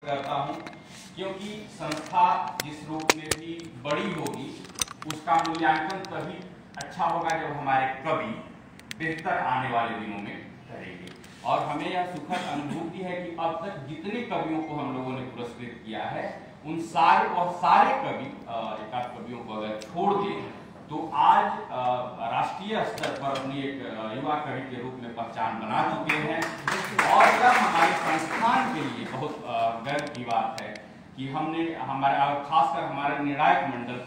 करता हूं, क्योंकि संस्था जिस रूप में भी बड़ी होगी उसका मूल्यांकन तभी अच्छा होगा जब हमारे कवि बेहतर आने वाले दिनों में करेंगे। और हमें यह सुखद अनुभूति है कि अब तक जितने कवियों को हम लोगों ने पुरस्कृत किया है उन सारे कवि, एकाध कवियों को अगर छोड़ दें तो आज राष्ट्रीय स्तर पर अपनी एक युवा कवि के रूप में पहचान बना चुके हैं। और यह हमारे संस्थान के लिए बहुत गर्व की बात है कि हमने खासकर हमारे निर्णायक मंडल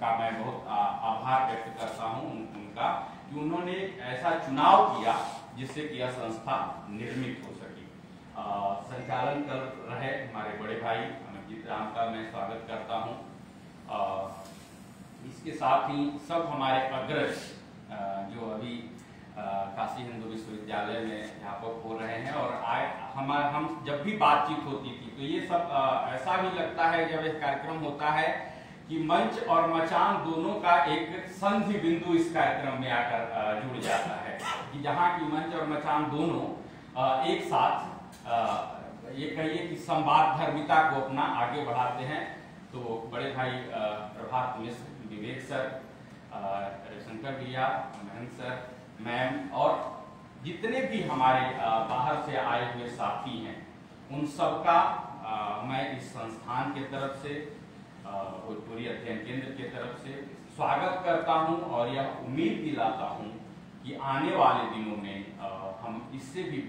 का मैं बहुत आभार व्यक्त करता हूं उनका कि उन्होंने ऐसा चुनाव किया जिससे कि यह संस्था निर्मित हो सकी। संचालन कर रहे हमारे बड़े भाई अमरजीत राम का मैं स्वागत करता हूं। इसके साथ ही सब हमारे अग्रज जो अभी काशी हिंदू विश्वविद्यालय में अध्यापक हो रहे हैं और हम जब भी बातचीत होती थी तो ये सब ऐसा भी लगता है जब एक कार्यक्रम होता है कि मंच और मचान दोनों का एक संधि बिंदु इस कार्यक्रम में आकर जुड़ जाता है कि जहाँ की मंच और मचान दोनों एक साथ ये कहिए कि संवाद धर्मिता को अपना आगे बढ़ाते हैं। तो बड़े भाई प्रभात मिश्र, विवेक सर, रविशंकर भैया, महंत सर, मैम और जितने भी हमारे बाहर से आए हुए साथी हैं उन सबका मैं इस संस्थान के तरफ से, भोजपुरी अध्ययन केंद्र के तरफ से स्वागत करता हूं और यह उम्मीद दिलाता हूं कि आने वाले दिनों में हम इससे भी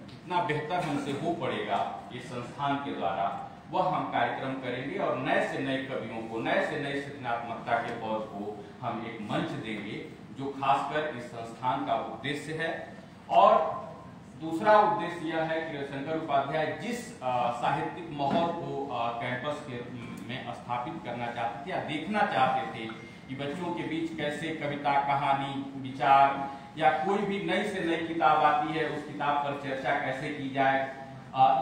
जितना बेहतर हमसे हो पड़ेगा इस संस्थान के द्वारा वह हम कार्यक्रम करेंगे और नए से नए कवियों को, नए से नए सृजनात्मकता के पौध को हम एक मंच देंगे जो खासकर इस संस्थान का उद्देश्य है। और दूसरा उद्देश्य यह है कि रविशंकर उपाध्याय जिस साहित्यिक माहौल को कैंपस के में स्थापित करना चाहते थे या देखना चाहते थे कि बच्चों के बीच कैसे कविता, कहानी, विचार या कोई भी नई से नई किताब आती है उस किताब पर चर्चा कैसे की जाए,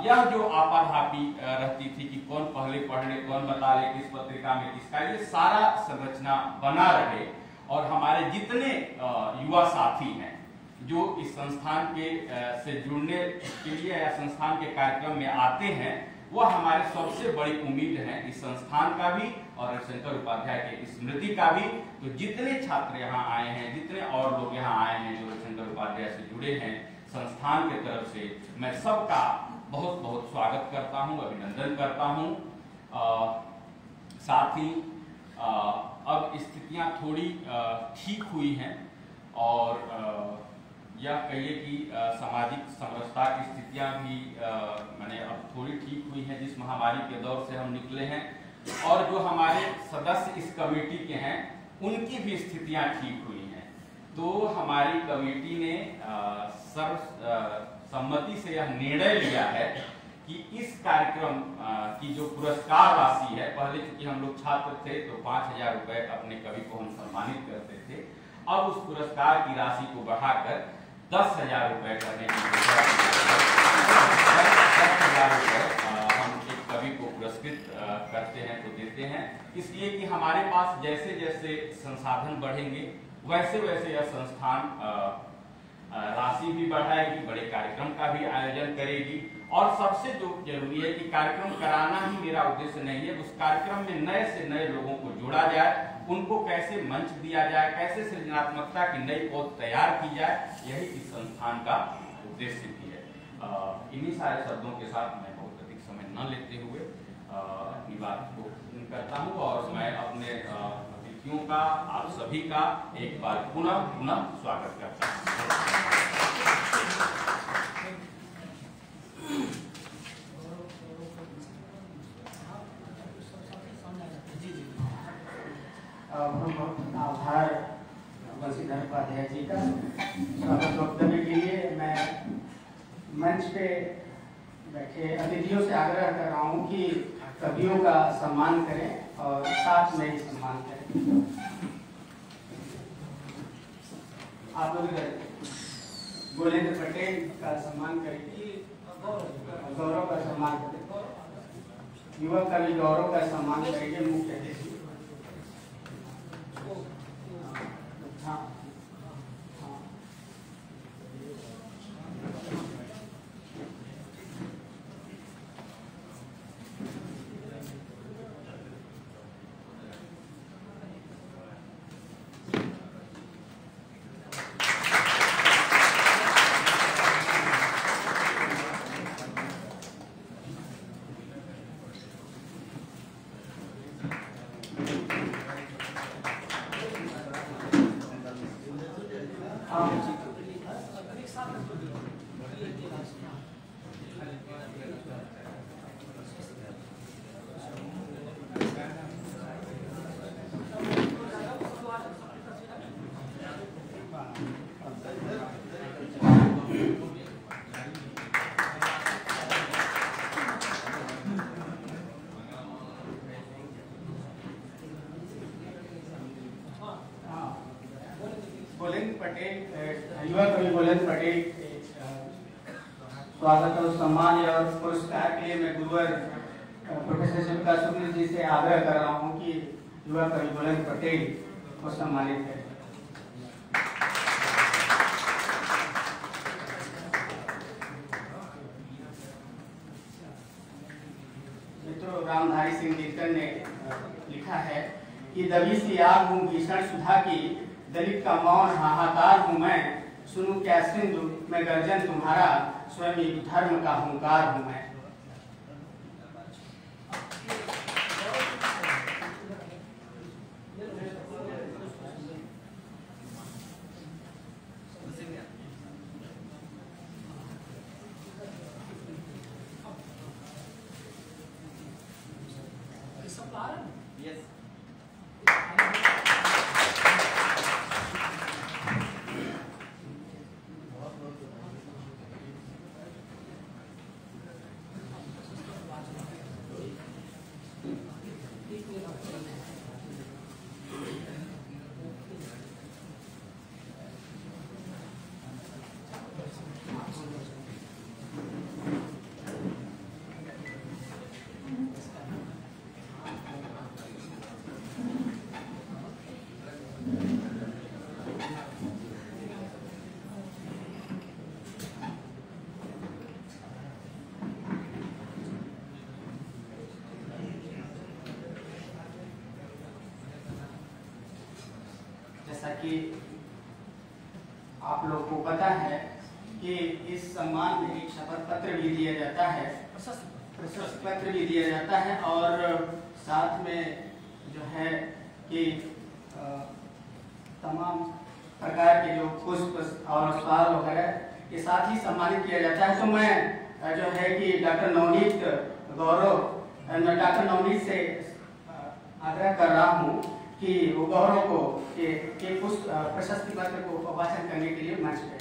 यह जो आपाधापी रहती थी कि कौन पहले पढ़ ले, कौन बता ले किस पत्रिका में किसका, ये सारा संरचना बना रहे और हमारे जितने युवा साथी हैं जो इस संस्थान के से जुड़ने के लिए या संस्थान के कार्यक्रम में आते हैं वह हमारे सबसे बड़ी उम्मीद है इस संस्थान का भी और रविशंकर उपाध्याय के स्मृति का भी। तो जितने छात्र यहाँ आए हैं, जितने और लोग यहाँ आए हैं जो रविशंकर उपाध्याय से जुड़े हैं संस्थान के तरफ से, मैं सबका बहुत बहुत स्वागत करता हूँ, अभिनंदन करता हूँ। साथ ही अब स्थितियाँ थोड़ी ठीक हुई हैं और यह कहिए कि सामाजिक समरसता की स्थितियाँ भी मैंने अब थोड़ी ठीक हुई हैं जिस महामारी के दौर से हम निकले हैं। और जो हमारे सदस्य इस कमेटी के हैं उनकी भी स्थितियाँ ठीक हुई हैं। तो हमारी कमेटी ने सर्वसम्मति से यह निर्णय लिया है कि इस कार्यक्रम की जो पुरस्कार राशि है, पहले चूंकि हम लोग छात्र थे तो 5,000 रुपए अपने कवि को हम सम्मानित करते थे, अब उस पुरस्कार की राशि को बढ़ाकर 10,000 रुपए करने की 10,000 रुपए हम एक कवि को पुरस्कृत करते हैं तो देते हैं, इसलिए कि हमारे पास जैसे जैसे संसाधन बढ़ेंगे वैसे वैसे यह संस्थान राशि भी बढ़ाएगी, बड़े कार्यक्रम का भी आयोजन करेगी। और सबसे जो जरूरी है कि कार्यक्रम कराना ही मेरा उद्देश्य नहीं है, उस कार्यक्रम में नए से नए लोगों को जोड़ा जाए, उनको कैसे मंच दिया जाए, कैसे सृजनात्मकता की नई पौध तैयार की जाए, यही इस संस्थान का उद्देश्य भी है। इन्हीं सारे शब्दों के साथ मैं बहुत अधिक समय न लेते हुए अपनी बात को करता हूँ और मैं अपने अतिथियों का, आप सभी का एक बार पुनः स्वागत करता हूँ। आभार बंशीधर उपाध्याय जी का स्वागत वक्तव्य के लिए। मैं मंच पे बैठे अतिथियों से आग्रह कर रहा हूँ कि कवियों का सम्मान करें और साथ में ही सम्मान करें। आप लोग गोलेंद्र पटेल का सम्मान करेंगे, गौरव का सम्मान करें, युवा कवि गौरव का सम्मान करेंगे मुख्य अतिथि। बुलंद पटेल, युवा कवि बुलंद पटेल स्वागत और सम्मान और पुरस्कार के लिए मैं गुरुवर प्रोफेसर शिवका शुक्ल जी से आग्रह कर रहा हूं कि युवा कवि बुलंद पटेल को सम्मानित करें। मित्रों, रामधारी सिंह दिनकर ने लिखा है कि दबी सी आग हूँ भीषण सुधा की, दलित का मौन हाहाकार हूँ मैं, सुनूं क्या सिंधु मैं गर्जन तुम्हारा, स्वयं धर्म का हुंकार हूँ मैं। जैसा कि आप लोग को पता है कि इस सम्मान में एक शपथ पत्र भी दिया जाता है, प्रशस्ति पत्र भी दिया जाता है और साथ में जो है कि तमाम प्रकार के जो पुष्प और सवाल वगैरह के साथ ही सम्मानित किया जाता है। तो मैं जो है कि डॉक्टर नवनीत से आग्रह कर रहा हूँ कि वो गौरव को के उस प्रशस्ति पत्र को वाचन करने के लिए मंच पे।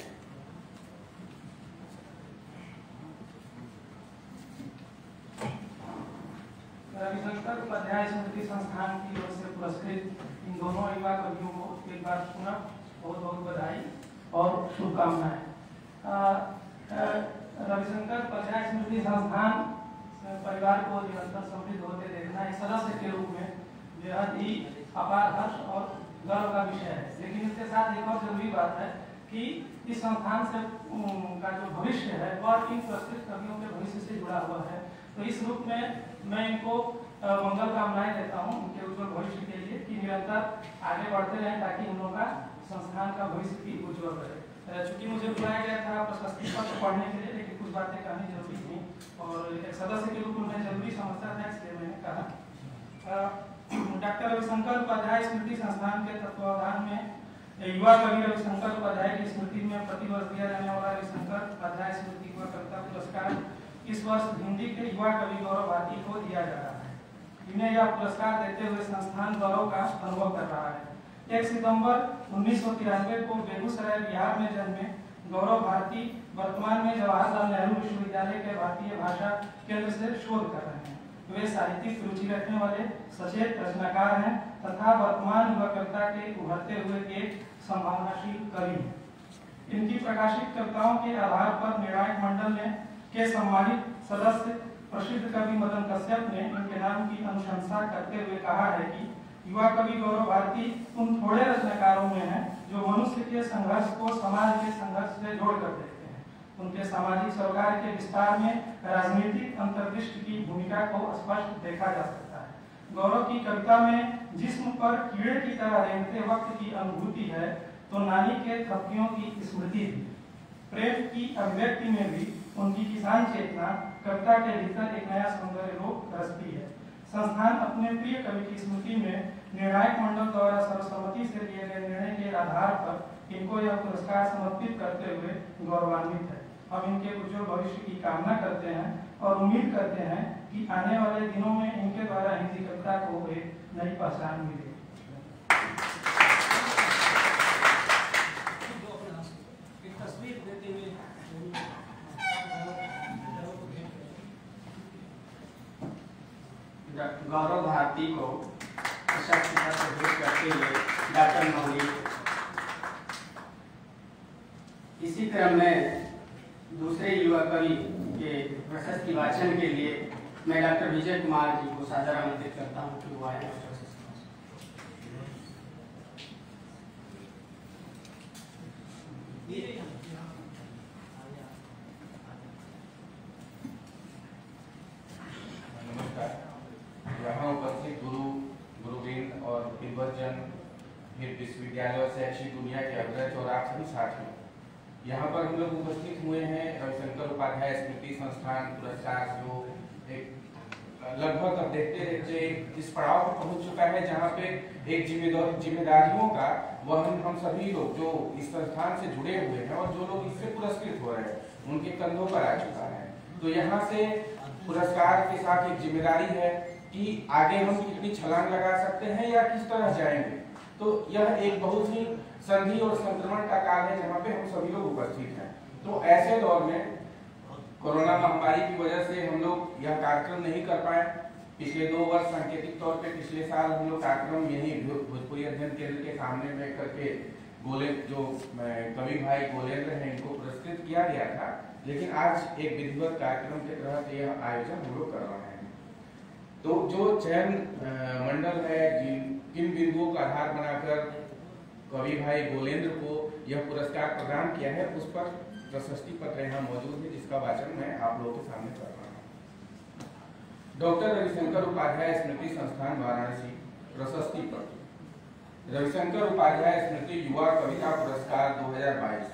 रविशंकर उपाध्याय स्मृति संस्थान की ओर से पुरस्कृत इन दोनों युवा कवियों को एक बार पुनः बहुत बहुत बधाई और शुभकामनाएं। रविशंकर उपाध्याय स्मृति संस्थान परिवार को निरंतर समृद्ध होते देखना एक सदस्य के रूप में बेहद ही अपार हर्ष और गर्व का विषय है। लेकिन इसके साथ एक और जरूरी बात है कि इस संस्थान से का जो भविष्य है वह इन पुरस्कृत कवियों के भविष्य से जुड़ा हुआ है। तो इस रूप में मैं इनको मंगल कामनाएं देता हूं उनके उज्जवल भविष्य के लिए कि निरंतर आगे बढ़ते रहें ताकि उन लोगों का संस्थान का भविष्य भी उज्जवल रहे। चूंकि मुझे बुलाया गया था प्रशस्ति पत्र पढ़ने के लिए, लेकिन कुछ बातें कहनी जरूरी थी और एक सदस्य के रूप में मैं जरूरी समझता था, इसलिए मैंने कहा। डॉक्टर रविशंकर उपाध्याय स्मृति संस्थान के तत्वावधान में युवा कवि रविशंकर उपाध्याय की स्मृति में प्रतिवर्ष दिया जाने वाला रविशंकर उपाध्याय स्मृति युवा कविता पुरस्कार इस वर्ष हिंदी के युवा कवि गौरव भारती को दिया जा रहा है। इन्हें यह पुरस्कार देते हुए संस्थान गौरव का अनुभव कर रहा है। 1 सितंबर 1993 को बेगूसराय बिहार में जन्मे गौरव भारती वर्तमान में जवाहरलाल नेहरू विश्वविद्यालय के भारतीय भाषा केंद्र से शोध कर रहे हैं। वे साहित्यिक रुचि रखने वाले सचेत रचनाकार हैं तथा वर्तमान युवा कविता के उभरते हुए एक संभावनाशील कवि हैं। इनकी प्रकाशित कविताओं के आधार पर निर्णायक मंडल के सम्मानित सदस्य प्रसिद्ध कवि मदन कश्यप ने इनके नाम की अनुशंसा करते हुए कहा है कि युवा कवि गौरव भारती उन थोड़े रचनाकारों में हैं जो मनुष्य के संघर्ष को समाज के संघर्ष से जोड़कर देखते हैं। उनके सामाजिक सरोकार के विस्तार में राजनीतिक अंतर्दृष्टि की भूमिका को स्पष्ट देखा जा सकता है। गौरव की कविता में जिस्म पर कीड़े की तरह रेंगते वक्त की अनुभूति है तो नानी के थपकियों की स्मृति भी। प्रेम की अभिव्यक्ति में भी उनकी किसान चेतना कविता के भीतर एक नया सौंदर्य रूप रचती है। संस्थान अपने प्रिय कवि की स्मृति में निर्णायक मंडल द्वारा सर्वसम्मति से लिए गए निर्णय के आधार पर इनको यह पुरस्कार समर्पित करते हुए गौरवान्वित है। हम इनके उज्जवल भविष्य की कामना करते हैं और उम्मीद करते हैं कि आने वाले दिनों में इनके द्वारा हिंदी कविता को एक नई पहचान मिलेगी। गौरव भारती को प्रशस्ति पत्र भेंट करते हुए डॉक्टर नवनीत। इसी क्रम में दूसरे युवा कवि के प्रशस्ति वाचन के लिए मैं डॉक्टर विजय कुमार जी को सादर आमंत्रित करता हूँ कि वो आए। नमस्कार। यहाँ उपस्थित गुरुवृंद और विद्वजन, फिर विश्वविद्यालय और शैक्षिक दुनिया के अग्रज और आप सभी साथियों, यहाँ पर हम लोग उपस्थित हुए हैं रविशंकर उपाध्याय स्मृति संस्थान पुरस्कार, जो एक लगभग अब देखते देखते इस पड़ाव पर पहुंच चुका है जहाँ पे एक जिम्मेदारियों का वहन हम सभी लोग जो इस संस्थान से जुड़े हुए हैं और जो लोग इससे पुरस्कृत हो रहे हैं उनके कंधों पर आ चुका है। तो यहाँ से पुरस्कार के साथ एक जिम्मेदारी है कि आगे हम कितनी छलांग लगा सकते हैं या किस तरह जाएंगे। तो यह एक बहुत ही संधि और संक्रमण का काल है जहाँ पे हम सभी लोग उपस्थित हैं। तो ऐसे दौर में कोरोना महामारी की वजह से हम लोग यह कार्यक्रम नहीं कर पाए। पिछले 2 वर्ष सांकेतिक तौर पे पिछले साल हम लोग कार्यक्रम यही भोजपुरी अध्ययन केंद्र के सामने में करके जो कवि भाई गोलेंद्र हैं इनको पुरस्कृत किया गया था, लेकिन आज एक विधिवत कार्यक्रम के तहत यह आयोजन हम लोग कर रहे हैं। तो जो चयन मंडल है किन बिंदुओं का आधार बनाकर कवि भाई गोलेंद्र को यह पुरस्कार प्रदान किया है, उस पर प्रशस्ति पत्र यहाँ मौजूद है जिसका वाचन मैं आप लोगों के सामने कर रहा हूँ। डॉक्टर रविशंकर उपाध्याय स्मृति संस्थान वाराणसी प्रशस्ति पत्र। रविशंकर उपाध्याय स्मृति युवा कविता पुरस्कार 2022।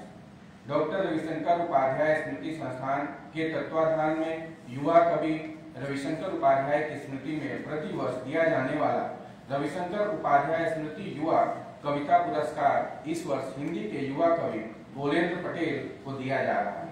डॉक्टर रविशंकर उपाध्याय स्मृति संस्थान के तत्वाधान में युवा कवि रविशंकर उपाध्याय की स्मृति में प्रतिवर्ष दिया जाने वाला रविशंकर उपाध्याय स्मृति युवा कविता पुरस्कार इस वर्ष हिंदी के युवा कवि गोलेंद्र पटेल को दिया जा रहा है।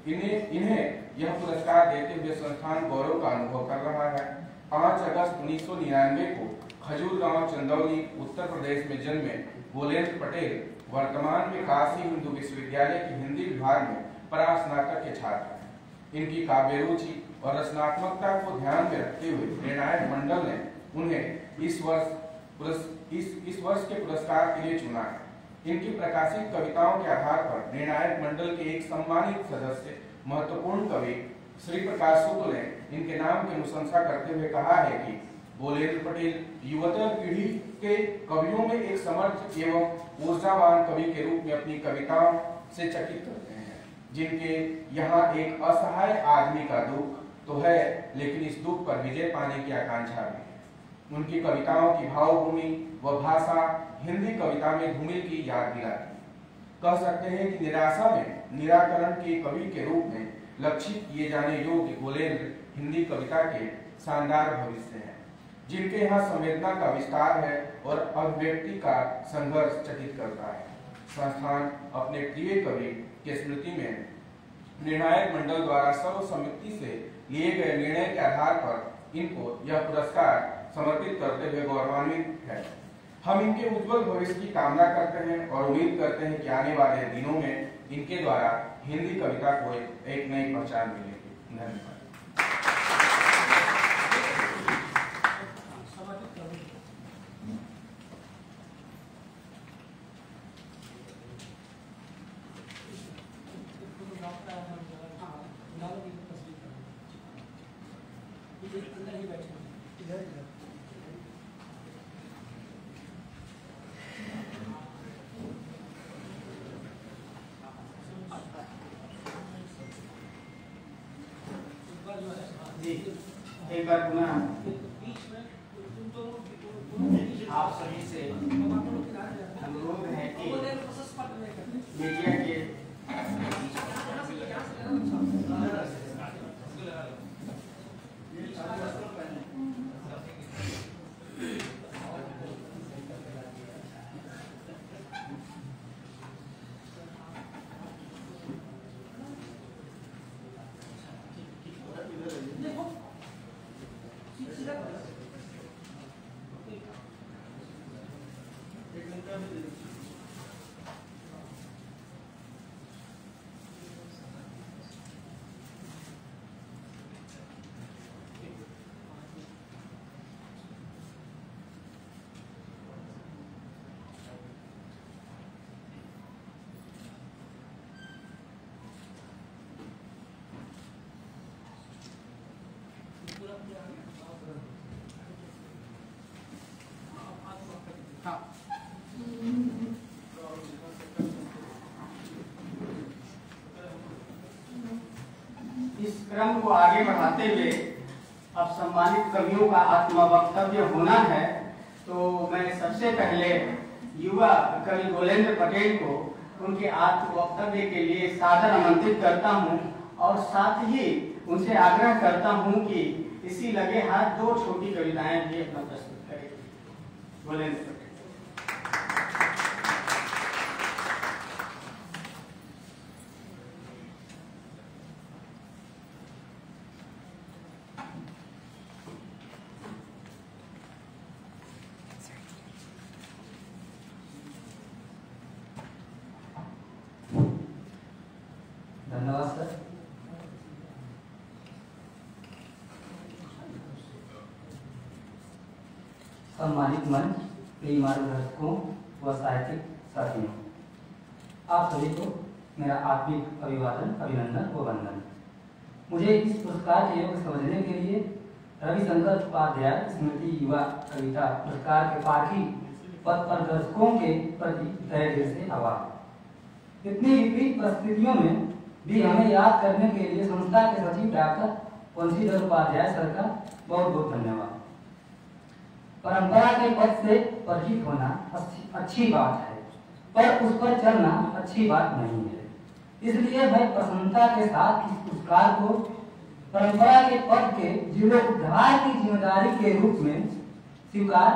इन्हें यह पुरस्कार देते हुए संस्थान गौरव का अनुभव कर रहा है। 5 अगस्त 1999 को खजूर गांव चंदौली उत्तर प्रदेश में जन्मे गोलेंद्र पटेल वर्तमान में काशी हिंदू विश्वविद्यालय के हिंदी विभाग में परास्नातक के छात्र हैं। इनकी काव्य रुचि और रचनात्मकता को ध्यान में रखते हुए निर्णायक मंडल ने उन्हें इस वर्ष के पुरस्कार के लिए चुना है। इनकी प्रकाशित कविताओं के आधार पर निर्णायक मंडल के एक सम्मानित सदस्य महत्वपूर्ण कवि श्री प्रकाश शुक्ल ने इनके नाम की अनुशंसा करते हुए कहा है कि गोलेंद्र पटेल युवतर पीढ़ी के कवियों में एक समर्थ एवं ऊर्जावान कवि के रूप में अपनी कविताओं से चकित करते हैं, जिनके यहाँ एक असहाय आदमी का दुख तो है, लेकिन इस दुख पर विजय पाने की आकांक्षा भी है। उनकी कविताओं की भावभूमि व भाषा हिंदी कविता में धूमिल की याद दिलाती है। कह सकते हैं कि निराशा में निराकरण के कवि के रूप में लक्षित किए जाने योग्य गोलेंद्र हिंदी कविता के शानदार भविष्य हैं, जिनके यहाँ संवेदना का विस्तार है और अभिव्यक्ति का संघर्ष चकित करता है। संस्थान अपने प्रिय कवि के स्मृति में निर्णायक मंडल द्वारा सर्वसम्मति से लिए गए निर्णय के आधार पर इनको यह पुरस्कार समर्पित करते हुए गौरवान्वित है। हम इनके उज्जवल भविष्य की कामना करते हैं और उम्मीद करते हैं कि आने वाले दिनों में इनके द्वारा हिंदी कविता को एक नई पहचान मिलेगी। धन्यवाद। एक बार पुनः आप सभी से अनुरोध है कि मीडिया के क्रम को आगे बढ़ाते हुए अब सम्मानित कवियों का आत्मवक्तव्य होना है, तो मैं सबसे पहले युवा कवि गोलेंद्र पटेल को उनके आत्मवक्तव्य के लिए सादर आमंत्रित करता हूं और साथ ही उनसे आग्रह करता हूं कि इसी लगे हाथ 2 छोटी कविताएं भी अपना प्रस्तुत करें। गोलेंद्र पटेल। धन्यवाद सर। सम्मानित मंच, प्रिय मार्गदर्शकों व साहित्यिक साथियों, आप सभी को मेरा आत्मिक अभिवादन, अभिनंदन व वंदन। मुझे इस पुरस्कार के योग समझने के लिए रविशंकर उपाध्याय स्मृति युवा कविता पुरस्कार के पारखी पद प्रदर्शकों के प्रति तहे दिल से आभार। इतनी विपरीत परिस्थितियों में भी हमें याद करने के लिए संस्था के सचिव डॉक्टर वंशीधर उपाध्याय सर का बहुत बहुत धन्यवाद। परंपरा के पद से परिचित होना अच्छी बात है, पर उस पर चलना अच्छी बात नहीं है। इसलिए मैं प्रसन्नता के साथ इस पुरस्कार को परंपरा के पद के जीर्णोद्धार की जिम्मेदारी के रूप में स्वीकार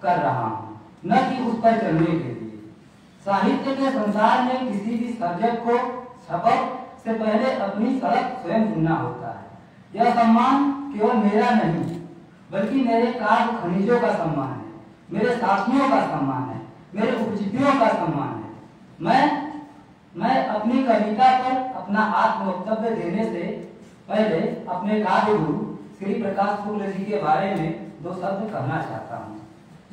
कर रहा हूँ, न कि उस पर चलने के लिए। साहित्य के संसार में किसी भी सर्जक को शपथ से पहले अपनी सड़क स्वयं चुनना होता है। यह सम्मान केवल मेरा नहीं, बल्कि मेरे काव्य खनिजों का सम्मान है, मेरे साथियों का सम्मान है, मेरे उपजीवियों का सम्मान है। मैं अपनी कविता पर अपना आत्मवक्तव्य देने से पहले अपने काव्य गुरु श्री प्रकाश शुक्ल जी के बारे में 2 शब्द कहना चाहता हूँ।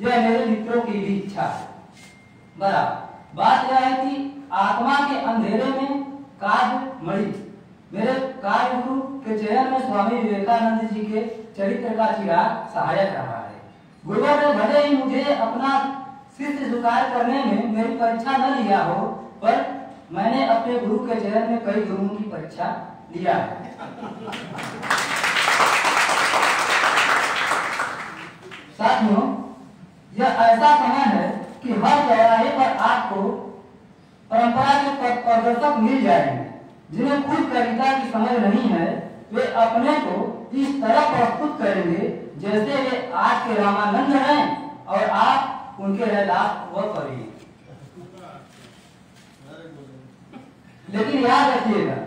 यह मेरे मित्रों की भी इच्छा है। बराबर बात यह है कि आत्मा के अंधेरे में काव्य मणि मेरे काव्य गुरु के चयन में स्वामी विवेकानंद जी के चरित्र का चिराग सहायक रहा है। गुरुओं ने भले ही मुझे अपना शिष्य स्वीकार करने में मेरी परीक्षा न लिया हो, पर मैंने अपने गुरु के चयन में कई गुरुओं की परीक्षा लिया है। साथियों, यह ऐसा समय है कि हर चौराहे पर आपको परंपरा के प्रदर्शक मिल जाएंगे, जिन्हें खुद कविता की समझ नहीं है। वे अपने को इस तरह प्रस्तुत करेंगे जैसे वे आज के रामानंद हैं और आप उनके रैदास व कवि। लेकिन याद रखिएगा,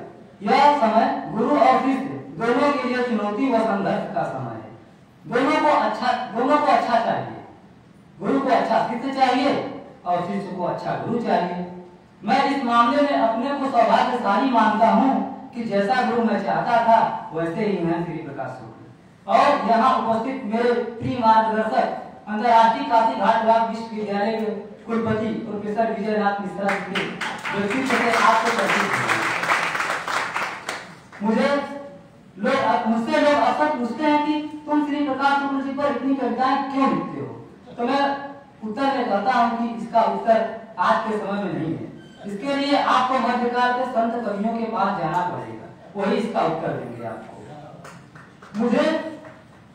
यह समय गुरु और शिष्य दोनों के लिए चुनौती व संघर्ष का समय है। दोनों को अच्छा चाहिए। गुरु को अच्छा शिष्य चाहिए और शिष्य को अच्छा गुरु चाहिए। मैं इस मामले में अपने को सौभाग्यशाली मानता हूँ कि जैसा गुरु मैं चाहता था वैसे ही मैं श्री प्रकाश शुक्ल और यहाँ उपस्थित मेरे प्रिय मार्गदर्शक अंतर्राष्ट्रीय काशी घाट विश्वविद्यालय के कुलपति प्रोफेसर विजयनाथ मिश्रा जी के व्यक्तित्व से आपको परिचित हैं। मुझसे लोग अक्सर पूछते हैं कि तुम श्री प्रकाश शुक्ल जी पर इतनी कविताएं क्यों लिखते हो, तो मैं उत्तर में कहता हूँ कि इसका उत्तर आज के समय में नहीं है। इसके लिए आपको मध्यकाल के संत कवियों के पास जाना पड़ेगा, वही इसका उत्तर देंगे आपको।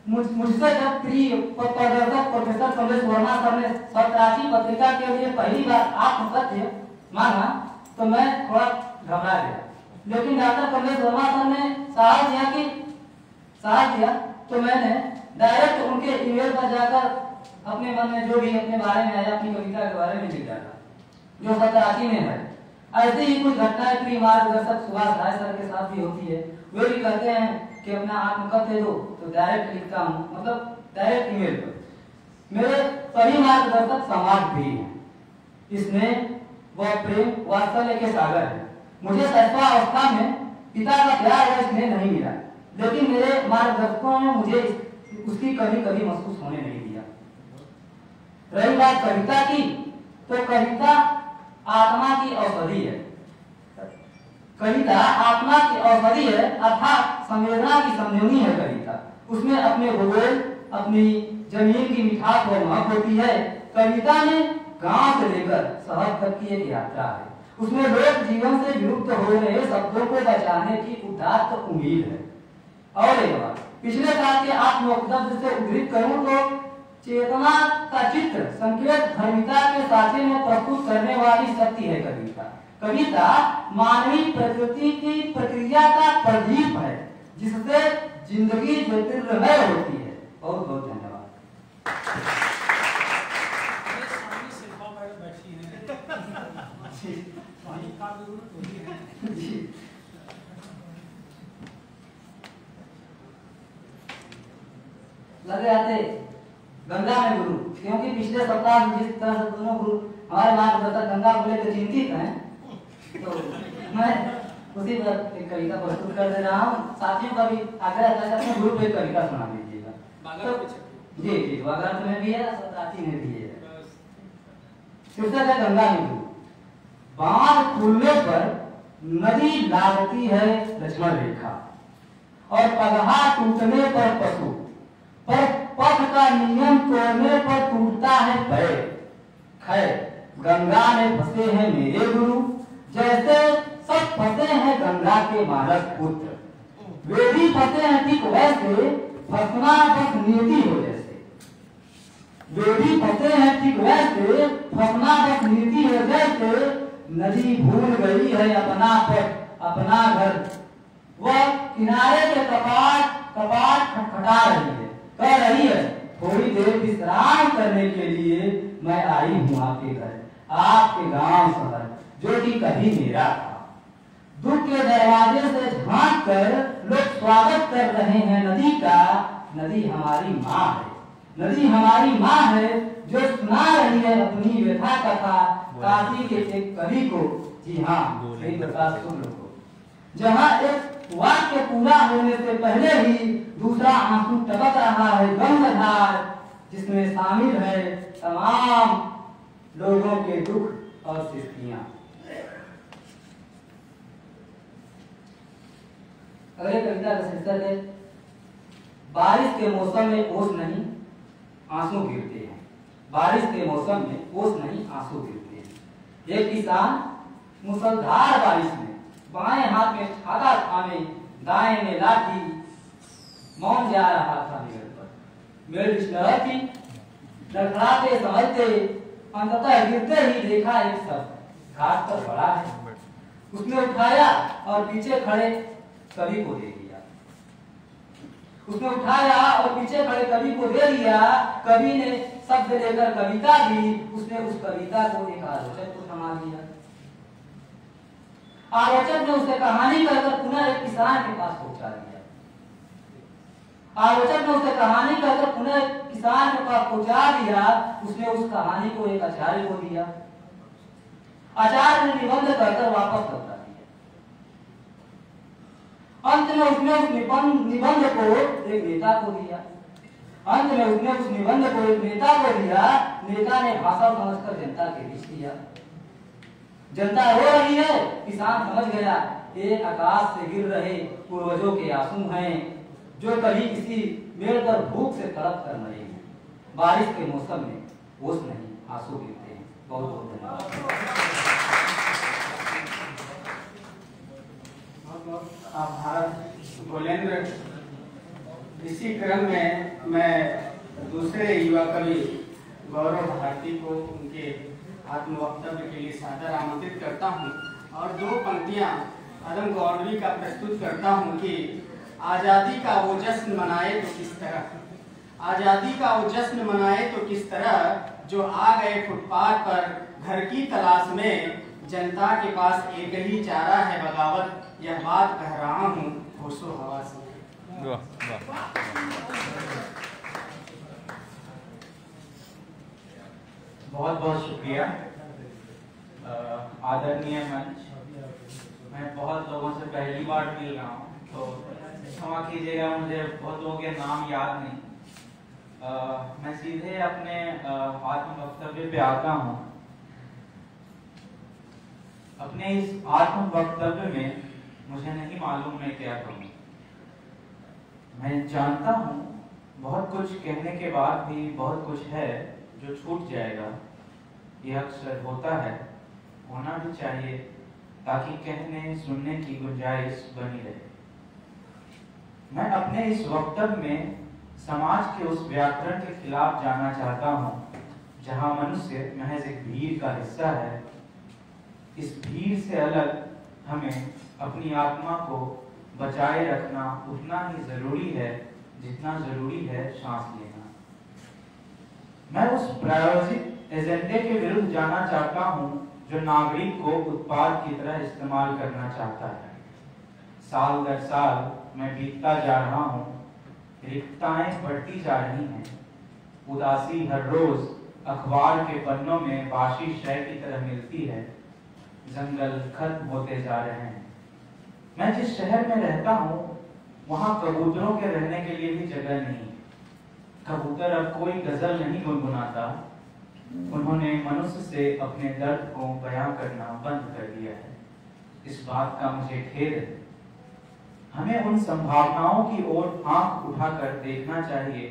मुझसे जब प्रिय प्रदर्शक प्रोफेसर कमलेश वर्मा सर ने सप्तराशि पत्रिका के लिए पहली बार आत्मकथ्य मांगा तो मैं थोड़ा घबरा गया, लेकिन डॉक्टर कमलेश वर्मा सर ने साहस दिया तो मैंने डायरेक्ट उनके ईमेल पर जाकर अपने मन में जो भी अपने बारे में आया अपनी कविता के बारे में लिख डाला, जो सप्तराशि में है। ऐसे ही कुछ घटनाएं प्रिय मार्गदर्शक सुभाष राय सर के साथ भी होती है। वे भी कहते हैं कि अपना आत्मकथ्य दो, तो डायरेक्ट लिखता हूँ, मतलब डायरेक्ट ईमेल पर। मेरे सभी मार्गदर्शक समाज भी हैं, इसमें वह प्रेम वात्सल्य के सागर है। मुझे शैशवावस्था में पिता का प्यार व स्नेह नहीं मिला, लेकिन मेरे मार्गदर्शकों ने मुझे उसकी कभी कभी महसूस होने नहीं दिया। रही बात कविता की, तो कविता आत्मा की औषधि है। कविता आत्मा की औषधि है, अर्थात संवेदना की संजीवनी है कविता। उसमें अपने भूगोल, अपनी जमीन की मिठास और महक होती है। कविता में गांव से लेकर शहर तक की एक यात्रा है। उसमें लोग जीवन से विलुप्त हो रहे शब्दों को बचाने की उदात्त उम्मीद है। और एक बार पिछले साल के आत्मवक्तव्य से उद्धृत करूं तो चेतना का चित्र संकेत धर्मिता के साथे में प्रस्तुत करने वाली शक्ति है कविता। कविता मानवीय प्रकृति की प्रक्रिया का प्रदीप है जिससे जिंदगी ज्योतिर्मय होती है। बहुत बहुत धन्यवाद। लगे आते गंगा में गुरु, क्योंकि पिछले सप्ताह जिस तरह से दोनों गुरु हमारे मार्गदर्शक गंगा को लेकर चिंतित हैं, तो मैं उसी पर एक कविता प्रस्तुत कर दे रहा हूँ। साथियों का भी आग्रह है अपने गुरु को एक कविता सुना दीजिएगा। जी जी, वागरात में भी है, सताती में भी है। शीर्षक है गंगा में गुरु। बांध खुलने पर नदी लागती है लक्ष्मण रेखा, और पगहा टूटने पर पशु, पर पथ का नियम तोड़ने पर टूटता है पैर। खैर गंगा में फंसे हैं मेरे गुरु, जैसे सब फंसे हैं गंगा के मानस पुत्र। वे भी फंसे हैं ठीक वैसे, फंसना बस नीति हो जैसे। वे भी फंसे हैं ठीक वैसे, फंसना बस नीति हो जैसे। नदी भूल गई है अपना पथ अपना घर, वह किनारे के कपाट खटखटा रही है, कह रही है थोड़ी देर विश्राम करने के लिए मैं आई हूँ आपके घर, आपके गांव शहर जो कि कभी मेरा था। दुख के दरवाजे से झांक कर लोग स्वागत कर रहे हैं नदी का। नदी हमारी माँ है, नदी हमारी माँ है जो सुना रही है अपनी व्यथा कथा काशी के एक कवि को। जी हाँ, सही प्रकाश शुक्ल को। जहाँ एक वाक्य पूरा होने से पहले ही दूसरा आंसू टपक रहा है गंगाधार, जिसमें शामिल है तमाम लोगों के दुख और स्थितियां। अगले कविता का शीर्षक है बारिश के मौसम में ओस नहीं आंसू गिरते हैं। बारिश के मौसम में ओस नहीं आंसू गिरते हैं। एक किसान मुसलधार बारिश में बाएं हाथ में छाता थामे दाएं में लाठी मौन जा रहा था मेड़ पर। मेड़ विस्मय थी, लड़खड़ाते समझते अंततः गिरते ही देखा एक शब्द घाट पर पड़ा है। उसने उठाया और पीछे खड़े कवि को दे दिया। उसने उठाया और पीछे खड़े कवि को दे दिया। कवि ने शब्द लेकर कविता दी। उसने उस कविता को एक आलोचक को थमा दिया। आलोचक ने उसे कहानी कहकर पुनः एक किसान के पास पहुंचा दिया। आलोचक ने उसे कहानी कहकर पुनः एक किसान के पास पहुंचा दिया। उसने उस कहानी को एक आचार्य को दिया। आचार्य ने निबंध कहकर वापस लौटा दिया। अंत में उसने उस निबंध को एक नेता को दिया। अंत में उसने उस निबंध को एक नेता को दिया। नेता ने भाषा समझकर जनता के बीच दिया। जनता रो रही है, किसान समझ गया ये आकाश से गिर रहे पूर्वजों के आंसू हैं जो कभी किसी मेड़ पर भूख से तड़प कर मरे हैं। बारिश के मौसम में ओस नहीं आंसू गिरते हैं। बहुत बहुत धन्यवाद। आभार गोलेंद्र। इसी क्रम में मैं दूसरे युवा कवि गौरव भारती को उनके आत्मवक्तव्य के लिए सादर आमंत्रित करता हूं और दो पंक्तियां अदम गौरवी का प्रस्तुत करता हूं कि आज़ादी का वो जश्न मनाए तो किस तरह, आज़ादी का वो जश्न मनाए तो किस तरह, जो आ गए फुटपाथ पर घर की तलाश में, जनता के पास एक ही चारा है बगावत, यह बात कह रहा हूँ होशो हवा से। बहुत बहुत शुक्रिया आदरणीय मंच। मैं बहुत लोगों से पहली बार मिल रहा हूँ तो क्षमा कीजिएगा, मुझे बहुत लोगों के नाम याद नहीं। मैं सीधे अपने आत्म वक्तव्य पे आता हूँ। अपने इस आत्म वक्तव्य में मुझे नहीं मालूम मैं क्या कहूँ। मैं जानता हूँ बहुत कुछ कहने के बाद भी बहुत कुछ है जो छूट जाएगा। यह अक्सर होता है, होना भी चाहिए ताकि कहने सुनने की गुंजाइश बनी रहे। मैं अपने इस वक्तव्य में समाज के उस व्याकरण के खिलाफ जाना चाहता हूँ जहाँ मनुष्य महज एक भीड़ का हिस्सा है। इस भीड़ से अलग हमें अपनी आत्मा को बचाए रखना उतना ही जरूरी है जितना जरूरी है सांस लेना। मैं उस प्रायोजित एजेंडे के विरुद्ध जाना चाहता हूं जो नागरिक को उत्पाद की तरह इस्तेमाल करना चाहता है। साल दर साल मैं बीतता जा रहा हूं, रिक्तताएं बढ़ती जा रही हैं, उदासी हर रोज अखबार के पन्नों में बाशी शय की तरह मिलती है, जंगल खत्म होते जा रहे हैं। मैं जिस शहर में रहता हूँ वहाँ कबूतरों के रहने के लिए भी जगह नहीं। कबूतर अब कोई गजल नहीं गुनगुनाता, उन्होंने मनुष्य से अपने दर्द को बयां करना बंद कर दिया है। इस बात का मुझे खेद है। हमें उन संभावनाओं की ओर आंख उठाकर देखना चाहिए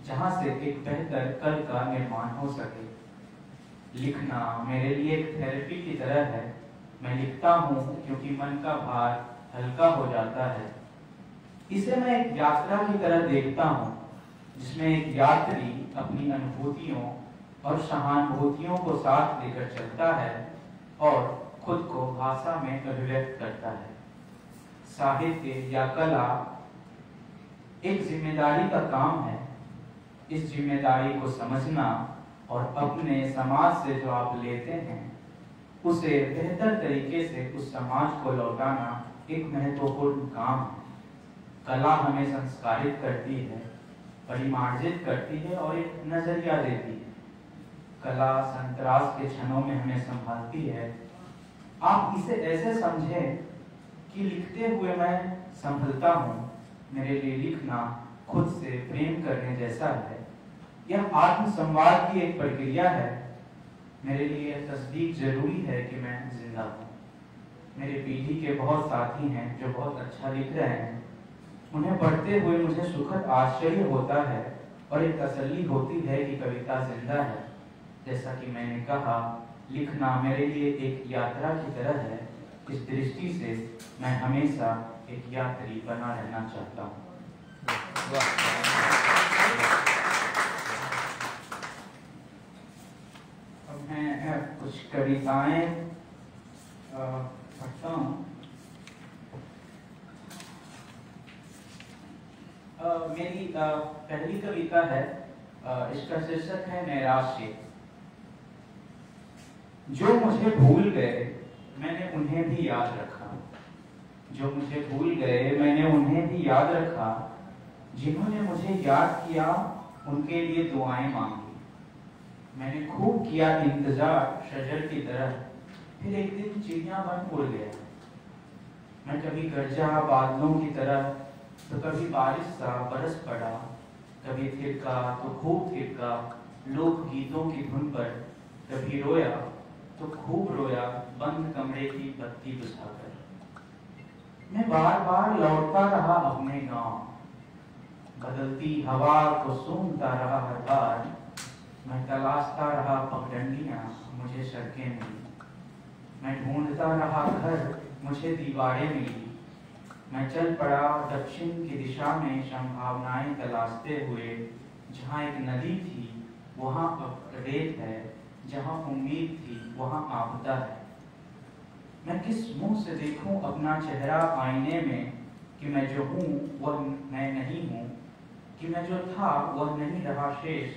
जहां से एक बेहतर कल का निर्माण हो सके। लिखना मेरे लिए एक थेरेपी की तरह है। मैं लिखता हूँ क्योंकि मन का भार हल्का हो जाता है। इसे मैं एक यात्रा की तरह देखता हूँ जिसमें एक यात्री अपनी अनुभूतियों और सहानुभूतियों को साथ लेकर चलता है और खुद को भाषा में अभिव्यक्त करता है। साहित्य या कला एक जिम्मेदारी का काम है। इस जिम्मेदारी को समझना और अपने समाज से जो आप लेते हैं उसे बेहतर तरीके से उस समाज को लौटाना एक महत्वपूर्ण काम है। कला हमें संस्कारित करती है, परिमार्जित करती है और एक नजरिया देती है। कला संतरास के क्षणों में हमें संभालती है। आप इसे ऐसे समझें कि लिखते हुए मैं संभलता हूँ। मेरे लिए लिखना खुद से प्रेम करने जैसा है। यह आत्मसंवाद की एक प्रक्रिया है। मेरे लिए यह तस्दीक जरूरी है कि मैं जिंदा हूँ। मेरे पीढ़ी के बहुत साथी हैं जो बहुत अच्छा लिख रहे हैं। उन्हें पढ़ते हुए मुझे सुखद आश्चर्य होता है और एक तसल्ली होती है कि कविता जिंदा है। जैसा कि मैंने कहा, लिखना मेरे लिए एक यात्रा की तरह है। इस दृष्टि से मैं हमेशा एक यात्री बना रहना चाहता हूँ। अब मैं कुछ कविताएं पढ़ता हूँ। मेरी पहली कविता है, इसका शीर्षक है नैराश्य। जो मुझे भूल गए मैंने उन्हें भी याद रखा। जो मुझे भूल गए मैंने उन्हें भी याद रखा। जिन्होंने मुझे याद किया उनके लिए दुआएं मांगी। मैंने खूब किया इंतजार शजर की तरह, फिर एक दिन चिड़िया बन उड़ गया। मैं कभी गरजा बादलों की तरह तो कभी बारिश सा बरस पड़ा। कभी थिरका तो खूब थिरका लोक गीतों की धुन पर। कभी रोया तो खूब रोया बंद कमरे की बत्ती बुझाकर। मैं बार बार लौटता रहा अपने गांव। बदलती हवा को सूंघता रहा हर बार। मैं तलाशता रहा पगडंडियां, मुझे सड़कें मिली। मैं ढूंढता रहा घर, मुझे दीवारें मिली। मैं चल पड़ा दक्षिण की दिशा में संभावनाएं तलाशते हुए। जहाँ एक नदी थी वहाँ अब रेत है, जहाँ उम्मीद थी वहाँ आपदा है। मैं किस मुंह से देखूं अपना चेहरा आईने में कि मैं जो हूँ वह मैं नहीं हूँ, कि मैं जो था वह नहीं रहा शेष।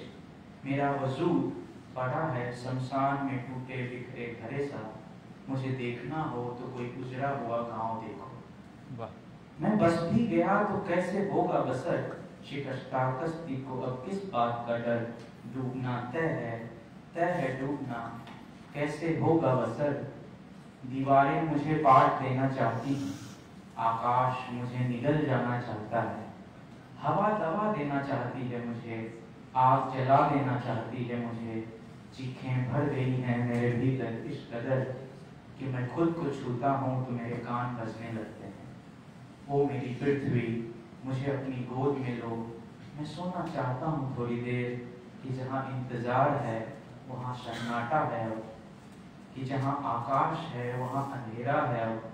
मेरा वजूद पड़ा है शमशान में टूटे बिखरे घरे सा। मुझे देखना हो तो कोई गुजरा हुआ गांव देखो। मैं बस भी गया तो कैसे होगा बसर। शिकस्ता कश्ती को अब किस बात का डर। डूबना तय है डूबना, कैसे होगा बसर। दीवारें मुझे बांट देना चाहती हैं, आकाश मुझे निगल जाना चाहता है। हवा दबा देना चाहती है मुझे, आग जला देना चाहती है मुझे। चीखें भर गई हैं मेरे भीतर इस कदर कि मैं खुद को छूता हूँ तो मेरे कान बजने लगते हैं। ओ मेरी पृथ्वी, मुझे अपनी गोद में लो। मैं सोना चाहता हूँ थोड़ी देर, कि जहाँ इंतजार है वहाँ सन्नाटा है अब। कि जहाँ आकाश है वहाँ अंधेरा है अब।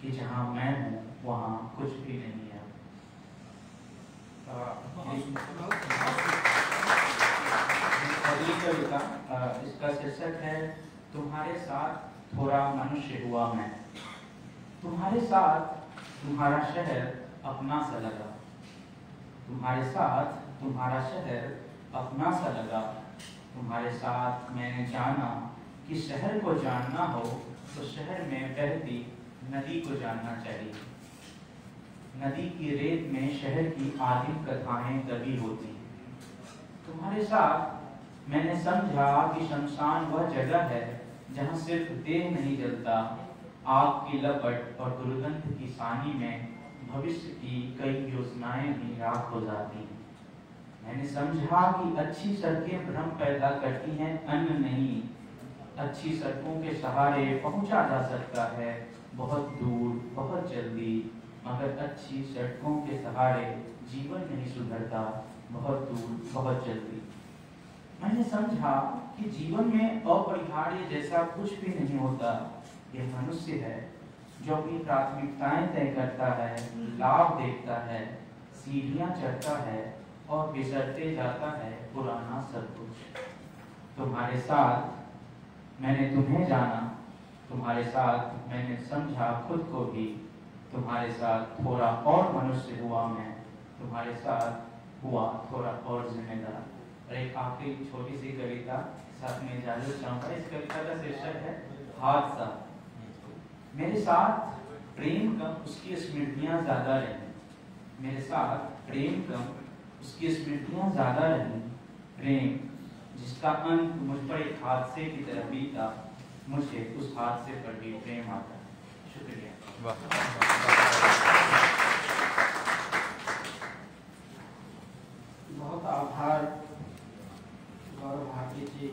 कि जहाँ मैं हूँ वहाँ कुछ भी नहीं है। अगली कविता, इसका शीर्षक है तुम्हारे साथ थोड़ा मनुष्य हुआ मैं। तुम्हारे साथ तुम्हारा शहर अपना सा लगा, तुम्हारे साथ तुम्हारा शहर अपना सा लगा। तुम्हारे साथ मैंने जाना कि शहर को जानना हो तो शहर में बहती नदी को जानना चाहिए। नदी की रेत में शहर की आदिम कथाएं दबी होती हैं। तुम्हारे साथ मैंने समझा कि शमशान वह जगह है जहां सिर्फ देह नहीं जलता, आग की लपट और दुर्गंध की सानी में भविष्य की कई योजनाएं भी राख हो जाती हैं। मैंने समझा कि अच्छी सड़कें भ्रम पैदा करती हैं, अन्न नहीं। अच्छी सड़कों के सहारे पहुंचा जा सकता है बहुत दूर, बहुत जल्दी, मगर अच्छी सड़कों के सहारे जीवन नहीं सुधरता बहुत दूर, बहुत जल्दी। मैंने समझा कि जीवन में अपरिहार्य जैसा कुछ भी नहीं होता। यह मनुष्य है जो अपनी प्राथमिकताएं तय करता है, लाभ देखता है, सीढ़ियां चढ़ता है और बिसरते जाता है पुराना सब कुछ। तुम्हारे साथ मैंने तुम्हें जाना, तुम्हारे साथ मैंने समझा खुद को भी। तुम्हारे साथ थोड़ा और मनुष्य हुआ मैं, तुम्हारे साथ हुआ थोड़ा और जिम्मेदार। और एक आखिरी छोटी सी कविता साथ में इजाजत चाहूंगा। इस कविता का शीर्षक है हादसा। मेरे साथ प्रेम कम, उसकी स्मृतियां ज्यादा रही। मेरे साथ प्रेम कम, उसकी स्मृतियां ज्यादा रही। प्रेम जिसका अंत मुझ पर एक हादसे की तरह बीता, मुझे उस हादसे पर भी प्रेम आता। शुक्रिया। बहुत आभार गौरव भारती जी,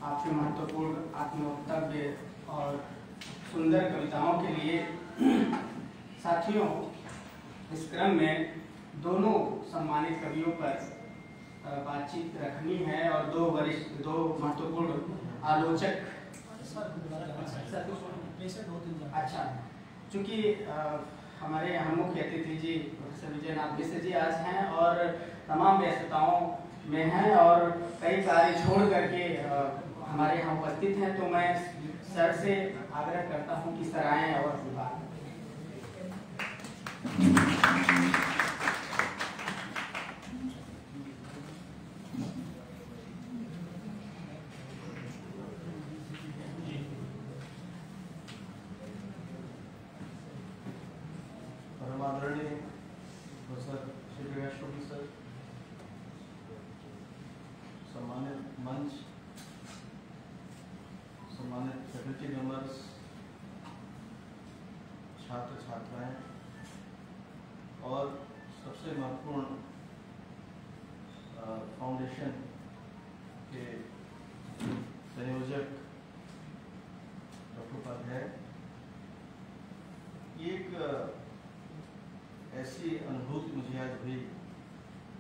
आपके महत्वपूर्ण आत्मवक्तव्य और सुंदर कविताओं के लिए। साथियों, इस क्रम में दोनों सम्मानित कवियों पर बातचीत रखनी है और दो महत्वपूर्ण आलोचक। अच्छा, चूंकि हमारे यहाँ मुख्य अतिथि जी प्रोफेसर विजय नाथ मिश्र जी आज हैं और तमाम व्यस्तताओं में हैं और कई कार्य छोड़ करके हमारे यहाँ उपस्थित हैं, तो मैं सर से आग्रह करता हूँ कि सर आएं और बात। परमादरणीय प्रोफेसर श्री शुक्ल सर, सम्मानित मंच, सम्मानित फैकल्टी मेंबर्स, छात्र छात्राएं और सबसे महत्वपूर्ण फाउंडेशन के संयोजक डॉक्टर उपाध्याय, एक ऐसी अनुभूति मुझे आज हुई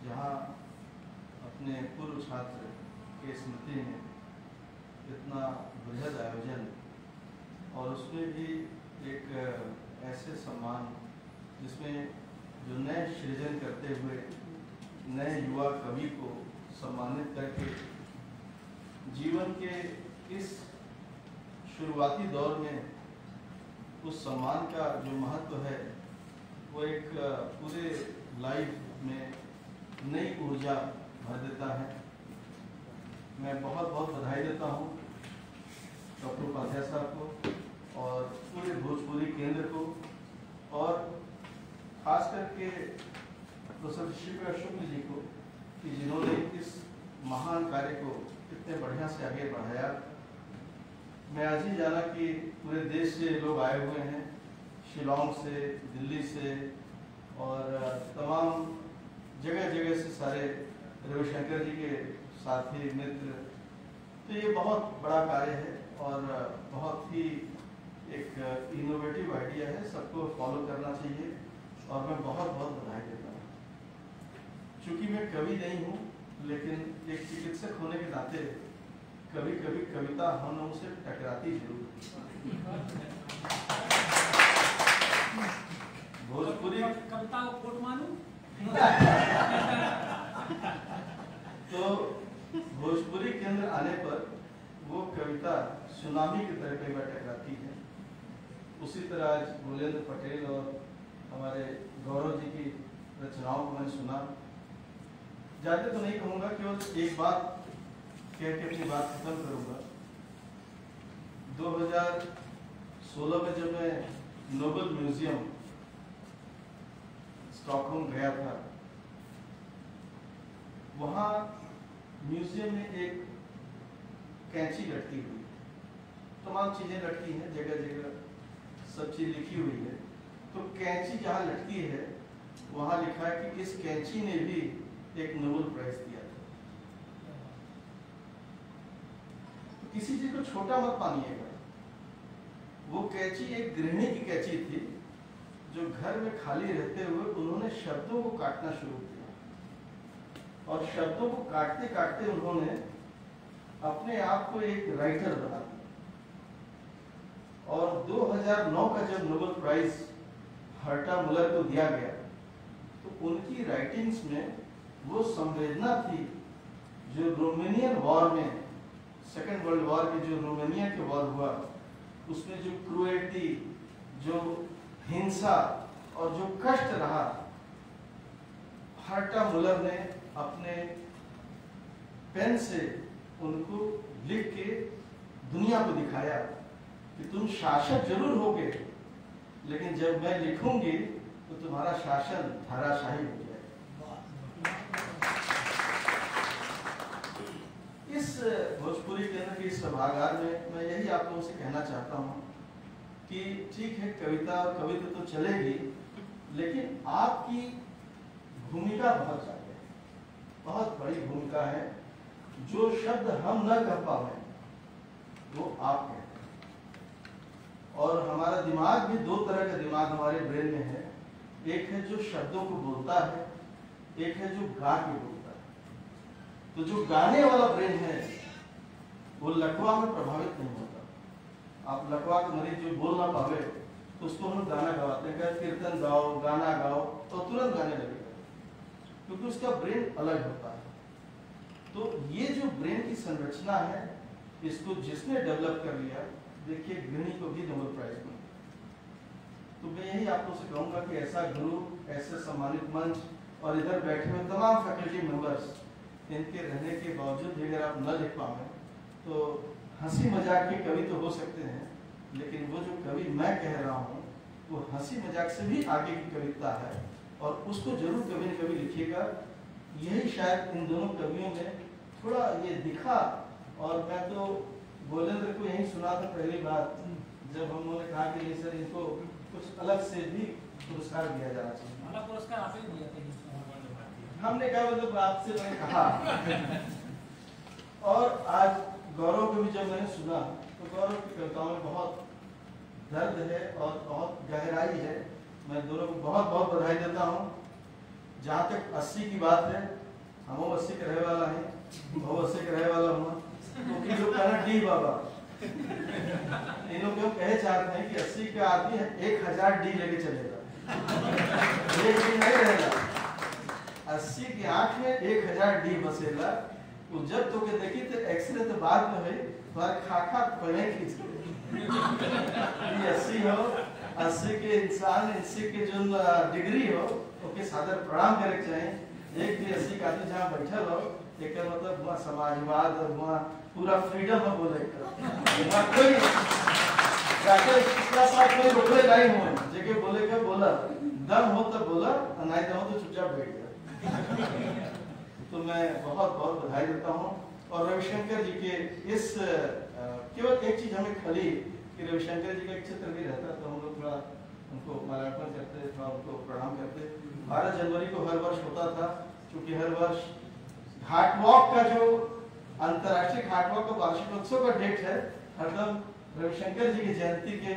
जहाँ अपने पूर्व छात्र के स्मृति में इतना बृहद आयोजन और उसमें भी एक ऐसे सम्मान जिसमें जो नए सृजन करते हुए नए युवा कवि को सम्मानित करके जीवन के इस शुरुआती दौर में उस सम्मान का जो महत्व है वो एक पूरे लाइफ में नई ऊर्जा भर देता है। मैं बहुत बहुत बधाई देता हूँ डॉक्टर उपाध्याय साहब को और पूरे भोजपुरी केंद्र को और खास करके प्रोफेसर श्री शुक्ल जी को कि जिन्होंने इस महान कार्य को इतने बढ़िया से आगे बढ़ाया। मैं आज ही जाना कि पूरे देश से लोग आए हुए हैं, शिलोंग से, दिल्ली से और तमाम जगह जगह से सारे रविशंकर जी के साथी मित्र। तो ये बहुत बड़ा कार्य है और बहुत ही एक इनोवेटिव आइडिया है, सबको फॉलो करना चाहिए और मैं बहुत बहुत बधाई देता हूँ। चूँकि मैं कवि नहीं हूँ लेकिन एक चिकित्सक होने के नाते कभी कभी कविता हम लोगों से टकराती जरूर। भोजपुरी कविता को कोट मानूं? तो भोजपुरी के अंदर आने पर वो कविता सुनामी की तरह कई बार टकराती है। उसी तरह आज भूलेंद्र पटेल और हमारे गौरव जी की रचनाओं को मैंने सुना। ज़्यादा तो नहीं कहूँगा, केवल एक बात कह के अपनी बात खत्म करूँगा। 2016 में जब मैं नोबल म्यूजियम स्टॉकहोम गया था, वहाँ म्यूजियम में एक कैंची लटकी हुई, तमाम चीजें लटकी हैं, जगह जगह सब चीज लिखी हुई है। तो कैंची जहाँ लटकी है वहाँ लिखा है कि इस कैंची ने भी एक नोबेल प्राइज दिया था। तो किसी चीज को छोटा मत मानिएगा। वो कैंची एक गृहिणी की कैंची थी, जो घर में खाली रहते हुए उन्होंने शब्दों को काटना शुरू किया, और शब्दों को काटते काटते उन्होंने अपने आप को एक राइटर बना दिया। और 2009 का जब नोबेल प्राइज हर्टा मुलर को दिया गया, तो उनकी राइटिंग्स में वो संवेदना थी जो रोमानियन वॉर में, सेकेंड वर्ल्ड वॉर के जो रोमानिया के वॉर हुआ, उसमें जो क्रूएल्टी, जो हिंसा और जो कष्ट रहा, हर्टा मुलर ने अपने पेन से उनको लिख के दुनिया को दिखाया कि तुम शासक जरूर होगे, लेकिन जब मैं लिखूंगी तो तुम्हारा शासन धाराशाही हो जाएगा। इस भोजपुरी केंद्र के इस सभागार में मैं यही आप लोगों से कहना चाहता हूँ कि ठीक है, कविता और कविता तो चलेगी, लेकिन आपकी भूमिका बहुत ज्यादा है, बहुत बड़ी भूमिका है। जो शब्द हम न कह पाए वो आप कहते हैं। और हमारा दिमाग भी दो तरह का दिमाग हमारे ब्रेन में है। एक है जो शब्दों को बोलता है, एक है जो गा के बोलता है। तो जो गाने वाला ब्रेन है वो लकवा में प्रभावित नहीं होता। आप लकवा के मरीज जो बोल ना पावे तो उसको हम गाना गवाते हैं, कीर्तन गाओ, गाना गाओ, तो तुरंत गाने लगेगा, क्योंकि उसका ब्रेन अलग होता है। तो ये जो ब्रेन की संरचना है, इसको जिसने डेवलप कर लिया, देखिए गृहिणी को भी नोबेल प्राइज मिला। तो मैं यही आप लोगों से कहूँगा कि ऐसा गुरु, ऐसे सम्मानित मंच और इधर बैठे हुए तमाम फैकल्टी मेंबर्स, इनके रहने के बावजूद भी अगर आप न लिख पाए तो हंसी मजाक के कवि तो हो सकते हैं, लेकिन वो जो कवि मैं कह रहा हूँ वो हंसी मजाक से भी आगे की कविता है, और उसको जरूर कभी न कभी लिखिएगा। यही शायद इन दोनों कवियों में थोड़ा ये दिखा। और मैं तो भूलेंद्र को यही सुना था पहली बार जब हम उन्होंने कहा कि नहीं सर, इनको कुछ अलग से भी पुरस्कार दिया जाना चाहिए। पुरस्कार आप ही दिया था। हमने कहा मतलब आपसे मैंने कहा। और आज गौरव को भी जब मैंने सुना तो गौरव की कविताओं में बहुत दर्द है और बहुत गहराई है। मैं दोनों को बहुत बहुत बधाई देता हूँ। जहाँ तक 80 की बात है, हम 80 के रहे वाला है, वो 80 के रहे वाला हुआ, क्योंकि लोग कहना डी बाबा, इन लोग क्यों कहे चाहते हैं कि 80 का आदमी है 1000 डी लेके चलेगा, एक डी नहीं रहेगा। 80 की आंख में 1000 डी बसेगा। तो जब तो के देखी तो एक्सरे तो बाद में है, तुम्हारे खाखा पहले खींच के 80 हो, 80 के इंसान, 80 के जो डिग्री हो, ओके सादर प्रणाम करे चाहिए। एक भी 80 का आदमी जहाँ बैठल हो, एक मतलब वहाँ समाजवाद और वहाँ पूरा फ्रीडम है बोले का, कोई कोई रोकले नहीं हो, जगह बोले का बोला, दम हो तो बोला, नहीं दम हो तो चुपचाप बैठ गया। तो मैं बहुत बहुत बधाई देता हूँ। और रविशंकर जी के इस केवल एक चीज हमें खली कि रविशंकर जी का एक चित्र भी रहता, तो हम लोग थोड़ा उनको माल्यार्पण करते, थोड़ा उनको प्रणाम करते। 12 जनवरी को हर वर्ष होता था, क्योंकि हर वर्ष घाट वॉक का जो अंतर्राष्ट्रीय घाट वॉक का वार्षिकोत्सव का डेट है, हरदम रविशंकर जी की जयंती के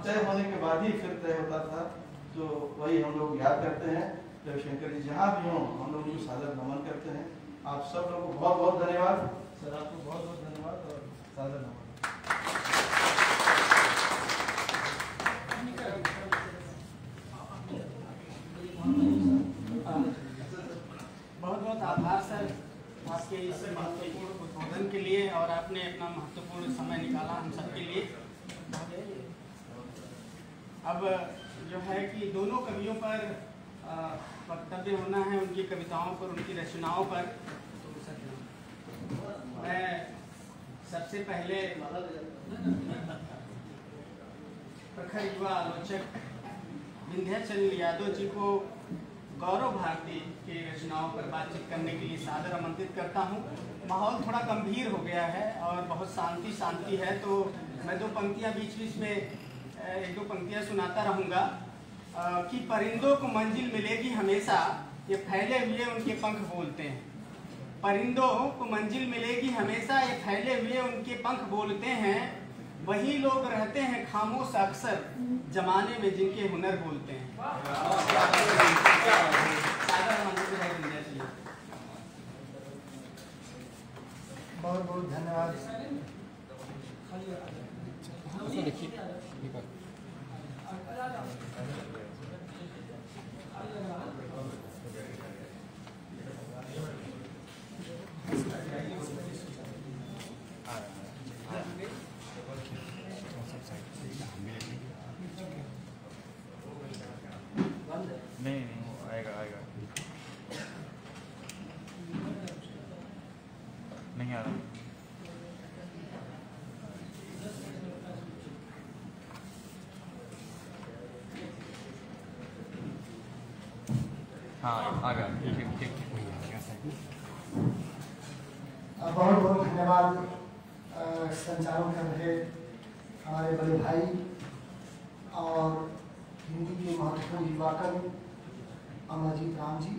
तय होने के बाद ही फिर तय होता था। तो वही हम लोग याद करते हैं। रविशंकर जी जहाँ भी हों, हम लोग उनको सादर नमन करते हैं। आप सब लोगों को बहुत बहुत धन्यवाद सर, आपको बहुत बहुत धन्यवाद और सादर नमन। आभार सर आपके इस महत्वपूर्ण उद्बोधन के लिए, और आपने अपना महत्वपूर्ण समय निकाला हम सबके लिए। अब जो है कि दोनों कवियों पर वक्तव्य होना है, उनकी कविताओं पर, उनकी रचनाओं पर। मैं सबसे पहले प्रखर युवा आलोचक विंध्याचल यादव जी को गौरव भारती की रचनाओं पर बातचीत करने के लिए सादर आमंत्रित करता हूं। माहौल थोड़ा गंभीर हो गया है और बहुत शांति है, तो मैं दो पंक्तियां बीच में एक दो पंक्तियां सुनाता रहूंगा कि परिंदों को मंजिल मिलेगी हमेशा, ये फैले हुए उनके पंख बोलते हैं। परिंदों को मंजिल मिलेगी हमेशा, ये फैले हुए उनके पंख बोलते हैं। वही लोग रहते हैं खामोश अक्सर, जमाने में जिनके हुनर बोलते हैं। बहुत बहुत धन्यवाद। नहीं आएगा नहीं आ रहा। हाँ आ गया, ठीक। बहुत बहुत धन्यवाद संचालन कर रहे हमारे बड़े भाई और हिंदी के महत्वपूर्ण युवा कवि अमरजीत राम जी।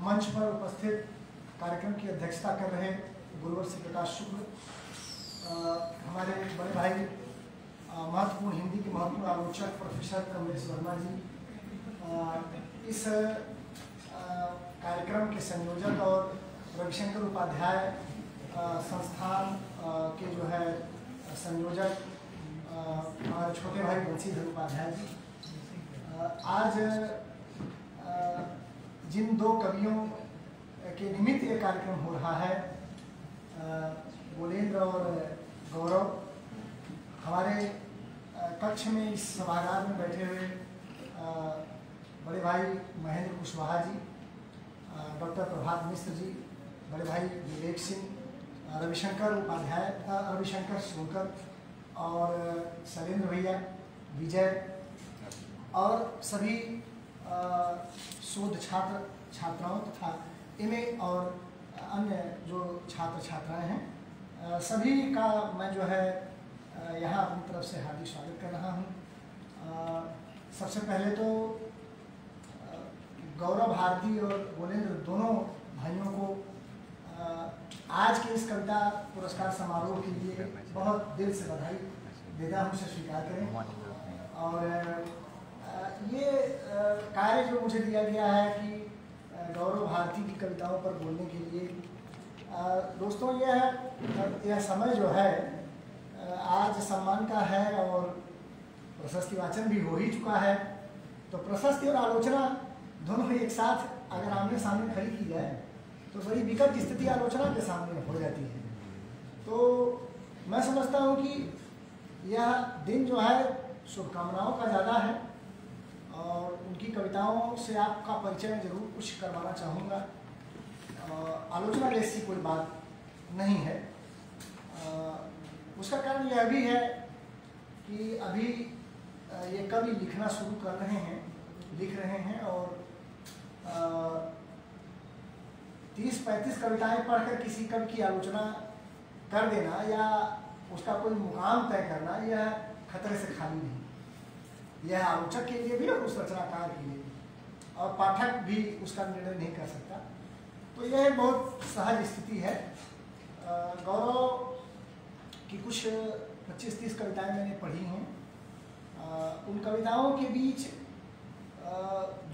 मंच पर उपस्थित कार्यक्रम की अध्यक्षता कर रहे गुरुवर श्री प्रकाश शुक्ल, हमारे बड़े भाई महत्वपूर्ण हिंदी के महत्वपूर्ण आलोचक प्रोफेसर कमलेश वर्मा जी, इस कार्यक्रम के संयोजक और रविशंकर उपाध्याय संस्थान के जो है संयोजक हमारे छोटे भाई बंसीधर उपाध्याय जी। आज जिन दो कवियों के निमित्त ये कार्यक्रम हो रहा है, बोलेंद्र और गौरव, हमारे कक्ष में इस सभागार में बैठे हुए बड़े भाई महेंद्र कुशवाहा जी, डॉक्टर प्रभात मिश्र जी, बड़े भाई विवेक सिंह, रविशंकर उपाध्याय, रविशंकर सोनकर और शैलेंद्र भैया, विजय और सभी शोध छात्र छात्राओं तथा एमए और अन्य जो छात्र छात्राएं हैं, सभी का मैं जो है यहाँ अपनी तरफ से हार्दिक स्वागत कर रहा हूँ। सबसे पहले तो गौरव भारती और बोलेंद्र दोनों भाइयों को आज के इस कविता पुरस्कार समारोह के लिए बहुत दिल से बधाई देता हूँ, उसे स्वीकार करें। और ये कार्य जो मुझे दिया गया है कि गौरव भारती की कविताओं पर बोलने के लिए, दोस्तों यह समय जो है आज सम्मान का है और प्रशस्ति वाचन भी हो ही चुका है। तो प्रशस्ति और आलोचना दोनों एक साथ अगर आमने सामने खड़ी की जाए तो बड़ी विकट स्थिति आलोचना के सामने हो जाती है। तो मैं समझता हूँ कि यह दिन जो है शुभकामनाओं का ज़्यादा है और उनकी कविताओं से आपका परिचय मैं जरूर कुछ करवाना चाहूँगा। आलोचना जैसी कोई बात नहीं है। उसका कारण यह भी है कि अभी ये कवि लिखना शुरू कर रहे हैं, लिख रहे हैं और 30-35 कविताएं पढ़कर किसी कवि की आलोचना कर देना या उसका कोई मुकाम तय करना, यह खतरे से खाली नहीं। यह आलोचक के लिए भी और उस रचनाकार के लिए भी, और पाठक भी उसका निर्णय नहीं कर सकता। तो यह बहुत सहज स्थिति है। गौरव की कुछ 25-30 कविताएं मैंने पढ़ी हैं। उन कविताओं के बीच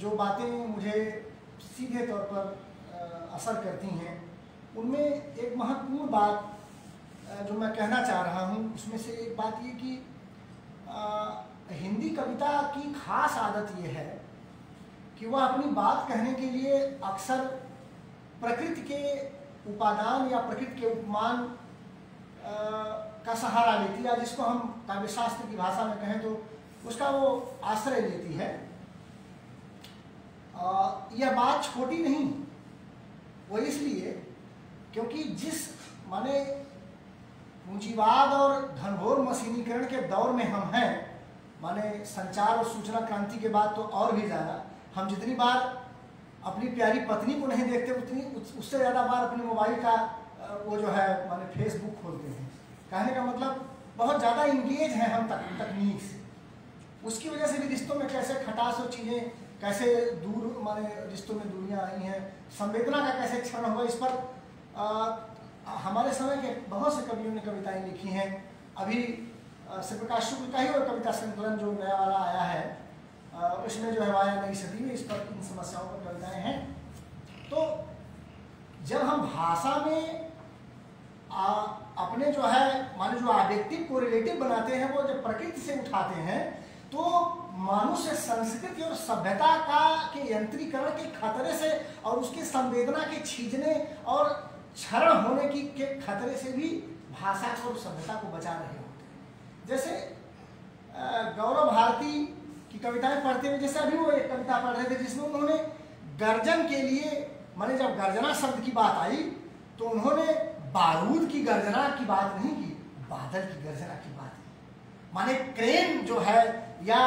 जो बातें मुझे सीधे तौर पर असर करती हैं, उनमें एक महत्वपूर्ण बात जो मैं कहना चाह रहा हूँ, उसमें से एक बात ये कि हिंदी कविता की खास आदत ये है कि वह अपनी बात कहने के लिए अक्सर प्रकृति के उपादान या प्रकृति के उपमान का सहारा लेती है, जिसको हम काव्यशास्त्र की भाषा में कहें तो उसका वो आश्रय लेती है। यह बात छोटी नहीं, वो इसलिए क्योंकि जिस माने पूंजीवाद और घनघोर मशीनीकरण के दौर में हम हैं, माने संचार और सूचना क्रांति के बाद तो और भी ज़्यादा, हम जितनी बार अपनी प्यारी पत्नी को नहीं देखते उतनी उससे ज़्यादा बार अपने मोबाइल का वो जो है माने फेसबुक खोलते हैं। कहने का मतलब बहुत ज़्यादा इंगेज हैं हम तकनीक से। उसकी वजह से भी रिश्तों में कैसे खटास और चीज़ें कैसे दूर माने रिश्तों में दूरियां आई हैं, संवेदना का कैसे क्षरण हुआ, इस पर हमारे समय के बहुत से कवियों ने कविताएं लिखी हैं। अभी श्री प्रकाश शुक्ल का ही वो कविता संकलन जो नया वाला आया है, उसमें जो है आया नई सदी में, इस पर इन समस्याओं पर कविताएं हैं। तो जब हम भाषा में अपने जो है माने जो ऑब्जेक्टिव को रिलेटिव बनाते हैं, वो जब प्रकृति से उठाते हैं, तो मनुष्य संस्कृति और सभ्यता के यंत्रीकरण के खतरे से और उसकी संवेदना के छीजने और क्षरण होने के खतरे से भी भाषा को और सभ्यता को बचा रहे होते हैं। जैसे गौरव भारती की कविताएं पढ़ते हुए, जैसे अभी वो एक कविता पढ़ रहे थे जिसमें उन्होंने गर्जन के लिए माने जब गर्जना शब्द की बात आई तो उन्होंने बारूद की गर्जना की बात नहीं की, बादल की गर्जना की बात की। माने क्रेन जो है या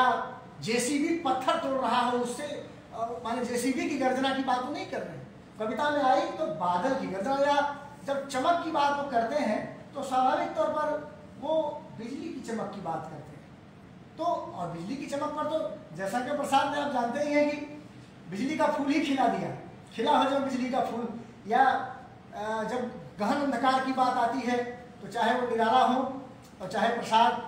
जेसीबी पत्थर तोड़ रहा है उससे माने जेसीबी की गर्जना की बात वो नहीं कर रहे हैं। कविता में आई तो बादल की गर्जना, या जब चमक की बात वो करते हैं तो स्वाभाविक तौर पर वो बिजली की चमक की बात करते हैं। तो और बिजली की चमक पर तो जैसा कि प्रसाद ने आप जानते ही हैं कि बिजली का फूल ही खिला दिया, खिला हो जब बिजली का फूल, या जब गहन अंधकार की बात आती है तो चाहे वो निराला हो और चाहे प्रसाद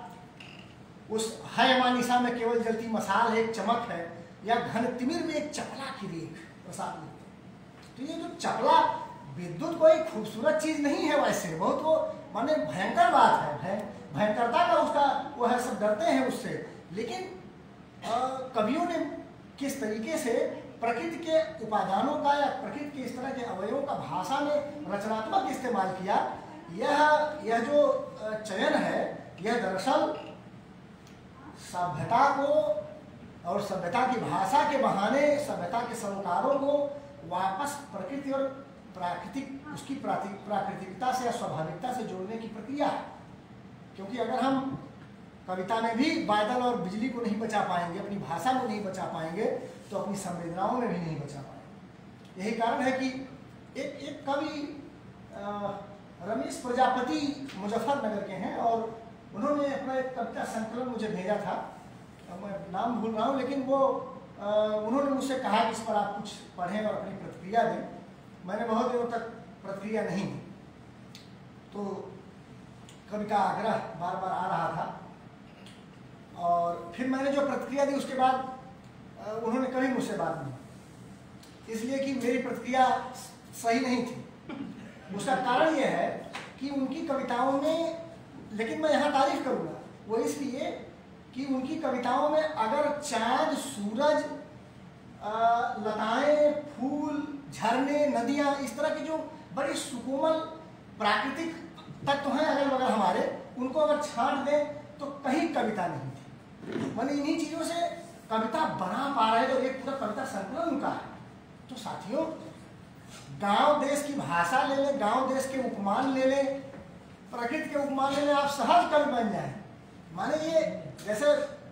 उस है मानिशा में केवल जलती मसाल है, एक चमक है, या घन तिमिर में एक चपला की रेख, प्रसाद लिखते हैं। तो ये जो चपला विद्युत कोई खूबसूरत चीज नहीं है, वैसे बहुत वो माने भयंकर बात है, भयंकरता का उसका वो है, सब डरते हैं उससे। लेकिन कवियों ने किस तरीके से प्रकृति के उपादानों का या प्रकृति के इस तरह के अवयवों का भाषा में रचनात्मक इस्तेमाल किया, यह जो चयन है यह दरअसल सभ्यता को और सभ्यता की भाषा के बहाने सभ्यता के सरोकारों को वापस प्रकृति और प्राकृतिक उसकी प्राकृतिकता से या स्वाभाविकता से जोड़ने की प्रक्रिया है। क्योंकि अगर हम कविता में भी बादल और बिजली को नहीं बचा पाएंगे, अपनी भाषा को नहीं बचा पाएंगे, तो अपनी संवेदनाओं में भी नहीं बचा पाएंगे। यही कारण है कि एक कवि रमेश प्रजापति मुजफ्फरनगर के हैं और उन्होंने अपना एक कविता संकलन मुझे भेजा था, मैं नाम भूल रहा हूँ, लेकिन वो उन्होंने मुझसे कहा कि इस पर आप कुछ पढ़ें और अपनी प्रतिक्रिया दें। मैंने बहुत दिनों तक प्रतिक्रिया नहीं दी, तो कवि का आग्रह बार बार आ रहा था और फिर मैंने जो प्रतिक्रिया दी उसके बाद उन्होंने कभी मुझसे बात नहीं, इसलिए कि मेरी प्रतिक्रिया सही नहीं थी। उसका कारण यह है कि उनकी कविताओं में, लेकिन मैं यहाँ तारीफ करूँगा, वो इसलिए कि उनकी कविताओं में अगर चाँद, सूरज, लताएं, फूल, झरने, नदियाँ, इस तरह के जो बड़े सुकोमल प्राकृतिक तत्व हैं अगल बगल हमारे, उनको अगर छांट दें तो कहीं कविता नहीं थी। मैंने इन्हीं चीज़ों से कविता बना पा रहे तो एक पूरा कविता संकलन उनका है। तो साथियों, गांव देश की भाषा ले लें, गांव देश के उपमान ले लें, प्रकृति के उपमान ले लें, आप सहज कवि बन जाए। माने ये जैसे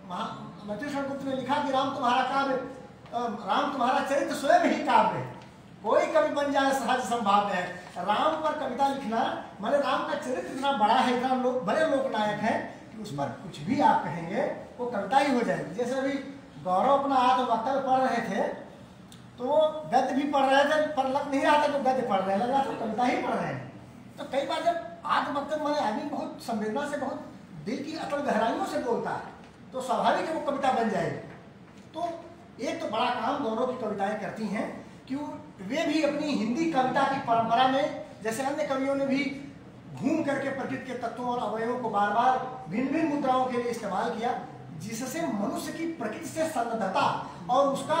मधुसूदन गुप्त ने लिखा कि राम तुम्हारा चरित्र स्वयं ही काव्य है, कोई कवि बन जाए सहज संभाव्य है। राम पर कविता लिखना माने राम का चरित्र इतना बड़ा है, इतना बड़े लोकनायक है कि उस पर कुछ भी आप कहेंगे वो कविता ही हो जाएगी। जैसे अभी गौरव अपना आत्मवक्तव्य पढ़ रहे थे तो वो गद्य भी पढ़ रहे थे, पर लग नहीं रहा था तो गद्य पढ़ रहे, लगा तो कविता ही पढ़ रहे हैं। तो कई बार जब आत्मवक्तव्य माने आदमी बहुत संवेदना से, बहुत दिल की अटल गहराइयों से बोलता है तो स्वाभाविक है वो कविता बन जाएगी। तो एक तो बड़ा काम गौरव की कविताएं करती हैं कि वे भी अपनी हिंदी कविता की परंपरा में, जैसे अन्य कवियों ने भी घूम करके प्रकृति के तत्वों और अवयवों को बार बार भिन्न भिन्न मुद्राओं के लिए इस्तेमाल किया, जिससे मनुष्य की प्रकृति से सन्नद्धता और उसका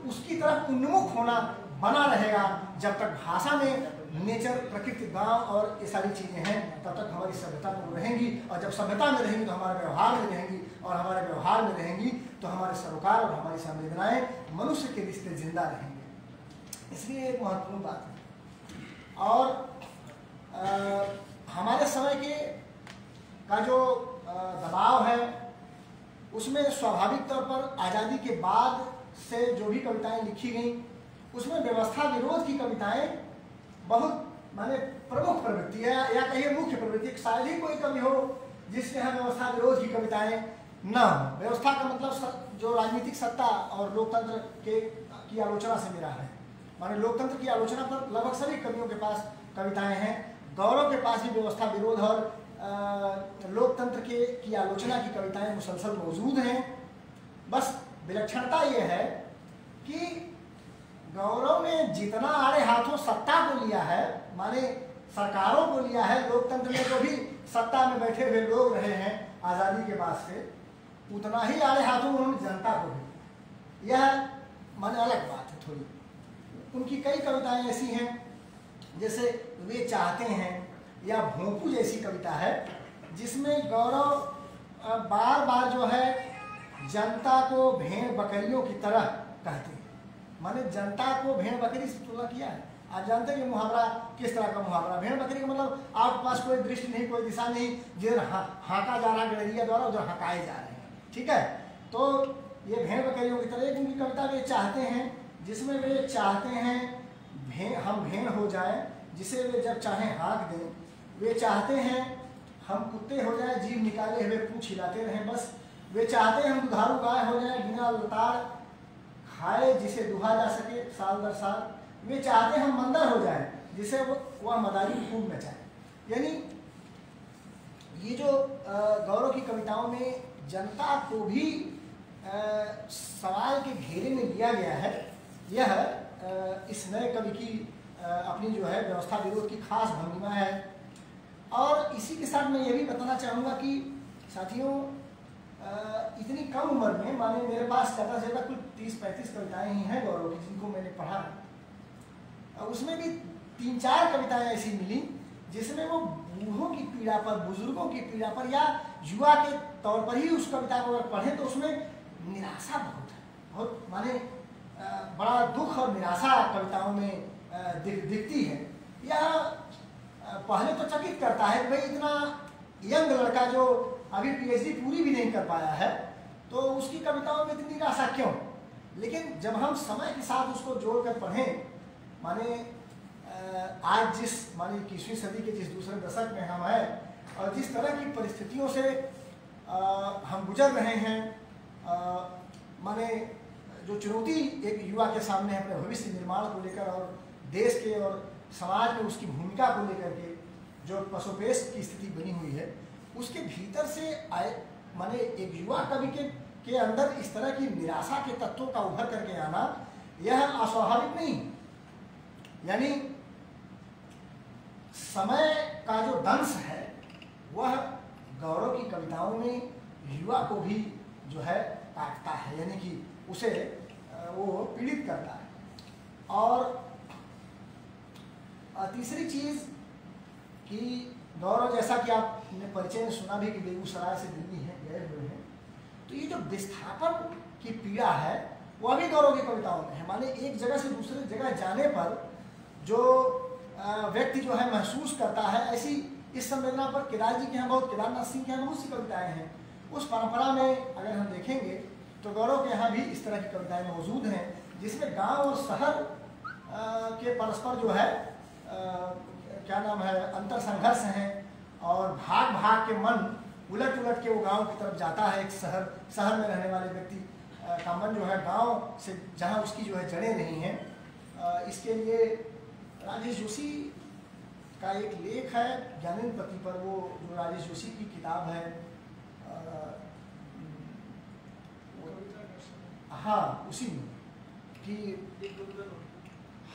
उसकी तरफ उन्मुख होना बना रहेगा। जब तक भाषा में नेचर, प्रकृति, गांव और ये सारी चीज़ें हैं, तब तक हमारी सभ्यता में रहेंगी, और जब सभ्यता में रहेंगी तो हमारे व्यवहार में रहेंगी, और हमारे व्यवहार में रहेंगी तो हमारे सरोकार और हमारी संवेदनाएं, मनुष्य के रिश्ते जिंदा रहेंगे। इसलिए एक महत्वपूर्ण बात है। और हमारे समय के का जो दबाव है, उसमें स्वाभाविक तौर पर आज़ादी के बाद से जो भी कविताएं लिखी गई, उसमें व्यवस्था विरोध की कविताएं बहुत माने प्रमुख प्रवृत्ति है, या कहिए मुख्य प्रवृत्ति। शायद ही कोई कवि हो जिसके यहाँ व्यवस्था विरोध की कविताएं न हो। व्यवस्था का मतलब जो राजनीतिक सत्ता और लोकतंत्र की आलोचना से मेरा है, माने लोकतंत्र की आलोचना पर लगभग सभी कवियों के पास कविताएं हैं। गौरव के पास भी व्यवस्था विरोध और लोकतंत्र की आलोचना की कविताएं मुसलसल मौजूद हैं। बस विलक्षणता ये है कि गौरव ने जितना आड़े हाथों सत्ता को लिया है, माने सरकारों को लिया है, लोकतंत्र में जो भी सत्ता में बैठे हुए लोग रहे हैं आज़ादी के बाद से, उतना ही आड़े हाथों उन्होंने जनता को भी। यह माने अलग बात है थोड़ी। उनकी कई कविताएं ऐसी हैं, जैसे वे चाहते हैं या भोंपू जैसी कविता है, जिसमें गौरव बार बार जो है जनता को भेड़ बकरियों की तरह कहते हैं। माने जनता को भेड़ बकरी से तुलना किया है। आप जानते हैं कि मुहावरा किस तरह का मुहावरा, भेड़ बकरी का मतलब आपके पास कोई दृष्टि नहीं, कोई दिशा नहीं, जिधर हाँका जा रहा गडरिया द्वारा उधर हकाए जा रहे हैं, ठीक है। तो ये भेड़ बकरियों की तरह। एक उनकी कविता वे चाहते हैं, जिसमें वे चाहते हैं हम भेड़ हो जाए, जिसे वे जब चाहें हाँक दें। वे चाहते हैं हम कुत्ते हो जाए, जीभ निकाले हुए पूंछ हिलाते रहें बस। वे चाहते हैं हम दुधारू गाय हो जाए, बिना लताड़ खाए जिसे दुहा जा सके साल दर साल। वे चाहते हैं हम मंदिर हो जाए, जिसे वह मदारी खूब नचाए। यानी ये जो गौरव की कविताओं में जनता को भी सवाल के घेरे में लिया गया है, यह इस नए कवि की अपनी जो है व्यवस्था विरोध की खास भंगिमा है। और इसी के साथ मैं ये भी बताना चाहूँगा कि साथियों, इतनी कम उम्र में, माने मेरे पास ज़्यादा से ज़्यादा कुल 30-35 कविताएं ही हैं गौरव की, जिनको मैंने पढ़ा। उसमें भी 3-4 कविताएं ऐसी मिली जिसमें वो बूढ़ों की पीड़ा पर, बुजुर्गों की पीड़ा पर, या युवा के तौर पर ही उस कविता को अगर पढ़ें तो उसमें निराशा बहुत है, बहुत माने बड़ा दुख और निराशा कविताओं में दिखती है। यह पहले तो चकित करता है कि भाई इतना यंग लड़का जो अभी पीएचडी पूरी भी नहीं कर पाया है, तो उसकी कविताओं में इतनी निराशा क्यों। लेकिन जब हम समय के साथ उसको जोड़कर पढ़ें, माने आज जिस माने 21वीं सदी के जिस दूसरे दशक में हम हैं और जिस तरह की परिस्थितियों से हम गुजर रहे हैं, माने जो चुनौती एक युवा के सामने अपने भविष्य निर्माण को लेकर और देश के और समाज में उसकी भूमिका को लेकर के जो पसोपेश की स्थिति बनी हुई है, उसके भीतर से आए माने एक युवा कवि के अंदर इस तरह की निराशा के तत्वों का उभर करके आना, यह अस्वाभाविक नहीं। यानी समय का जो दंश है वह गौरव की कविताओं में युवा को भी जो है काटता है, यानी कि उसे वो पीड़ित करता है। और तीसरी चीज कि गौरव, जैसा कि आपने परिचय में सुना भी कि बेगूसराय से दिल्ली है गए हुए हैं, तो ये जो विस्थापन की पीड़ा है वह भी गौरव की कविताओं में है। माने एक जगह से दूसरे जगह जाने पर जो व्यक्ति जो है महसूस करता है, ऐसी इस संवेदना पर केदार जी के यहाँ बहुत, केदारनाथ सिंह के यहाँ बहुत सी कविताएं हैं। उस परंपरा में अगर हम देखेंगे तो गौरव के यहाँ भी इस तरह की कविताएं मौजूद हैं, जिसमें गांव और शहर के परस्पर जो है क्या नाम है अंतर संघर्ष हैं, और भाग भाग के मन उलट उलट के वो गांव की तरफ जाता है। एक शहर में रहने वाले व्यक्ति का मन जो है गांव से जहाँ उसकी जो है जड़ें नहीं हैं। इसके लिए राजेश जोशी का एक लेख है ज्ञानेन्द्रपति पर, वो जो राजेश जोशी की किताब है, हाँ उसी में कि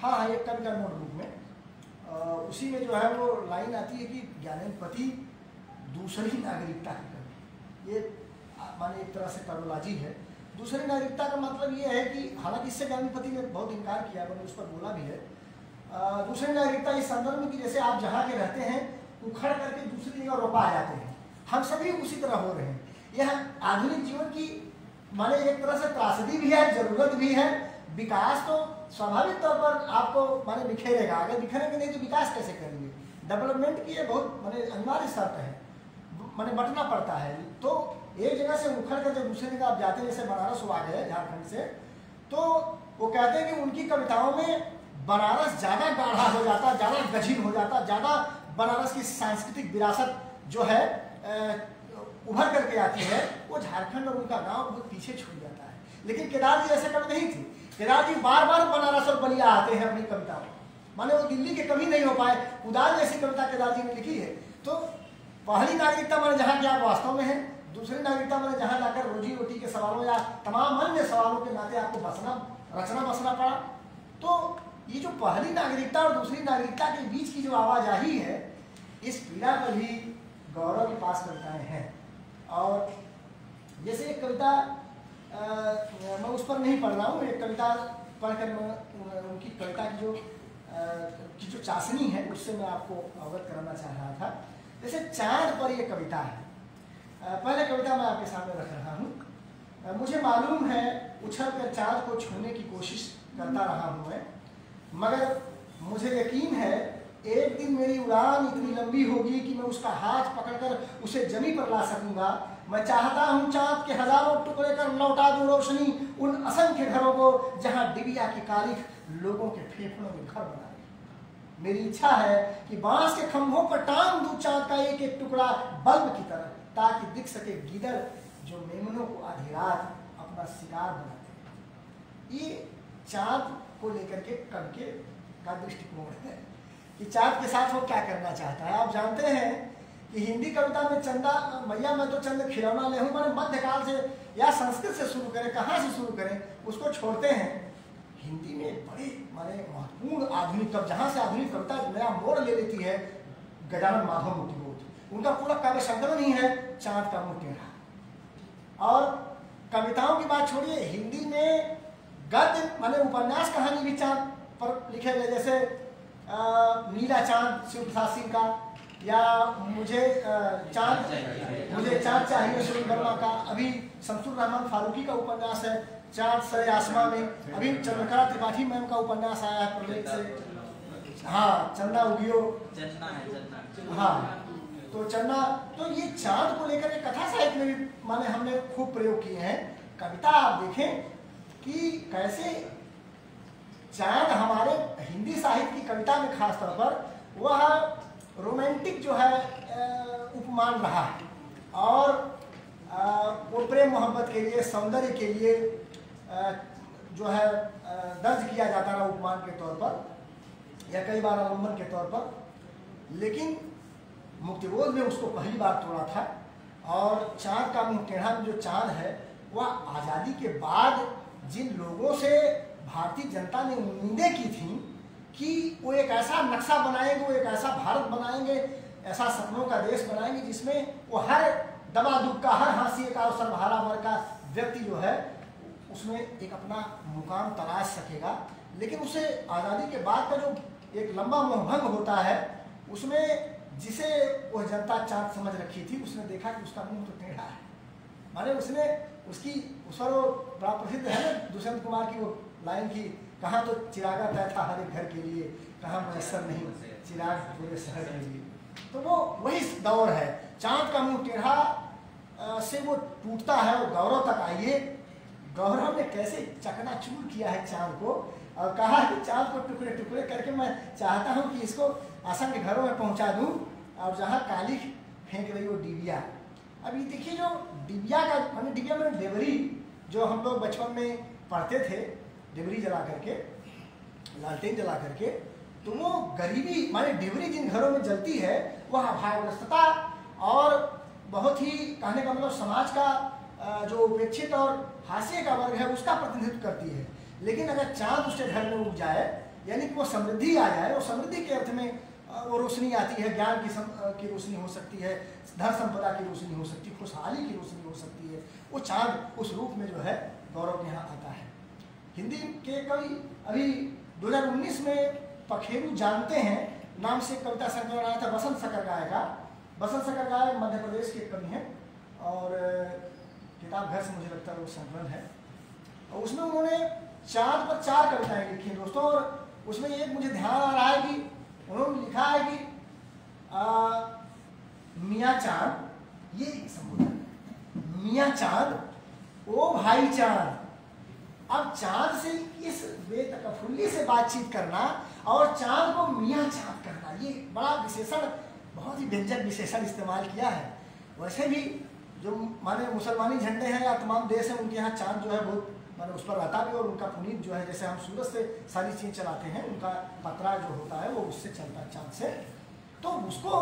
हाँ एक कविता नोटबुक में उसी में जो है वो लाइन आती है कि ज्ञानेन्द्रपति दूसरी नागरिकता की कवि। ये माने एक तरह से टर्मोलॉजी है। दूसरी नागरिकता का मतलब ये है कि हालांकि इससे गांधीपति ने बहुत इनकार किया, मैंने उस पर बोला भी है। दूसरी नागरिकता इस संदर्भ में कि जैसे आप जहाँ के रहते हैं उखड़ करके दूसरी जगह रोपा जाते हैं, हम सभी उसी तरह हो रहे हैं। यह आधुनिक जीवन की माने एक तरह से त्रासदी भी है, जरूरत भी है। विकास तो स्वाभाविक तौर पर आपको माने बिखेरेगा, अगर बिखेरेंगे नहीं तो विकास कैसे करेंगे? डेवलपमेंट की ये बहुत माने अनिवार्य शर्त है, माने बंटना पड़ता है। तो एक जगह से उखड़ कर जब दूसरी जगह आप जाते हैं, जैसे बनारस वो आ गए झारखंड से, तो वो कहते हैं कि उनकी कविताओं में बनारस ज़्यादा गाढ़ा हो जाता, ज़्यादा गजीन हो जाता, ज़्यादा बनारस की सांस्कृतिक विरासत जो है उभर करके आती है, वो झारखंड और उनका गांव बहुत पीछे छूट जाता है। लेकिन केदार जी ऐसे कवि नहीं थे। केदार जी बार बार बनारस और बलिया आते हैं अपनी कविताओं, माने वो दिल्ली के कवि नहीं हो पाए। उदार जैसी कविता केदार जी ने लिखी है। तो पहली नागरिकता माने जहाँ की आप वास्तव में हैं, दूसरी नागरिकता माने जहाँ जाकर रोजी रोटी के सवालों या तमाम अन्य सवालों के नाते आपको रचना बसना पड़ा। तो ये जो पहली नागरिकता और दूसरी नागरिकता के बीच की जो आवाजाही है, इस पीड़ा पर भी गौरव के पास कविताएं हैं। और जैसे एक कविता मैं उस पर नहीं पढ़ रहा हूँ, एक कविता पढ़कर मैं उनकी कविता की जो चाशनी है उससे मैं आपको अवगत कराना चाह रहा था। जैसे चांद पर ये कविता है, पहले कविता मैं आपके सामने रख रहा हूँ। मुझे मालूम है उछल कर चांद को छूने की कोशिश करता रहा हूँ मैं, मगर मुझे यकीन है एक दिन मेरी उड़ान इतनी लंबी होगी कि मैं उसका हाथ पकड़कर उसे जमीन पर ला सकूंगा। मैं चाहता हूँ चांद के हजारों टुकड़े कर लौटा दूं रोशनी उन असंख्य घरों को जहाँ डिबिया की कालिख लोगों के फेफड़ों में घर बना रही। मेरी इच्छा है कि बांस के खंभों पर टांग दूं चांद का एक एक टुकड़ा बल्ब की तरह, ताकि दिख सके गीदड़ जो मेमनों को आधी रात अपना शिकार बनाते। ये चांद को लेकर के कवि का दृष्टिकोण है कि चांद के साथ वो क्या करना चाहता है। आप जानते हैं कि हिंदी कविता में चंदा मैया मैं तो चंद खिलौना ले हूँ, मैंने मध्यकाल से या संस्कृत से शुरू करें, कहाँ से शुरू करें, उसको छोड़ते हैं। हिंदी में बड़ी माने महत्वपूर्ण आधुनिक कवि, जहाँ से आधुनिक कविता नया मोड़ ले लेती है, गजानन माधव मूर्तिबोध। उनका पूरा काव्य संकलन ही है चांद का मुंह टेढ़ा। और कविताओं की बात छोड़िए, हिंदी में गद्य माने उपन्यास कहानी भी चांद पर लिखे गए, जैसे नीला चांद शिव प्रसाद सिंह का, या मुझे चांद चाहिए सुनील वर्मा का। अभी शमसुर रहमान फारूकी का उपन्यास है चांद सरे आसमां में। अभी चंद्रकला त्रिपाठी मैम का उपन्यास आया है प्रलेख से, हाँ चंदा उगियो, हाँ तो चंदा। तो ये चांद को लेकर के कथा साहित्य में भी माने हमने खूब प्रयोग किए हैं। कविता आप देखें कि कैसे चांद हमारे हिंदी साहित्य की कविता में खास तौर पर वह रोमांटिक जो है उपमान रहा है, और वो प्रेम मोहब्बत के लिए, सौंदर्य के लिए जो है दर्ज किया जाता रहा उपमान के तौर पर या कई बार अवलंबन के तौर पर। लेकिन मुक्तिबोध ने उसको पहली बार तोड़ा था। और चांद का मुंह टेढ़ा में जो चांद है वह आज़ादी के बाद जिन लोगों से भारतीय जनता ने उम्मीदें की थी कि वो एक ऐसा नक्शा बनाएंगे, वो एक ऐसा भारत बनाएंगे, ऐसा सपनों का देश बनाएंगे जिसमें वो हर दबा दुबका, हर हाशिए का और सर्वहारा वर्ग का व्यक्ति जो है उसमें एक अपना मुकाम तलाश सकेगा। लेकिन उसे आज़ादी के बाद का जो एक लंबा मोहभंग होता है, उसमें जिसे वह जनता चांद समझ रखी थी, उसने देखा कि उसका मुंह तो टेढ़ा है। माने उसने उसकी उस पर वो बड़ा प्रसिद्ध है ना दुष्यंत कुमार की वो लाइन की, कहाँ तो चिरागा तय था हर एक घर के लिए, कहाँ मुयस्सर नहीं चिराग पूरे शहर के लिए। तो वो वही दौर है। चांद का मुंह टेढ़ा से वो टूटता है और गौरव तक आइए। गौरव ने कैसे चकनाचूर किया है चांद को और कहा कि चांद को टुकड़े टुकड़े करके मैं चाहता हूँ कि इसको असंख्य घरों में पहुँचा दूँ, और जहाँ कालिख फेंक रही हो डिबिया। अब ये देखिए जो डिबिया का माने डिबिया में डेबरी जो हम लोग बचपन में पढ़ते थे, डिबरी जला करके, लालटेन जला करके, तो वो गरीबी माने डिबरी जिन घरों में जलती है वह अभावग्रस्तता और बहुत ही कहने का मतलब समाज का जो उपेक्षित और हाशिए का वर्ग है उसका प्रतिनिधित्व करती है। लेकिन अगर चांद उसके घर में उग जाए, यानी कि वो समृद्धि आ जाए, और समृद्धि के अर्थ में वो रोशनी आती है, ज्ञान की रोशनी हो सकती है, धन संपदा की रोशनी हो सकती है, खुशहाली की रोशनी हो सकती है। वो चांद उस रूप में जो है गौरव के यहाँ आता है। हिंदी के कवि अभी 2019 में पखेरु जानते हैं नाम से कविता संकलन आया था, बसंत शकर गाय का। बसंत शकर गाय मध्य प्रदेश के कवि हैं और किताब घर से मुझे लगता है वो संकलन है। और उसमें उन्होंने चांद पर 4 कविताएं लिखी हैं दोस्तों। और उसमें एक मुझे ध्यान आ रहा है कि उन्होंने लिखा है कि मियाँ चांद, ये संबोधन, मियाँ चांद ओ भाई चांद। अब चांद से इस बेतकफुल्ली से बातचीत करना और चांद को मियाँ चांद करना, ये बड़ा विशेषण, बहुत ही व्यंजक विशेषण इस्तेमाल किया है। वैसे भी जो माने मुसलमानी झंडे हैं या तमाम देश हैं, उनके यहाँ चांद जो है बहुत माने उस पर रहता भी, और उनका पुनीत जो है, जैसे हम सूरज से सारी चीज़ चलाते हैं, उनका पतरा जो होता है वो उससे चलता है, चांद से। तो उसको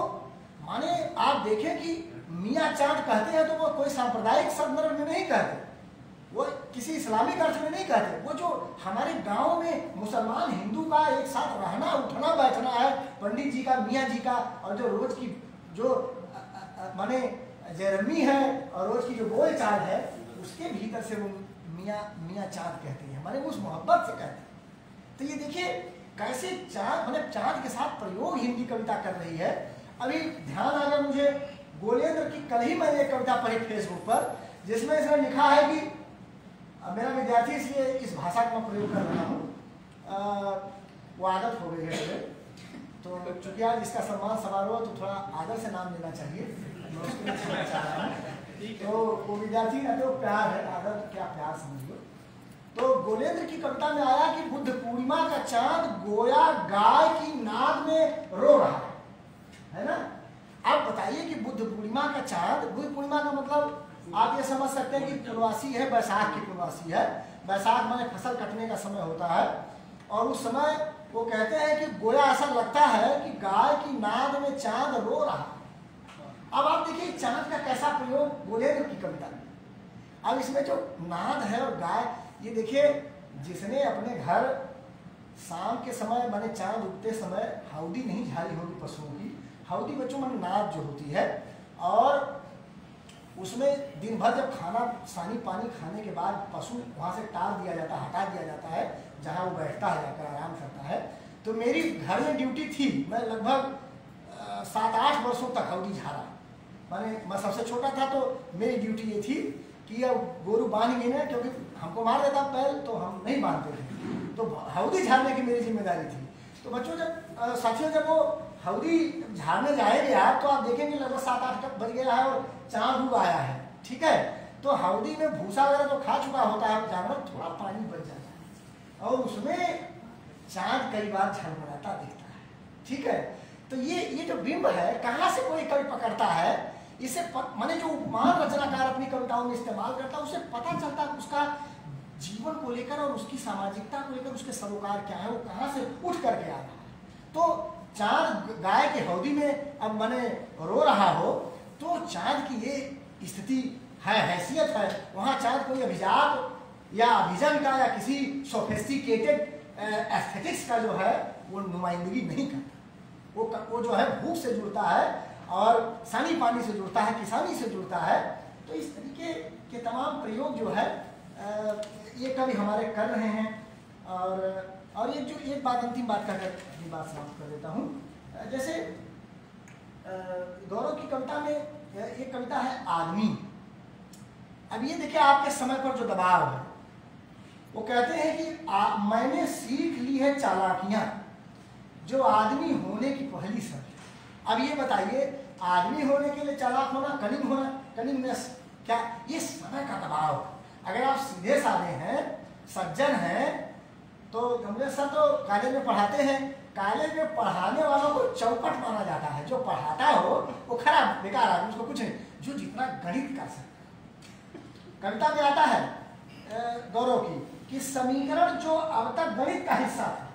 माने आप देखें कि मियाँ चांद कहते हैं तो वो कोई सांप्रदायिक संदर्भ में नहीं कहते, वो किसी इस्लामिक अर्थ में नहीं कहते। वो जो हमारे गांव में मुसलमान हिंदू का एक साथ रहना उठना बैठना है, पंडित जी का, मियाँ जी का, और जो रोज की जो माने जेरमी है और रोज की जो बोल चाल है, उसके भीतर से वो मियाँ चांद कहते हैं, हमारे उस मोहब्बत से कहते हैं। तो ये देखिए कैसे चांद मतलब चांद के साथ प्रयोग हिंदी कविता कर रही है। अभी ध्यान आ गया मुझे गोलेंद्र की, कल ही मैंने एक कविता पढ़ी फेसबुक पर, जिसमें इसने लिखा है कि मेरा विद्यार्थी इसलिए इस भाषा का मैं प्रयोग कर रहा हूँ, वो आदत हो गई है मुझे, तो चूंकि आज इसका सम्मान समारोह तो थोड़ा आदर से नाम लेना चाहिए, मैं उसके लिए कहना चाह रहा हूँ। तो वो विद्यार्थी ना तो प्यार है, आदर क्या प्यार समझ लो। तो गोलेंद्र की कविता में आया कि बुद्ध पूर्णिमा का चांद गोया गाय की नाद में रो रहा है ना। अब बताइए कि बुद्ध पूर्णिमा का चांद, बुद्ध पूर्णिमा का मतलब आप ये समझ सकते हैं कि पूर्णवासी है, बैसाख की पूर्णवासी है। बैसाख माने फसल कटने का समय होता है, और उस समय वो कहते हैं कि गोया ऐसा लगता है कि गाय की नाद में चांद रो रहा है। अब आप देखिए चांद का कैसा प्रयोग गोलेंद्र की कविता में। अब इसमें जो नाद है और गाय, ये देखिए जिसने अपने घर शाम के समय माने चांद उगते समय हाउदी नहीं झाड़ी होगी पशुओं की, हाउदी बच्चों में नाद जो होती है, और उसमें दिन भर जब खाना सानी पानी खाने के बाद पशु वहाँ से टाल दिया जाता है, हटा दिया जाता है, जहाँ वो बैठता है जाकर आराम करता है। तो मेरी घर में ड्यूटी थी, मैं लगभग 7-8 वर्षों तक हाउदी झाड़ा, माने मैं सबसे छोटा था, तो मेरी ड्यूटी ये थी कि अब गोरू बांध गई ना, क्योंकि हमको मार देता बैल तो हम नहीं बांधते थे, तो हाउदी झाड़ने की मेरी जिम्मेदारी थी। तो बच्चों जब साथियों जब वो हाउदी झाड़ने जाएंगे आप, तो आप देखेंगे लगभग 7-8 बज गया है और चांद उग आया है, ठीक है। तो हाउदी में भूसा वगैरह तो खा चुका होता है जानवर, थोड़ा पानी बच जाता है और उसमें चांद कई बार झलमलाता दिखता है, ठीक है। तो ये जो बिंब है, कहाँ से कोई कवि पकड़ता है, इसे माने जो उपमान रचनाकार अपनी कविताओं में इस्तेमाल करता है, उसे पता चलता है उसका जीवन को लेकर और उसकी सामाजिकता को लेकर उसके सरोकार क्या है, वो कहाँ से उठ करके आ रहा है। तो चांद गाय के हौदी में अब मैंने रो रहा हो, तो चांद की ये स्थिति है, हैसियत है। वहाँ चांद कोई अभिजात या अभिजन का या किसी सोफिस्टिकेटेड एस्थेटिक्स का जो है वो नुमाइंदगी नहीं करता। वो जो है भूख से जुड़ता है और सानी पानी से जुड़ता है, किसानी से जुड़ता है। तो इस तरीके के तमाम प्रयोग जो है ये कवि हमारे कर रहे हैं। और ये जो एक बात अंतिम बात कहकर अपनी बात समाप्त कर देता हूँ। जैसे गौरव की कविता में एक कविता है आदमी। अब ये देखिए आपके समय पर जो दबाव है, वो कहते हैं कि मैंने सीख ली है चालाकियाँ जो आदमी होने की पहली शर्त। अब ये बताइए आदमी होने के लिए चालाक होना, कनिंगनेस क्या, ये समय का दबाव। अगर आप सीधे साधे हैं, सज्जन हैं, तो कमलेश सर तो कॉलेज में पढ़ाते हैं, कॉलेज में पढ़ाने वालों को चौपट माना जाता है। जो पढ़ाता हो वो खराब बेकार आदमी, उसको कुछ नहीं। जो जितना गणित कर सकता। कविता में आता है गौरव की कि समीकरण जो अब तक गणित का हिस्सा था,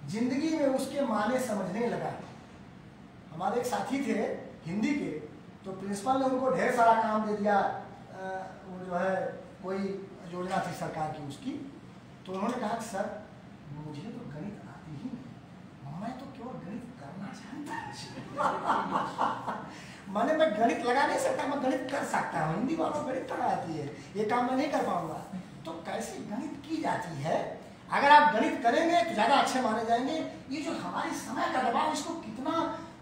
जिंदगी में उसके माने समझने लगा। हमारे एक साथी थे हिंदी के, तो प्रिंसिपल ने उनको ढेर सारा काम दे दिया। वो जो है कोई योजना थी सरकार की उसकी, तो उन्होंने कहा कि सर मुझे तो गणित आती ही नहीं, मैं तो केवल गणित करना चाहता माने मैं गणित लगा नहीं सकता, मैं गणित कर सकता हूँ, हिंदी वालों को गणित लगा आती है, ये काम मैं नहीं कर पाऊंगा। तो कैसे गणित की जाती है, अगर आप गणित करेंगे तो ज़्यादा अच्छे माने जाएंगे। ये जो हमारे समय का दबाव, इसको कितना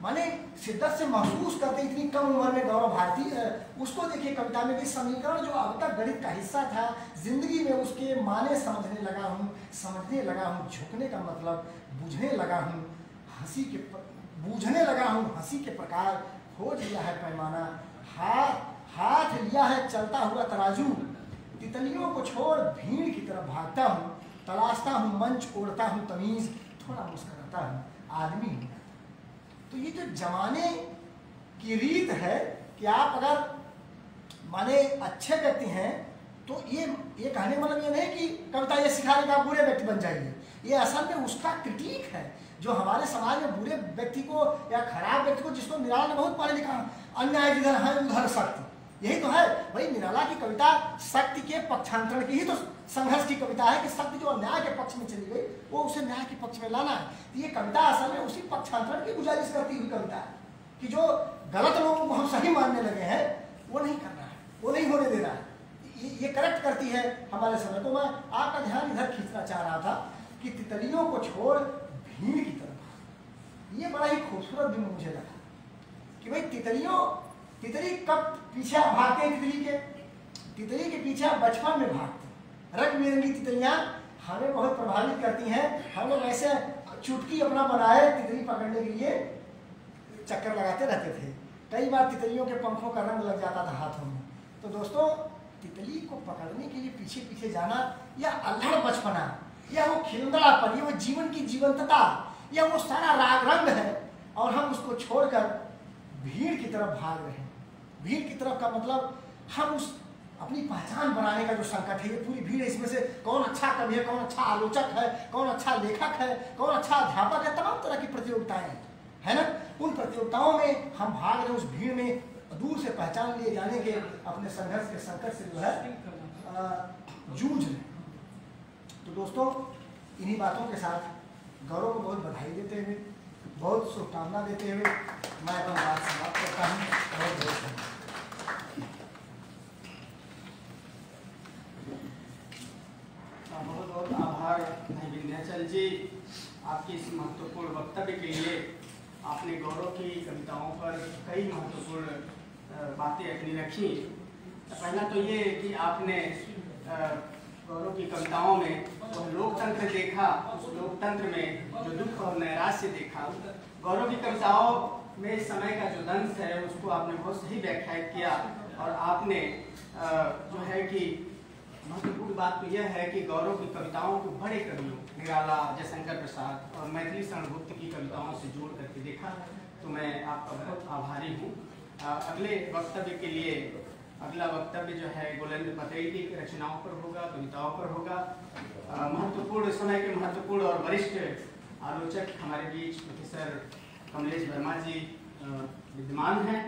माने शिद्दत से महसूस करते इतनी कम उम्र में गौरव भारती, उसको देखिए कविता में भी समीकरण जो अब तक गणित का हिस्सा था, जिंदगी में उसके माने समझने लगा हूँ, झुकने का मतलब बूझने लगा हूँ, बूझने लगा हूँ, हंसी के प्रकार खोज लिया है पैमाना, हाथ लिया है चलता हुआ तराजू, तितलियों को छोड़ भीड़ की तरफ भागता हूँ, तलाशता हूँ मंच, ओढ़ता हूँ तमीज, थोड़ा मुस्कुराता हूँ, आदमी हूँ। तो ये जो जमाने की रीत है कि आप अगर माने अच्छे व्यक्ति हैं तो ये कहने मतलब ये नहीं कि कविता ये सिखा रही कि आप बुरे व्यक्ति बन जाइए, ये असल में उसका क्रिटिक है जो हमारे समाज में बुरे व्यक्ति को या खराब व्यक्ति को, जिसको निराला ने बहुत पढ़े लिखा, अन्याय जिधर है उधर शक्ति, यही तो है भाई। निराला की कविता शक्ति के पक्षांतरण की ही तो संघर्ष की कविता है कि शक्ति जो अन्याय के पक्ष में चली गई वो उसे न्याय के पक्ष में लाना है। तो ये कविता असल में उसी पक्षांतरण की गुजारिश करती हुई कविता है कि जो गलत लोगों को हम सही मानने लगे हैं वो नहीं करना है, वो नहीं होने देना है, ये करेक्ट करती है हमारे समय को। मैं आपका ध्यान इधर खींचना चाह रहा था कि तितलियों को छोड़ भीड़ की तरफ, ये बड़ा ही खूबसूरत भी मुझे लगा कि भाई तितली कब पीछे भागते हैं, तितली के पीछे बचपन में भागते हैं। रंग बिरंगी तितलियां हमें बहुत प्रभावित करती हैं। हम लोग ऐसे चुटकी अपना बनाए तितली पकड़ने के लिए चक्कर लगाते रहते थे, कई बार तितलियों के पंखों का रंग लग जाता था हाथों में। तो दोस्तों, तितली को पकड़ने के लिए पीछे पीछे जाना, या अल्हड़ बचपना, या वो खिलंदड़ापन, या वो जीवन की जीवंतता, या वो सारा राग रंग है, और हम उसको छोड़कर भीड़ की तरफ भाग रहे हैं। भीड़ की तरफ का मतलब हम उस अपनी पहचान बनाने का जो संकट है, ये पूरी भीड़ है, इसमें से कौन अच्छा कवि है, कौन अच्छा आलोचक है, कौन अच्छा लेखक है, कौन अच्छा अध्यापक है, तमाम तरह की प्रतियोगिताएं है ना। उन प्रतियोगिताओं में हम भाग रहे हैं, उस भीड़ में दूर से पहचान लिए जाने के अपने संघर्ष के संकट से जो है जूझ रहे। तो दोस्तों, इन्हीं बातों के साथ गौरव को बहुत बधाई देते हुए, बहुत शुभकामना देते हुए मैं अपनी बात समाप्त करता हूँ। बहुत बहुत धन्यवाद। बहुत बहुत आभार भाई विंध्याचल जी, आपके इस महत्वपूर्ण वक्तव्य के लिए। आपने गौरव की कविताओं पर कई महत्वपूर्ण बातें अपनी रखी। पहला तो ये कि आपने गौरव की कविताओं में जो लोकतंत्र देखा, उस लोकतंत्र में जो दुख और नैराश्य देखा। गौरव की कविताओं में समय का जो दंश है उसको आपने बहुत सही व्याख्यायित किया। और आपने जो है कि महत्वपूर्ण बात तो यह है कि गौरव की कविताओं को बड़े कवियों निराला, जयशंकर प्रसाद और मैथिली शरणगुप्त की कविताओं से जोड़ करके देखा। तो मैं आपका बहुत आभारी हूँ। अगले वक्तव्य के लिए अगला वक्तव्य जो है गोलेंद्र पटेल की रचनाओं पर होगा, कविताओं पर होगा। महत्वपूर्ण समय के महत्वपूर्ण और वरिष्ठ आलोचक हमारे बीच प्रोफेसर कमलेश वर्मा जी विद्यमान हैं।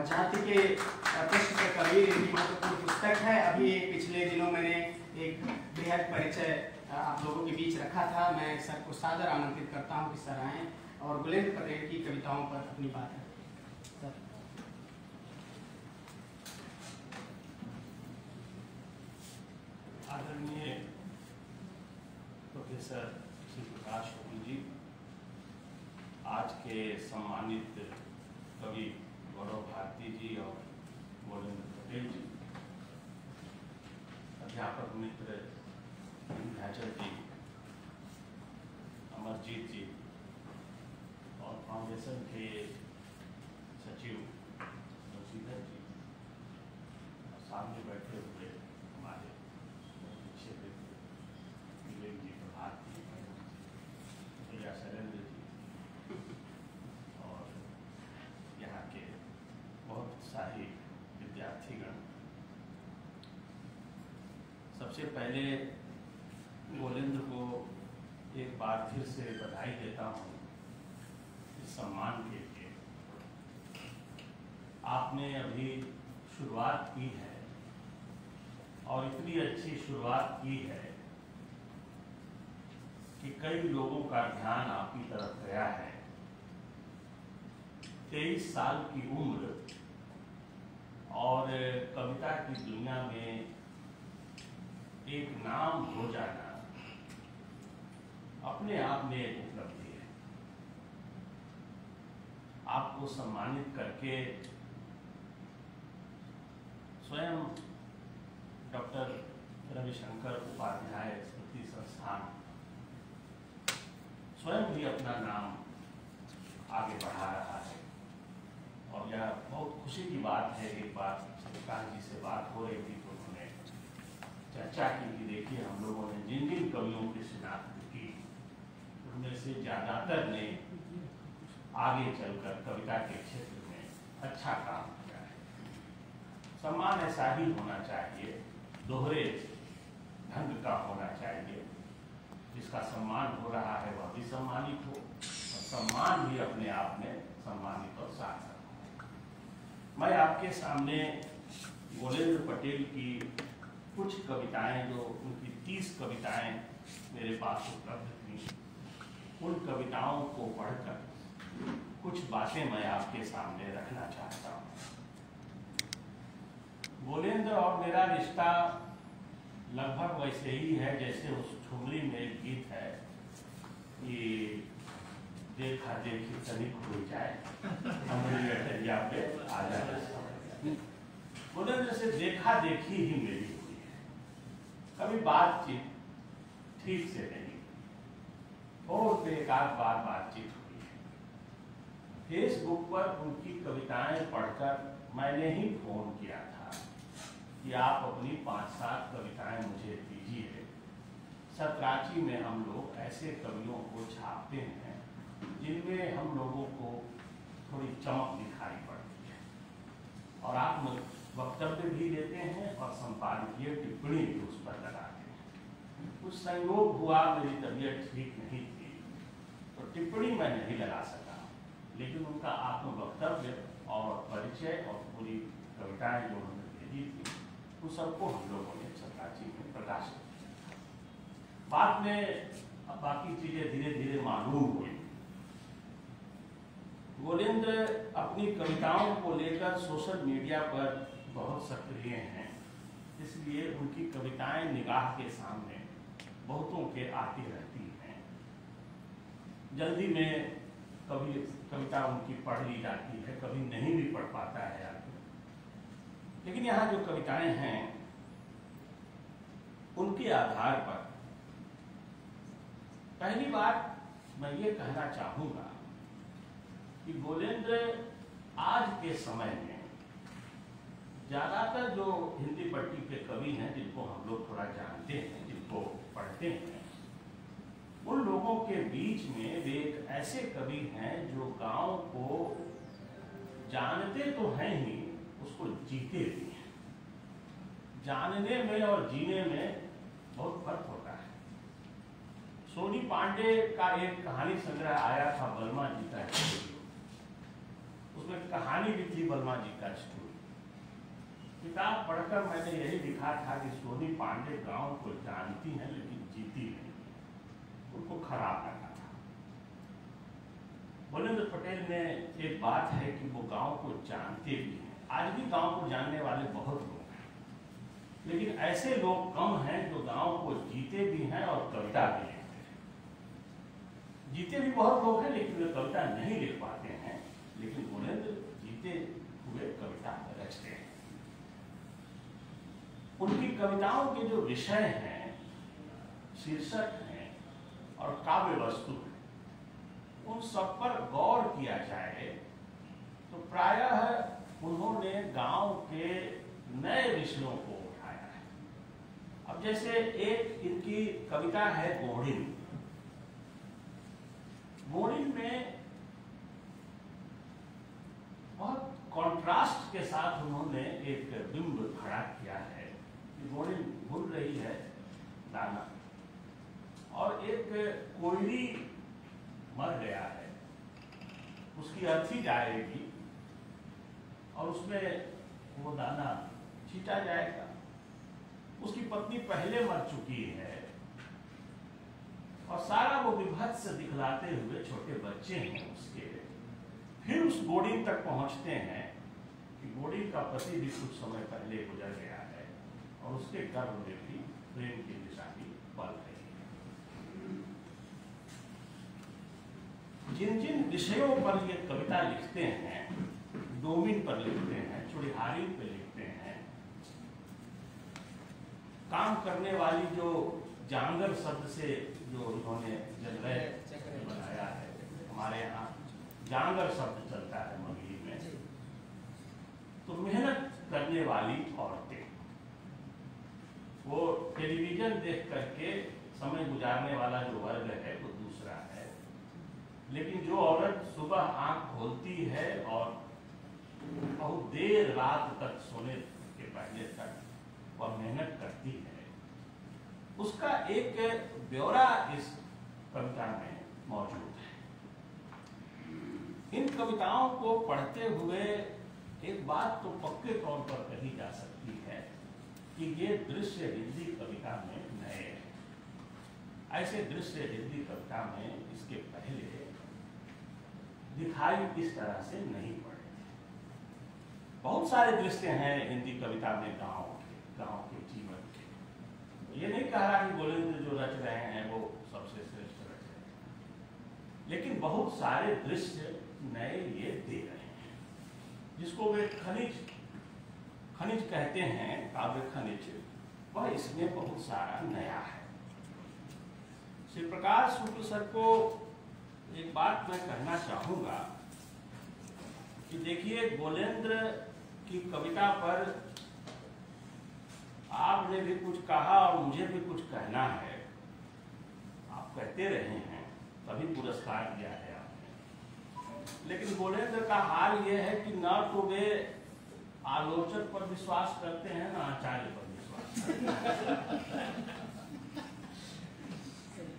जाति के प्रश्न पर कबीर इनकी महत्वपूर्ण पुस्तक है। अभी पिछले दिनों मैंने एक बृहद परिचय आप लोगों के बीच रखा था। मैं सर को सादर आमंत्रित करता हूँ कि सर आएँ और गोलेंद्र पटेल की कविताओं पर अपनी बात रखें। आदरणीय प्रोफेसर श्री प्रकाश शुक्ल जी, आज के सम्मानित कवि गौरव भारती जी और गोलेंद्र पटेल जी, अध्यापक मित्र विंध्याचल जी, अमरजीत जी और फाउंडेशन के सचिव मुरशीधर जी, सामने बैठे हुए हमारे विवेक जी, प्रभात जी, भैया शैलेंद्र जी और यहाँ के बहुत उत्साही विद्यार्थीगण, सबसे पहले गोलेंद्र को एक बार फिर से बधाई देता हूँ इस सम्मान के लिए। आपने अभी शुरुआत की है और इतनी अच्छी शुरुआत की है कि कई लोगों का ध्यान आपकी तरफ गया है। 23 साल की उम्र और कविता की दुनिया में एक नाम हो जाना अपने आप में एक उपलब्धि है। आपको सम्मानित करके स्वयं डॉक्टर रविशंकर उपाध्याय स्मृति संस्थान स्वयं भी अपना नाम आगे बढ़ा रहा है और यह बहुत खुशी की बात है। एक बार श्रीकांत जी से बात हो रही थी तो उन्होंने चर्चा की कि देखिए हम लोगों ने जिन जिन कवियों की शिनाख्त की उनमें से ज़्यादातर ने आगे चलकर कविता के क्षेत्र में अच्छा काम किया है। सम्मान ऐसा ही होना चाहिए, दोहरे ढंग का होना चाहिए। जिसका सम्मान हो रहा है वह भी सम्मानित हो और सम्मान भी अपने आप में सम्मानित और सार्थक हो। मैं आपके सामने गोलेंद्र पटेल की कुछ कविताएं, जो उनकी 30 कविताएं मेरे पास उपलब्ध थी, उन कविताओं को पढ़कर कुछ बातें मैं आपके सामने रखना चाहता हूँ। गोलेंद्र और मेरा रिश्ता लगभग वैसे ही है जैसे उस ठुमरी में एक गीत है कि देखा देखी तनिक हो जाए हमारी अटरिया पे आ जाए। गोलेंद्र से देखा देखी ही मेरी हुई है, कभी बातचीत ठीक से नहीं, और एक आध बार बातचीत हुई है। फेसबुक पर उनकी कविताएं पढ़कर मैंने ही फोन किया था कि आप अपनी 5-7 कविताएं मुझे दीजिए। सतराची में हम लोग ऐसे कवियों को छापते हैं जिनमें हम लोगों को थोड़ी चमक दिखाई पड़ती है और आप वक्तव्य भी देते हैं और संपादकीय टिप्पणी भी उस पर लगाते हैं। कुछ संयोग हुआ, मेरी तबीयत ठीक नहीं थी तो टिप्पणी मैं नहीं लगा सका, लेकिन उनका आत्म वक्तव्य और परिचय और पूरी कविताएं जो उन्होंने भेजी थी उन सबको हम लोगों ने सतराची में प्रकाशित किया। बाद में बाकी चीजें धीरे धीरे मालूम हुई। गोलेंद्र अपनी कविताओं को लेकर सोशल मीडिया पर बहुत सक्रिय हैं, इसलिए उनकी कविताएं निगाह के सामने बहुतों के आती रहती हैं। जल्दी में कभी कविता उनकी पढ़ ली जाती है, कभी नहीं भी पढ़ पाता है आदमी। लेकिन यहाँ जो कविताएं हैं उनके आधार पर पहली बात मैं ये कहना चाहूंगा कि गोलेंद्र आज के समय में ज्यादातर जो हिंदी पट्टी के कवि हैं जिनको हम लोग थोड़ा जानते हैं, जिनको पढ़ते हैं, उन लोगों के बीच में वे एक ऐसे कवि हैं जो गांव को जानते तो हैं ही, उसको जीते भी हैं। जानने में और जीने में बहुत फर्क होता है। सोनी पांडे का एक कहानी संग्रह आया था बर्मा जी का स्टोरी, उसमें कहानी भी थी बर्मा जी का स्टोरी। किताब पढ़कर मैंने यही लिखा था कि सोनी पांडे गांव को जानती हैं लेकिन जीती नहीं, उनको खराब लगा था। गोलेंद्र पटेल ने एक बात है कि वो गांव को जानते भी हैं, आज भी गांव को जानने वाले बहुत लोग हैं, लेकिन ऐसे लोग कम हैं जो गांव को जीते भी हैं और कविता भी लिखते हैं। जीते भी बहुत लोग हैं लेकिन वे कविता नहीं लिख पाते हैं, लेकिन गोलेंद्र जीते हुए कविता रचते हैं। उनकी कविताओं के जो विषय हैं, शीर्षक हैं और काव्य वस्तु है, उन सब पर गौर किया जाए तो प्रायः उन्होंने गांव के नए विषयों को उठाया है। अब जैसे एक इनकी कविता है गोढ़िन। गोढ़िन में बहुत कंट्रास्ट के साथ उन्होंने एक बिंब खड़ा किया है कि गोढ़िन भूल रही है दाना और एक कोयली मर गया है, उसकी अर्थी जाएगी और उसमें वो दाना छीटा जाएगा। उसकी पत्नी पहले मर चुकी है और सारा वो विभत्स दिखलाते हुए छोटे बच्चे हैं उसके, फिर उस बोर्डिंग तक पहुंचते हैं कि बोर्डिंग का पति भी कुछ समय पहले गुजर गया है और उसके गर्भ में भी प्रेम की निशानी पल रही है। जिन जिन विषयों पर ये कविता लिखते हैं, डोमिन पर लिखते हैं, चुड़िहारी पे लिखते हैं, काम करने वाली जो जांगर शब्द से जो उन्होंने जगह बनाया है, हमारे यहाँ जांगर शब्द चलता है मंगली में, तो मेहनत करने वाली औरतें, वो टेलीविजन देख करके समय गुजारने वाला जो वर्ग है वो दूसरा है, लेकिन जो औरत सुबह आंख खोलती है और बहुत देर रात तक सोने के पहले तक वह मेहनत करती है, उसका एक ब्यौरा इस कविता में मौजूद है। इन कविताओं को पढ़ते हुए एक बात तो पक्के तौर पर कही जा सकती है कि ये दृश्य हिंदी कविता में नए हैं। ऐसे दृश्य हिंदी कविता में इसके पहले दिखाई इस तरह से नहीं पड़े थे। बहुत सारे दृश्य हैं हिंदी कविता में गांव के जीवन के। ये नहीं कह रहा कि गोलेंद्र जो रच रहे हैं वो सबसे श्रेष्ठ रच रहे हैं, लेकिन बहुत सारे दृश्य नए ये दे रहे हैं, जिसको वे खनिज कहते हैं, काव्य खनिज, वह इसमें बहुत सारा नया है। श्री प्रकाश शुक्ल सर को एक बात मैं कहना चाहूंगा कि देखिए, गोलेंद्र की कविता पर आपने भी कुछ कहा और मुझे भी कुछ कहना है। आप कहते रहे हैं, तभी पुरस्कार दिया है आपने। लेकिन गोलेंद्र का हाल यह है कि न तो वे आलोचक पर विश्वास करते हैं, न आचार्य पर विश्वास करते हैं।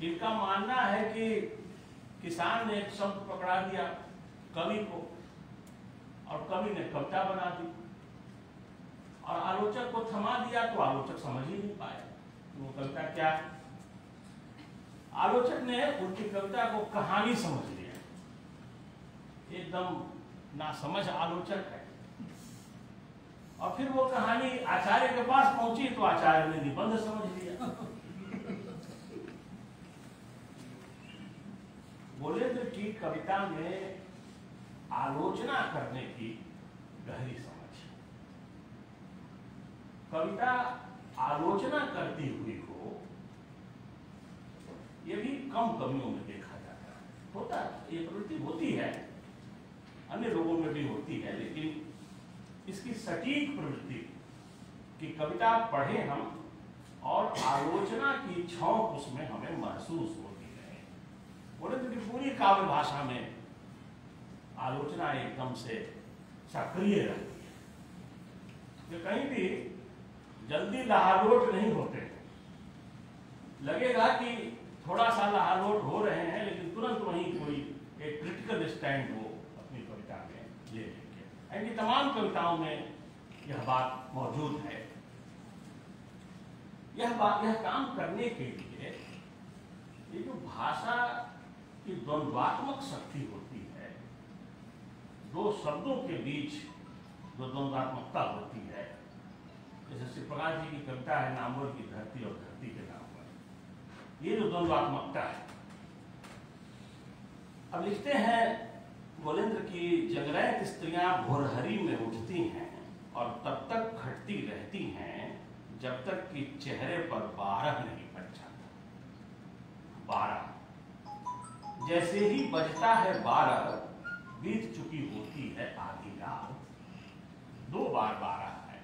इनका मानना है कि किसान ने एक शब्द पकड़ा दिया कवि को और कवि ने कविता बना दी, और आलोचक को थमा दिया तो आलोचक समझ ही नहीं पाए वो कविता क्या है। आलोचक ने उनकी कविता को कहानी समझ लिया, एकदम नासमझ आलोचक है। और फिर वो कहानी आचार्य के पास पहुंची तो आचार्य ने निबंध समझ लिया। गोलेंद्र की कविता में आलोचना करने की गहरी समझ, कविता आलोचना करती हुई हो, यह भी कम कवियों में देखा जाता है। होता है, ये प्रवृत्ति होती है, अन्य लोगों में भी होती है, लेकिन इसकी सटीक प्रवृत्ति कि कविता पढ़े हम और आलोचना की छौंक उसमें हमें महसूस होती है। गोलेंद्र की पूरी काव्य भाषा में आलोचना एकदम से सक्रिय रहती है। ये कहीं भी जल्दी लहालोट नहीं होते। लगेगा कि थोड़ा सा लहालोट हो रहे हैं, लेकिन तुरंत वहीं कोई एक क्रिटिकल स्टैंड वो अपनी कविता में ले लेंगे। इनकी तमाम कविताओं में यह बात मौजूद है। यह काम करने के लिए ये जो भाषा की द्वंद्वात्मक शक्ति होती है, दो शब्दों के बीच जो द्वंद्वात्मकता होती है, जैसे श्री प्रकाश जी की कविता है नामवर की धरती और धरती के नाम पर, ये जो द्वंद्वात्मकता है। अब लिखते हैं गोलेंद्र की, जगरैत स्त्रियां भोरहरी में उठती हैं और तब तक खटती रहती हैं जब तक कि चेहरे पर 12 नहीं बच जाता। 12 जैसे ही बजता है 12, बीत चुकी होती है आधी रात। 2 बार 12 है,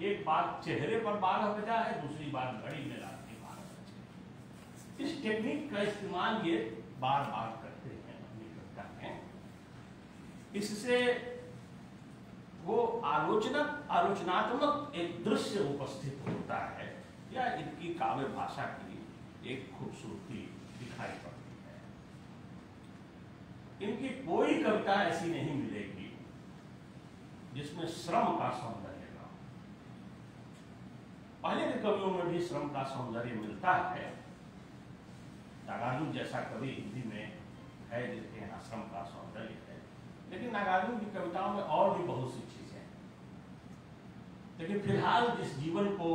एक बार चेहरे पर 12 बजा है, दूसरी बार घड़ी में रात के 12 बजे। इस टेक्निक का इस्तेमाल ये बार बार करते हैं अपनी कविता में। इससे वो आलोचनात्मक एक दृश्य उपस्थित होता है, या इनकी काव्य भाषा की एक खूबसूरती दिखाई पड़ती है। इनकी कोई कविता ऐसी नहीं मिलेगी जिसमें श्रम का सौंदर्य ना हो। पहले के कवियों में भी श्रम का सौंदर्य मिलता है। नागार्जुन जैसा कवि हिंदी में है जिसके यहाँ श्रम का सौंदर्य है, लेकिन नागार्जुन की कविताओं में और भी बहुत सी चीजें हैं। लेकिन फिलहाल जिस जीवन को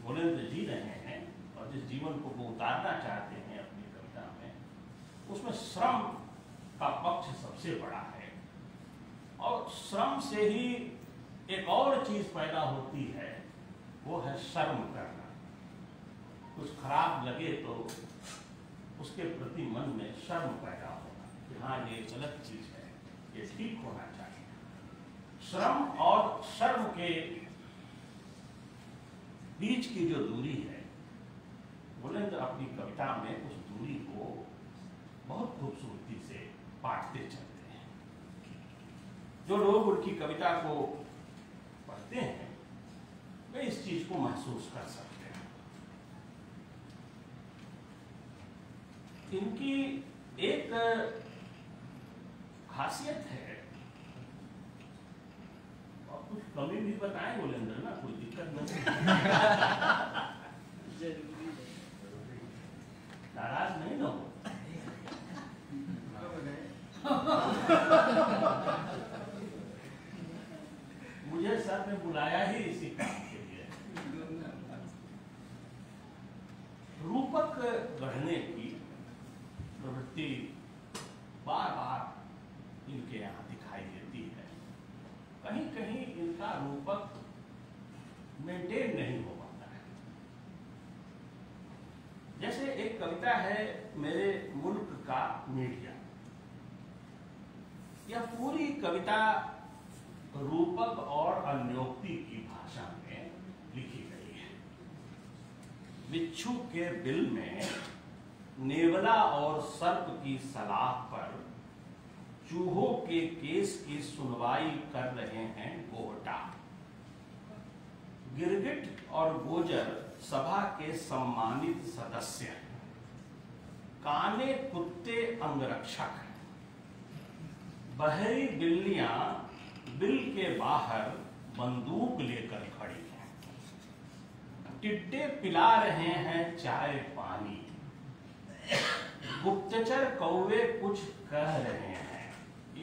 गोलेंद्र जी रहे हैं और जिस जीवन को वो उतारना चाहते हैं अपनी कविता में, उसमें श्रम का पक्ष सबसे बड़ा है। और श्रम से ही एक और चीज पैदा होती है, वो है शर्म करना। कुछ खराब लगे तो उसके प्रति मन में शर्म पैदा होगा कि हाँ ये गलत चीज है, ये ठीक होना चाहिए। श्रम और शर्म के बीच की जो दूरी है, गोलेंद्र अपनी कविता में उस दूरी को बहुत खूबसूरती से बांटते चलते हैं। जो लोग उनकी कविता को पढ़ते हैं वे इस चीज को महसूस कर सकते हैं। इनकी एक खासियत है, और कुछ कमी भी बताएं गोलेंद्र ना, कोई दिक्कत नहीं, नाराज नहीं ना हो। मुझे सर ने बुलाया ही इसी काम के लिए। रूपक गढ़ने की प्रवृत्ति बार बार इनके यहाँ दिखाई देती है। कहीं कहीं इनका रूपक मेंटेन नहीं हो पाता है। जैसे एक कविता है मेरे मुल्क का मीडिया, यह पूरी कविता रूपक और अन्योक्ति की भाषा में लिखी गई है। बिच्छू के बिल में नेवला और सर्प की सलाह पर चूहों के केस की सुनवाई कर रहे हैं गोहटा। गिरगिट और गोजर सभा के सम्मानित सदस्य, काले कुत्ते अंगरक्षक, बहरी बिल्लियां बिल के बाहर बंदूक लेकर खड़ी हैं। टिड्डे पिला रहे हैं चाय पानी, गुप्तचर कौवे कुछ कह रहे हैं।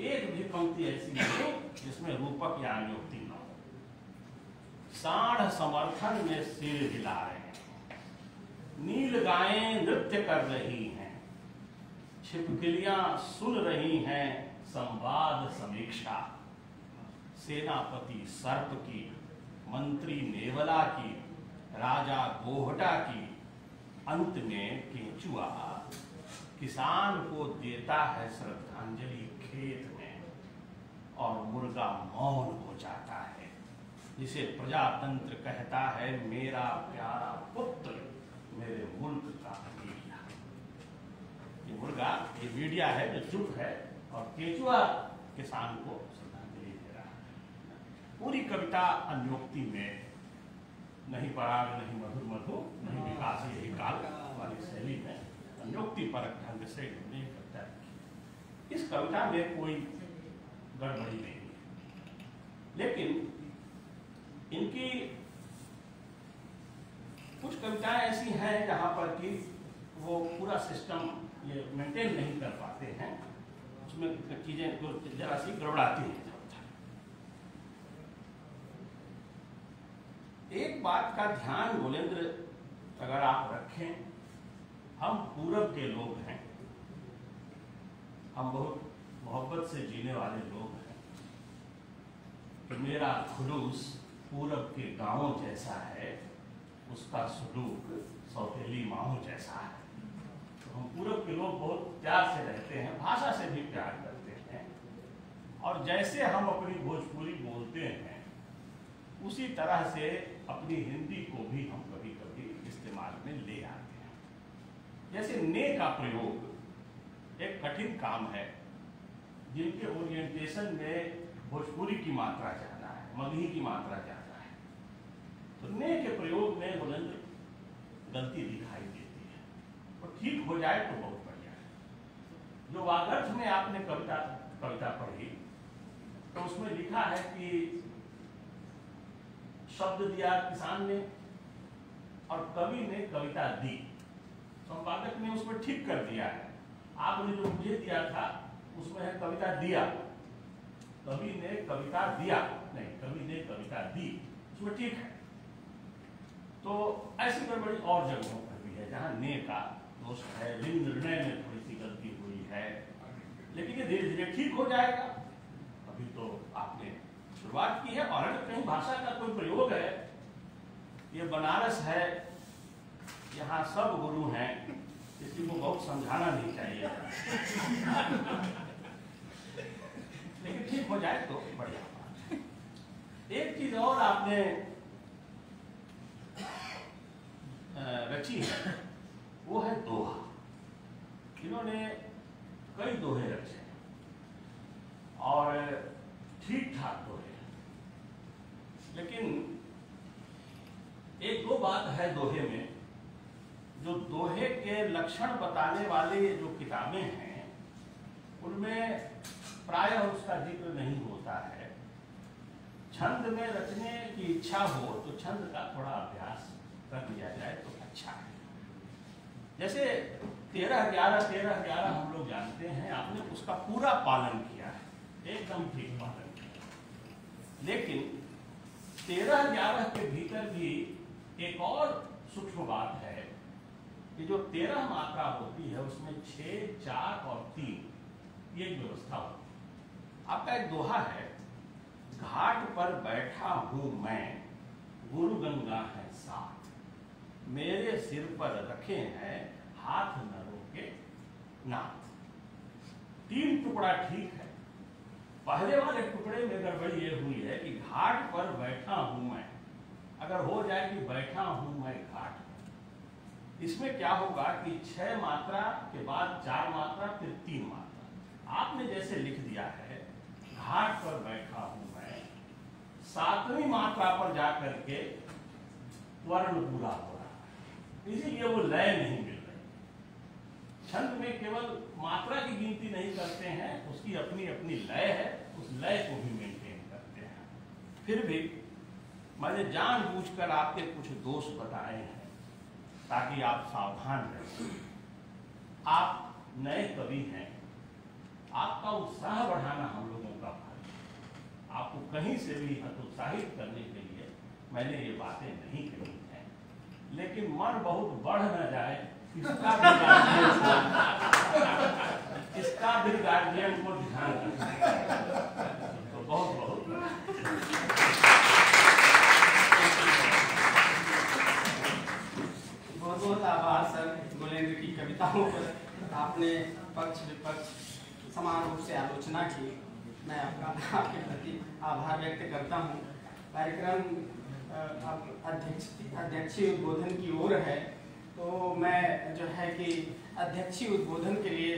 एक भी पंक्ति ऐसी नहीं जिसमें रूपक या अन्योक्ति न हो। साढ़ समर्थन में सिर हिला रहे हैं, नील गायें नृत्य कर रही हैं, छिपकलियां सुन रही हैं संवाद समीक्षा। सेनापति सर्प की, मंत्री नेवला की, राजा गोहटा की, अंत में केंचुआ किसान को देता है श्रद्धांजलि खेत में, और मुर्गा मौन हो जाता है जिसे प्रजातंत्र कहता है मेरा प्यारा पुत्र मेरे मुल्क का मीडिया। ये मुर्गा, ये मीडिया है जो चुप है, और केंचुआ किसान को श्रद्धांजलि दे रहा है। पूरी कविता अन्योक्ति में, नहीं पराग नहीं मधुर मधु नहीं विकास यही काल वाली शैली में अन्योक्ति परक ढंग से नहीं करता है। इस कविता में कोई गड़बड़ी नहीं है, लेकिन इनकी कुछ कविताएं ऐसी हैं जहां पर कि वो पूरा सिस्टम ये मेंटेन नहीं कर पाते हैं, उसमें चीजें तो जरा सी गड़बड़ाती हैं। एक बात का ध्यान गोलेंद्र अगर आप रखें, हम पूरब के लोग हैं, हम बहुत मोहब्बत से जीने वाले लोग हैं। तो मेरा खुलूस पूरब के गांवों जैसा है, उसका सलूक सौतेली माओं जैसा है। तो हम पूरब के लोग बहुत प्यार से रहते हैं, भाषा से भी प्यार करते हैं, और जैसे हम अपनी भोजपुरी बोलते हैं उसी तरह से अपनी हिंदी को भी हम कभी कभी इस्तेमाल में ले आते हैं। जैसे ने का प्रयोग एक कठिन काम है, जिनके ओरिएंटेशन में भोजपुरी की मात्रा ज्यादा है, मगही की मात्रा ज्यादा है, तो ने के प्रयोग में गोलेंद्र गलती दिखाई देती है। और ठीक हो जाए तो बहुत बढ़िया है। जो वागर्थ में आपने कविता पढ़ी, तो उसमें लिखा है कि शब्द दिया किसान ने और कवि ने कविता दी, संपादक ने उसमें ठीक कर दिया है। आपने जो मुझे दिया था उसमें है कविता दिया, कवि ने कविता दिया, नहीं कवि ने कविता दी, उसमें ठीक है। तो ऐसी गड़बड़ी और जगहों पर भी है जहाँ ने का दोष है, लिंग निर्णय में थोड़ी सी गलती हुई है, लेकिन ये धीरे धीरे ठीक हो जाएगा। अभी तो आपने शुरुआत की है, और अगर कहीं भाषा का कोई प्रयोग है, ये बनारस है, यहाँ सब गुरु हैं, किसी को बहुत समझाना नहीं चाहिए, लेकिन ठीक हो जाए तो बढ़िया बात है। एक चीज और आपने रची है, वो है दोहा। इन्होंने कई दोहे रचे और ठीक ठाक दोहे, लेकिन एक दो बात है दोहे में, जो दोहे के लक्षण बताने वाले जो किताबें हैं उनमें प्रायः उसका जिक्र नहीं होता है। छंद में रचने की इच्छा हो तो छंद का थोड़ा अभ्यास कर लिया जाए तो अच्छा है। जैसे 13-11 हम लोग जानते हैं, आपने उसका पूरा पालन किया है, एकदम ठीक पालन किया, लेकिन 13-11 के भीतर भी एक और सूक्ष्म बात है कि जो 13 मात्रा होती है उसमें 6, 4 और 3 ये व्यवस्था होती है। आपका एक दोहा है, घाट पर बैठा हूं मैं, गुरु गंगा है साथ, मेरे सिर पर रखे हैं हाथ न रोके नाथ। 3 टुकड़ा ठीक है, पहले वाले टुकड़े में गड़बड़ी ये हुई है कि घाट पर बैठा हूं मैं, अगर हो जाए कि बैठा हूं मैं घाट पर, इसमें क्या होगा कि 6 मात्रा के बाद 4 मात्रा फिर 3 मात्रा। आपने जैसे लिख दिया है घाट पर बैठा हूं मैं, 7वीं मात्रा पर जाकर के वर्ण पूरा हो रहा है, इसीलिए वो लय नहीं मिल रही। छंद में केवल मात्रा की गिनती नहीं करते हैं, उसकी अपनी अपनी लय है, उस लय को भी मेंटेन करते हैं। फिर भी मैंने जानबूझकर आपके कुछ दोष बताए हैं ताकि आप सावधान रहें। आप नए कवि हैं, आपका उत्साह बढ़ाना हम लोगों का फर्ज है। आपको कहीं से भी हतोत्साहित करने के लिए मैंने ये बातें नहीं कही हैं, लेकिन मन बहुत बढ़ न जाए इसका भी गार्जियन को ध्यान रखें। तो बहुत बहुत बहुत आभार सर। गोलेंद्र की कविताओं पर आपने पक्ष विपक्ष समान रूप से आलोचना की, मैं आपके प्रति आभार व्यक्त करता हूँ। कार्यक्रम अध्यक्षीय उद्बोधन की ओर है, तो मैं जो है कि अध्यक्षीय उद्बोधन के लिए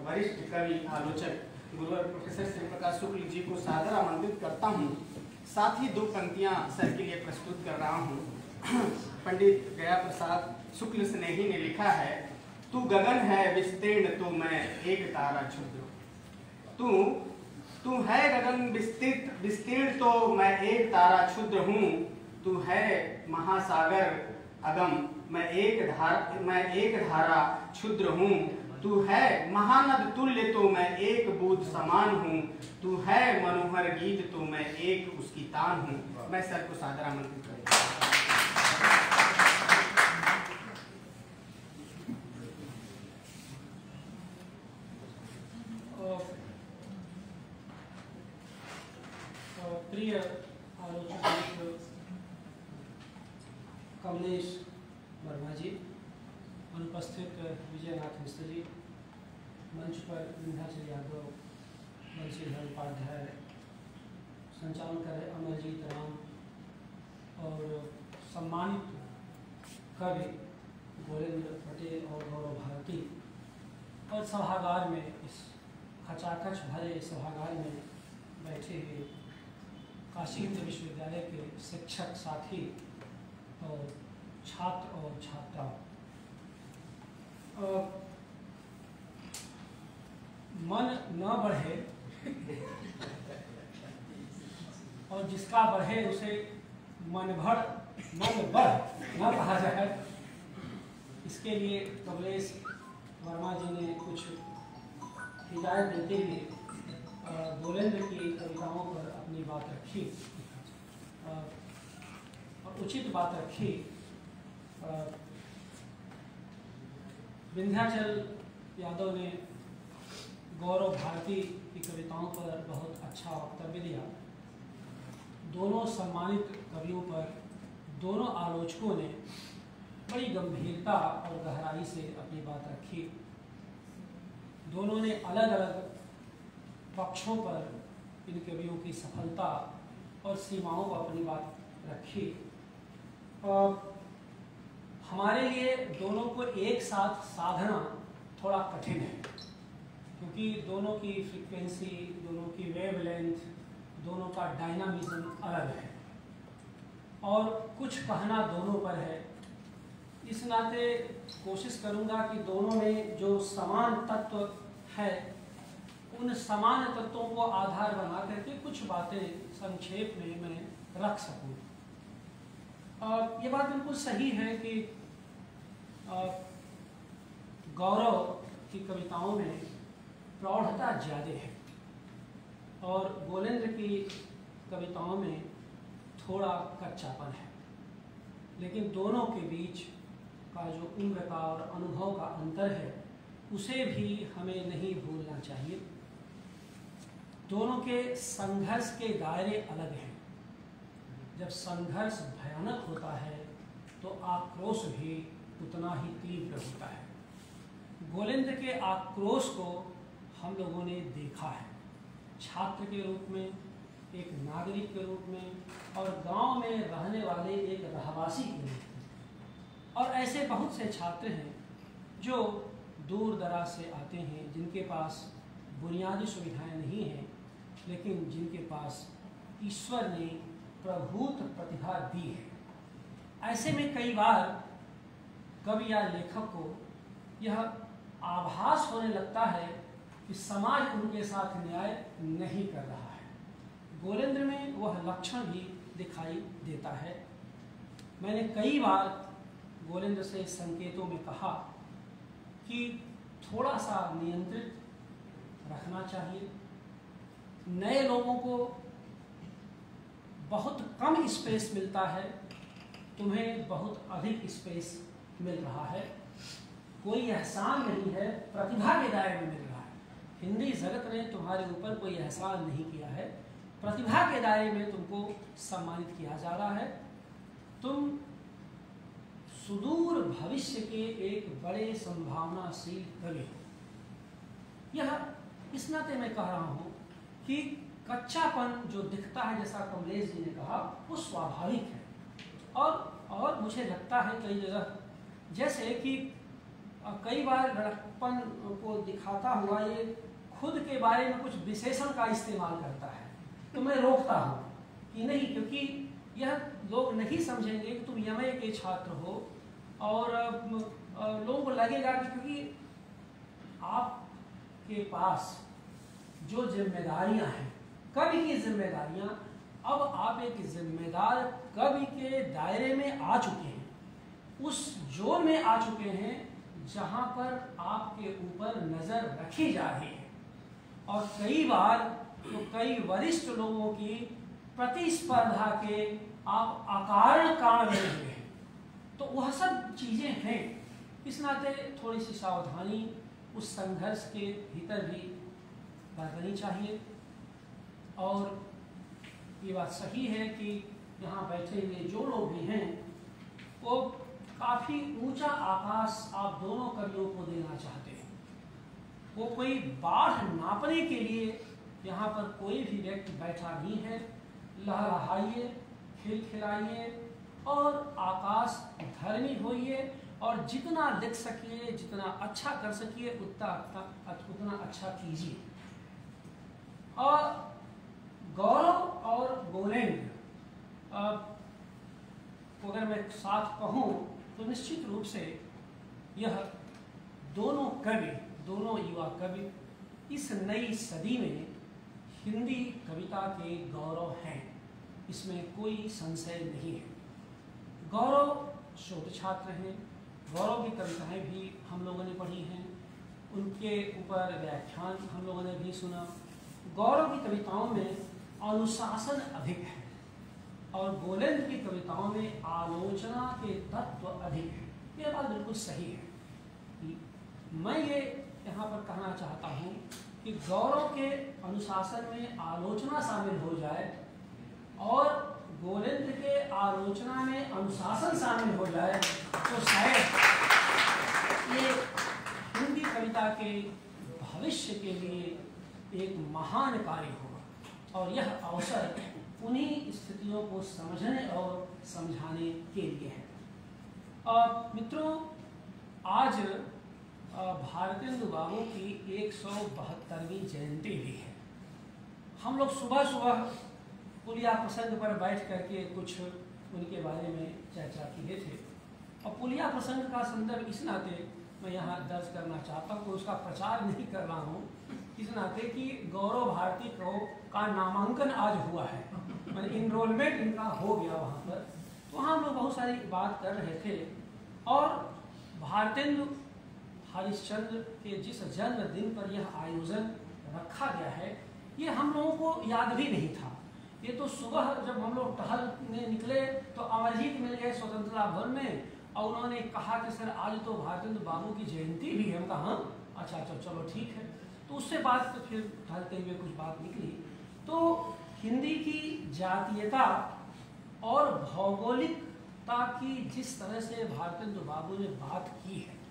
वरिष्ठ कवि आलोचक गुरुवर प्रोफेसर श्री प्रकाश शुक्ल जी को सादर आमंत्रित करता हूँ। साथ ही 2 पंक्तियाँ सर के लिए प्रस्तुत कर रहा हूँ। पंडित गया प्रसाद शुक्ल स्नेही ने लिखा है, तू गगन है विस्तीर्ण तो मैं एक तारा क्षुद्र। तू है गगन विस्तीर्ण तो मैं एक तारा क्षुद्र हूँ। तू है महासागर अगम मैं एक धारा क्षुद्र हूँ। तू है महानद तुल्य तो मैं एक बूंद समान हूँ। तू है मनोहर गीत तो मैं एक उसकी तान हूँ। मैं सर को सादर आमंत्रित करूँगा। प्रिय आलोचक कमलेश वर्मा जी, अनुपस्थित विजयनाथ मिश्र जी, मंच पर विंध्याचल यादव, बंशीधर उपाध्याय, संचालन कर रहे अमरजीत राम और सम्मानित कवि गोलेंद्र पटेल और गौरव भारती, और सभागार में इस खचाखच भरे सभागार में बैठे हुए काशी हिंदू विश्वविद्यालय के शिक्षक साथी और छात्र और छात्राओं, मन न बढ़े और जिसका बढ़े उसे मन बढ़ न कहा जाए, इसके लिए कमलेश वर्मा जी ने कुछ हिदायत देते हुए गोलेंद्र की कविताओं पर अपनी बात रखी और उचित बात रखी। विंध्याचल यादव ने गौरव भारती की कविताओं पर बहुत अच्छा वक्तव्य दिया। दोनों सम्मानित कवियों पर दोनों आलोचकों ने बड़ी गंभीरता और गहराई से अपनी बात रखी। दोनों ने अलग अलग पक्षों पर इन कवियों की सफलता और सीमाओं पर अपनी बात रखी। हमारे लिए दोनों को एक साथ साधना थोड़ा कठिन है, क्योंकि दोनों की फ्रीक्वेंसी, दोनों की वेवलेंथ, दोनों का डायनामिज्म अलग है और कुछ कहना दोनों पर है। इस नाते कोशिश करूंगा कि दोनों में जो समान तत्व है उन समान तत्वों को आधार बना करके कुछ बातें संक्षेप में मैं रख सकूं। ये बात बिल्कुल सही है कि गौरव की कविताओं में प्रौढ़ता ज़्यादा है और गोलेंद्र की कविताओं में थोड़ा कच्चापन है, लेकिन दोनों के बीच का जो उम्र का और अनुभव का अंतर है उसे भी हमें नहीं भूलना चाहिए। दोनों के संघर्ष के दायरे अलग हैं। जब संघर्ष भयानक होता है तो आक्रोश भी उतना ही तीव्र होता है। गोलेंद्र के आक्रोश को हम लोगों ने देखा है, छात्र के रूप में, एक नागरिक के रूप में और गांव में रहने वाले एक रहवासी के रूप में। और ऐसे बहुत से छात्र हैं जो दूर दराज से आते हैं, जिनके पास बुनियादी सुविधाएं नहीं हैं, लेकिन जिनके पास ईश्वर ने प्रभूत प्रतिभा दी है। ऐसे में कई बार कवि या लेखक को यह आभास होने लगता है कि समाज उनके साथ न्याय नहीं कर रहा है। गोलेंद्र में वह लक्षण भी दिखाई देता है। मैंने कई बार गोलेंद्र से संकेतों में कहा कि थोड़ा सा नियंत्रित रखना चाहिए। नए लोगों को बहुत कम स्पेस मिलता है, तुम्हें बहुत अधिक स्पेस मिल रहा है। कोई एहसान नहीं है, प्रतिभा के दायरे में मिल रहा है। हिंदी जगत ने तुम्हारे ऊपर कोई एहसान नहीं किया है, प्रतिभा के दायरे में तुमको सम्मानित किया जा रहा है। तुम सुदूर भविष्य के एक बड़े संभावनाशील कवि हो। यह इस नाते मैं कह रहा हूँ कि कच्चापन जो दिखता है, जैसा कमलेश जी ने कहा, वो स्वाभाविक है। और मुझे लगता है कई जगह जैसे कि कई बार लड़कपन को दिखाता हुआ ये खुद के बारे में कुछ विशेषण का इस्तेमाल करता है, तो मैं रोकता हूँ कि नहीं, क्योंकि यह लोग नहीं समझेंगे कि तुम यमए के छात्र हो और लोगों को लगेगा कि क्योंकि आपके पास जो जिम्मेदारियां हैं, कवि की जिम्मेदारियां, अब आप एक जिम्मेदार कवि के दायरे में आ चुके हैं, उस जोन में आ चुके हैं जहां पर आपके ऊपर नजर रखी जा रही है। और कई बार तो कई वरिष्ठ लोगों की प्रतिस्पर्धा के आप अकारण कारण बने हुए हैं। तो वह सब चीजें हैं। इस नाते थोड़ी सी सावधानी उस संघर्ष के भीतर भी बरतनी चाहिए। और ये बात सही है कि यहाँ बैठे हुए जो लोग भी हैं वो काफी ऊंचा आकाश आप दोनों कवियों को देना चाहते हैं। वो कोई बाढ़ नापने के लिए यहाँ पर कोई भी व्यक्ति बैठा नहीं है। लहलहाइए, खिलखिलाइए और आकाश धर्मी होइए और जितना लिख सकिए, जितना अच्छा कर सकिए उतना अच्छा कीजिए। और गौरव और गोलेंद्र अगर मैं साथ कहूँ तो निश्चित रूप से यह दोनों कवि, दोनों युवा कवि इस नई सदी में हिंदी कविता के गौरव हैं, इसमें कोई संशय नहीं है। गौरव शोध छात्र हैं, गौरव की कविताएं भी हम लोगों ने पढ़ी हैं। उनके ऊपर व्याख्यान हम लोगों ने भी सुना। गौरव की कविताओं में अनुशासन अधिक है और गोलेंद्र की कविताओं में आलोचना के तत्व अधिक है। ये बात बिल्कुल सही है। मैं ये यहाँ पर कहना चाहता हूँ कि गौरव के अनुशासन में आलोचना शामिल हो जाए और गोलेंद्र के आलोचना में अनुशासन शामिल हो जाए तो शायद ये हिंदी कविता के भविष्य के लिए एक महान कार्य होगा और यह अवसर उन्हीं स्थितियों को समझने और समझाने के लिए है। मित्रों, आज भारतेंदु बाबू की 172वीं जयंती भी है। हम लोग सुबह सुबह पुलिया प्रसंग पर बैठ करके कुछ उनके बारे में चर्चा किए थे और पुलिया प्रसंग का संदर्भ इस नाते मैं यहाँ दर्ज करना चाहता हूँ, उसका प्रचार नहीं कर रहा हूँ, इस नाते कि गौरव भारती का नामांकन आज हुआ है, मैंने इनरोलमेंट इनका हो गया वहाँ पर। तो वहाँ हम लोग बहुत सारी बात कर रहे थे और भारतेंदु हरिश्चंद्र के जिस जन्मदिन पर यह आयोजन रखा गया है ये हम लोगों को याद भी नहीं था। ये तो सुबह जब हम लोग टहलने निकले तो अमरजीत मिल गए स्वतंत्रता भवन में और उन्होंने कहा कि सर आज तो भारतेंदु बाबू की जयंती भी है। हम कहा हाँ अच्छा चलो ठीक है। तो उससे बात फिर टहलते हुए कुछ बात निकली तो हिंदी की जातीयता और भौगोलिकता की जिस तरह से भारतेंदु बाबू ने बात की है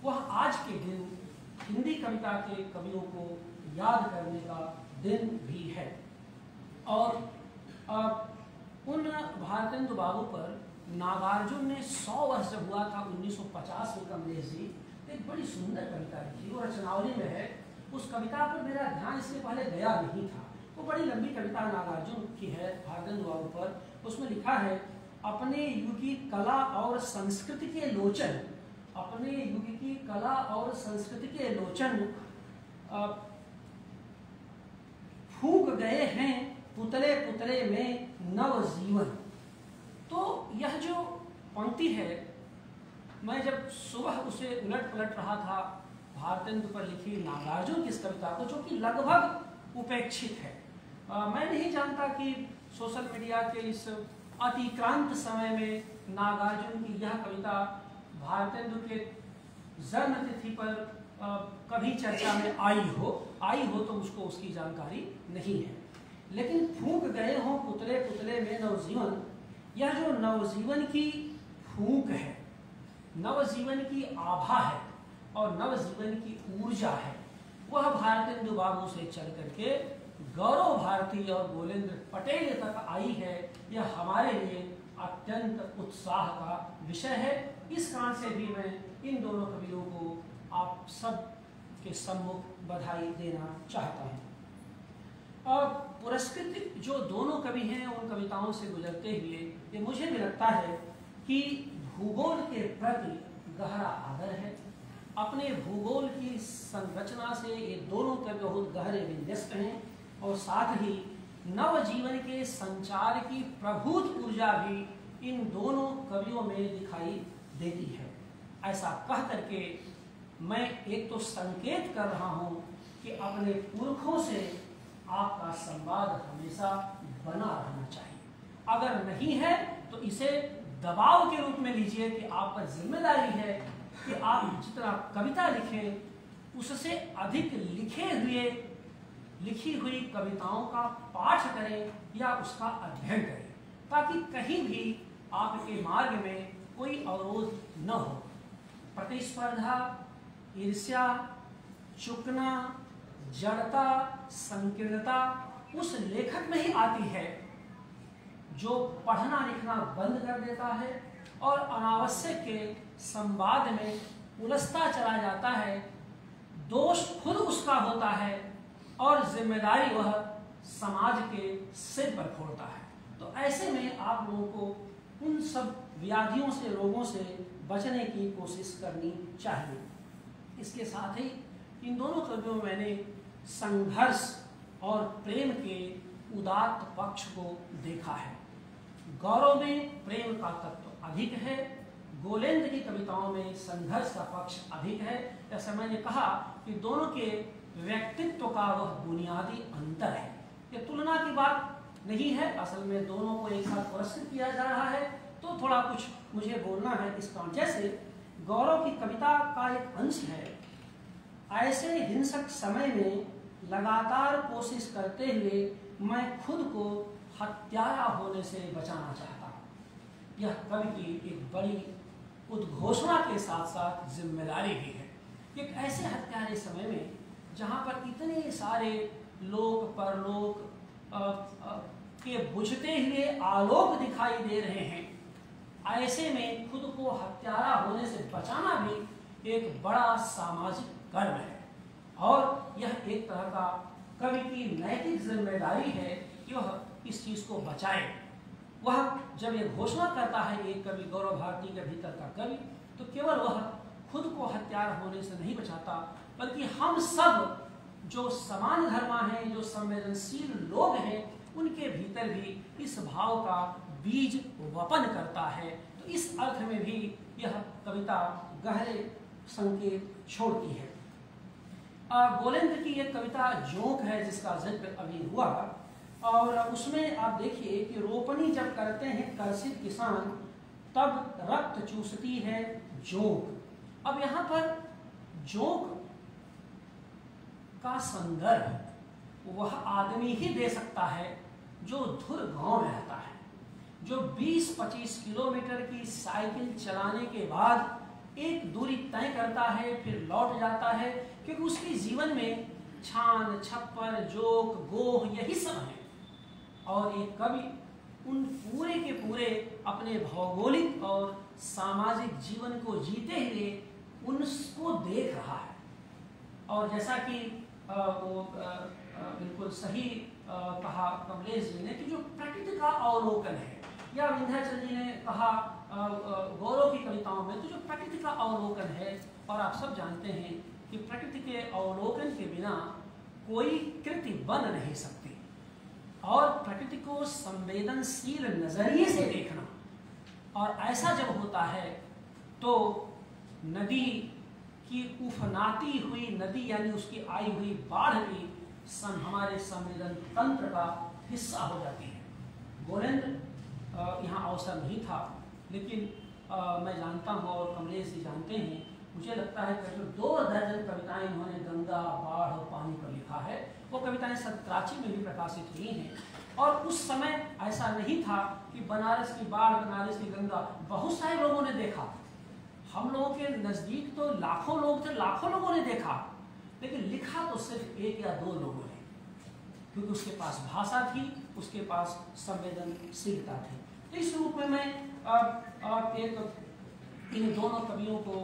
वह आज के दिन हिंदी कविता के कवियों को याद करने का दिन भी है। और उन भारतेंदु बाबू पर नागार्जुन ने 100 वर्ष जब हुआ था 1950 में कमलेश जी एक बड़ी सुंदर कविता लिखी, वो रचनावली में है। उस कविता पर मेरा ध्यान इससे पहले गया नहीं था। वो बड़ी लंबी कविता नागार्जुन की है भारतेंदु बाबू पर। उसमें लिखा है, अपने युग की कला और संस्कृति के लोचन, अपने युग की कला और संस्कृति के लोचन फूंक गए हैं पुतले पुतले में नव जीवन। तो यह जो पंक्ति है मैं जब सुबह उसे उलट पलट रहा था भारतेंदु पर लिखी नागार्जुन की इस कविता को जो कि लगभग उपेक्षित है। मैं नहीं जानता कि सोशल मीडिया के इस अतिक्रांत समय में नागार्जुन की यह कविता भारतेंदु के जन्म तिथि पर कभी चर्चा में आई हो तो मुझको उसकी जानकारी नहीं है। लेकिन फूंक गए हों पुतले पुतले में नवजीवन, यह जो नवजीवन की फूंक है, नवजीवन की आभा है और नवजीवन की ऊर्जा है, वह भारतेंदु बाबू से चल करके गौरव भारती और गोलेंद्र पटेल तक आई है। यह हमारे लिए अत्यंत उत्साह का विषय है। इस कारण से भी मैं इन दोनों कवियों को आप सब के सम्मुख बधाई देना चाहता हूँ। और पुरस्कृत जो दोनों कवि हैं उन कविताओं से गुजरते हुए ये मुझे भी लगता है कि भूगोल के प्रति गहरा आदर है। अपने भूगोल की संरचना से ये दोनों कवि बहुत गहरे विन्यस्त हैं और साथ ही नवजीवन के संचार की प्रभुत ऊर्जा भी इन दोनों कवियों में दिखाई देती है। ऐसा कह करके मैं एक तो संकेत कर रहा हूँ कि अपने पुरखों से आपका संवाद हमेशा बना रहना चाहिए। अगर नहीं है तो इसे दबाव के रूप में लीजिए कि आप पर जिम्मेदारी है कि आप जितना कविता लिखें उससे अधिक लिखी हुई कविताओं का पाठ करें या उसका अध्ययन करें ताकि कहीं भी आपके मार्ग में कोई अवरोध न हो। प्रतिस्पर्धा, ईर्ष्या, चुकना, जड़ता, संकीर्णता उस लेखक में ही आती है जो पढ़ना लिखना बंद कर देता है और अनावश्यक के संवाद में उलझता चला जाता है। दोष खुद उसका होता है और जिम्मेदारी वह समाज के सिर पर फोड़ता है। तो ऐसे में आप लोगों को उन सब व्याधियों से, रोगों से बचने की कोशिश करनी चाहिए। इसके साथ ही इन दोनों कवियों में मैंने संघर्ष और प्रेम के उदात्त पक्ष को देखा है। गौरव में प्रेम का तत्व अधिक है, गोलेंद्र की कविताओं में संघर्ष का पक्ष अधिक है। जैसे मैंने कहा कि दोनों के व्यक्तित्व का वह बुनियादी अंतर है। ये तुलना की बात नहीं है, असल में दोनों को एक साथ पुरस्कृत किया जा रहा है, तो थोड़ा कुछ मुझे बोलना है इस कारण। जैसे गौरव की कविता का एक अंश है, ऐसे हिंसक समय में लगातार कोशिश करते हुए मैं खुद को हत्यारा होने से बचाना चाहता हूँ। यह कवि की एक बड़ी उद्घोषणा के साथ साथ जिम्मेदारी भी है। एक ऐसे हत्यारे समय में जहाँ पर इतने सारे लोक परलोक के बुझते हुए आलोक दिखाई दे रहे हैं, ऐसे में खुद को हत्यारा होने से बचाना भी एक बड़ा सामाजिक कर्म है और यह एक तरह का कवि की नैतिक जिम्मेदारी है कि वह इस चीज को बचाए। वह जब ये घोषणा करता है एक कवि, गौरव भारती के भीतर का कवि, तो केवल वह खुद को हत्यारा होने से नहीं बचाता, बल्कि हम सब जो समान धर्मा हैं, जो संवेदनशील लोग हैं, उनके भीतर भी इस भाव का बीज वपन करता है। तो इस अर्थ में भी यह कविता गहरे संकेत छोड़ती है। गोलेंद्र की एक कविता जोंक है जिसका जिक्र अभी हुआ, और उसमें आप देखिए कि रोपनी जब करते हैं कर्षित किसान, तब रक्त चूसती है जोंक। अब यहाँ पर जोंक का संदर्भ वह आदमी ही दे सकता है जो धुर गांव में रहता है, जो 20-25 किलोमीटर की साइकिल चलाने के बाद एक दूरी तय करता है, फिर लौट जाता है, क्योंकि उसके जीवन में छान, छप्पर, जोक, गोह यही सब है। और एक कवि उन पूरे के पूरे अपने भौगोलिक और सामाजिक जीवन को जीते हुए उनको देख रहा है। और जैसा कि वो बिल्कुल सही कहा कमलेश जी ने कि जो प्रकृति का अवलोकन है, या विंध्याचल जी ने कहा गौरव की कविताओं में, तो जो प्रकृति का अवलोकन है, और आप सब जानते हैं कि प्रकृति के अवलोकन के बिना कोई कृति बन नहीं सकती, और प्रकृति को संवेदनशील नजरिए से देखना, और ऐसा जब होता है तो नदी की उफनाती हुई नदी यानी उसकी आई हुई बाढ़ भी हमारे संवेदन तंत्र का हिस्सा हो जाती है। गोलेंद्र यहाँ अवसर नहीं था, लेकिन मैं जानता हूँ और कमलेश जी जानते हैं, मुझे लगता है कि 2 दर्जन कविताएं उन्होंने गंगा, बाढ़ और पानी पर लिखा है। वो कविताएं सतराची में भी प्रकाशित हुई हैं। और उस समय ऐसा नहीं था कि बनारस की बाढ़, बनारस की गंगा बहुत सारे लोगों ने देखा। हम लोगों के नज़दीक तो लाखों लोग थे, लाखों लोगों ने देखा, लेकिन लिखा तो सिर्फ 1 या 2 लोगों ने, क्योंकि उसके पास भाषा थी, उसके पास संवेदनशीलता थी। तो इस रूप में मैं इन दोनों कवियों को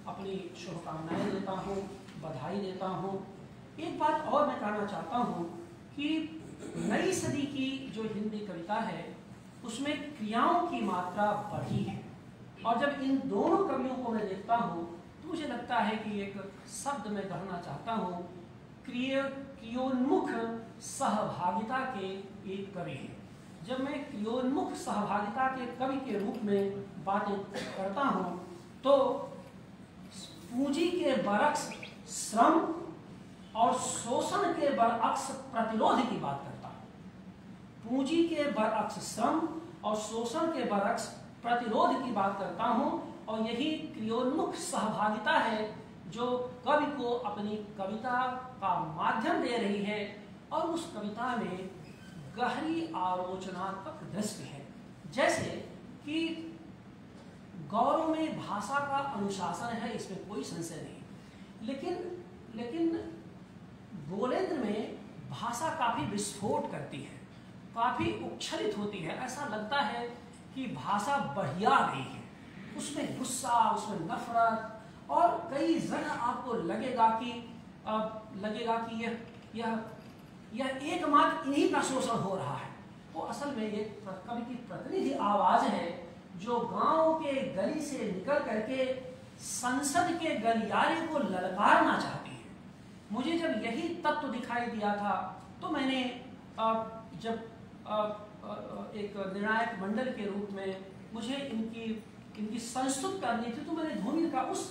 अपनी शुभकामनाएं देता हूँ, बधाई देता हूँ। एक बात और मैं कहना चाहता हूँ कि नई सदी की जो हिंदी कविता है उसमें क्रियाओं की मात्रा बढ़ी है, और जब इन दोनों कवियों को मैं देखता हूँ तो मुझे लगता है कि एक शब्द मैं कहना चाहता हूँ, क्रियोन्मुख सहभागिता के एक कवि हैं। जब मैं क्रियोन्मुख सहभागिता के कवि के रूप में बातें करता हूँ तो पूंजी के बरक्स श्रम और शोषण के बरअक्स प्रतिरोध की बात करता हूँ। पूंजी के बरअक्स श्रम और शोषण के बरअक्स प्रतिरोध की बात करता हूँ, और यही क्रियोन्मुख सहभागिता है जो कवि को अपनी कविता का माध्यम दे रही है, और उस कविता में गहरी आलोचनात्मक दृष्टि है। जैसे कि गौरव में भाषा का अनुशासन है, इसमें कोई संशय नहीं, लेकिन गोलेंद्र में भाषा काफी विस्फोट करती है, काफी उच्छलित होती है। ऐसा लगता है कि भाषा बढ़िया गई है, उसमें गुस्सा, उसमें नफरत, और कई जगह आपको लगेगा कि यह एकमात्र इन्हीं का शोषण हो रहा है। वो असल में ये कवि की प्रतिनिधि आवाज है जो गांव के गली से निकल करके संसद के गलियारे को ललकारना चाहती है। मुझे जब यही तत्व दिखाई दिया था तो मैंने जब एक निर्णायक मंडल के रूप में मुझे इनकी इनकी संस्तुत करनी थी, तो मैंने धूमिल का उस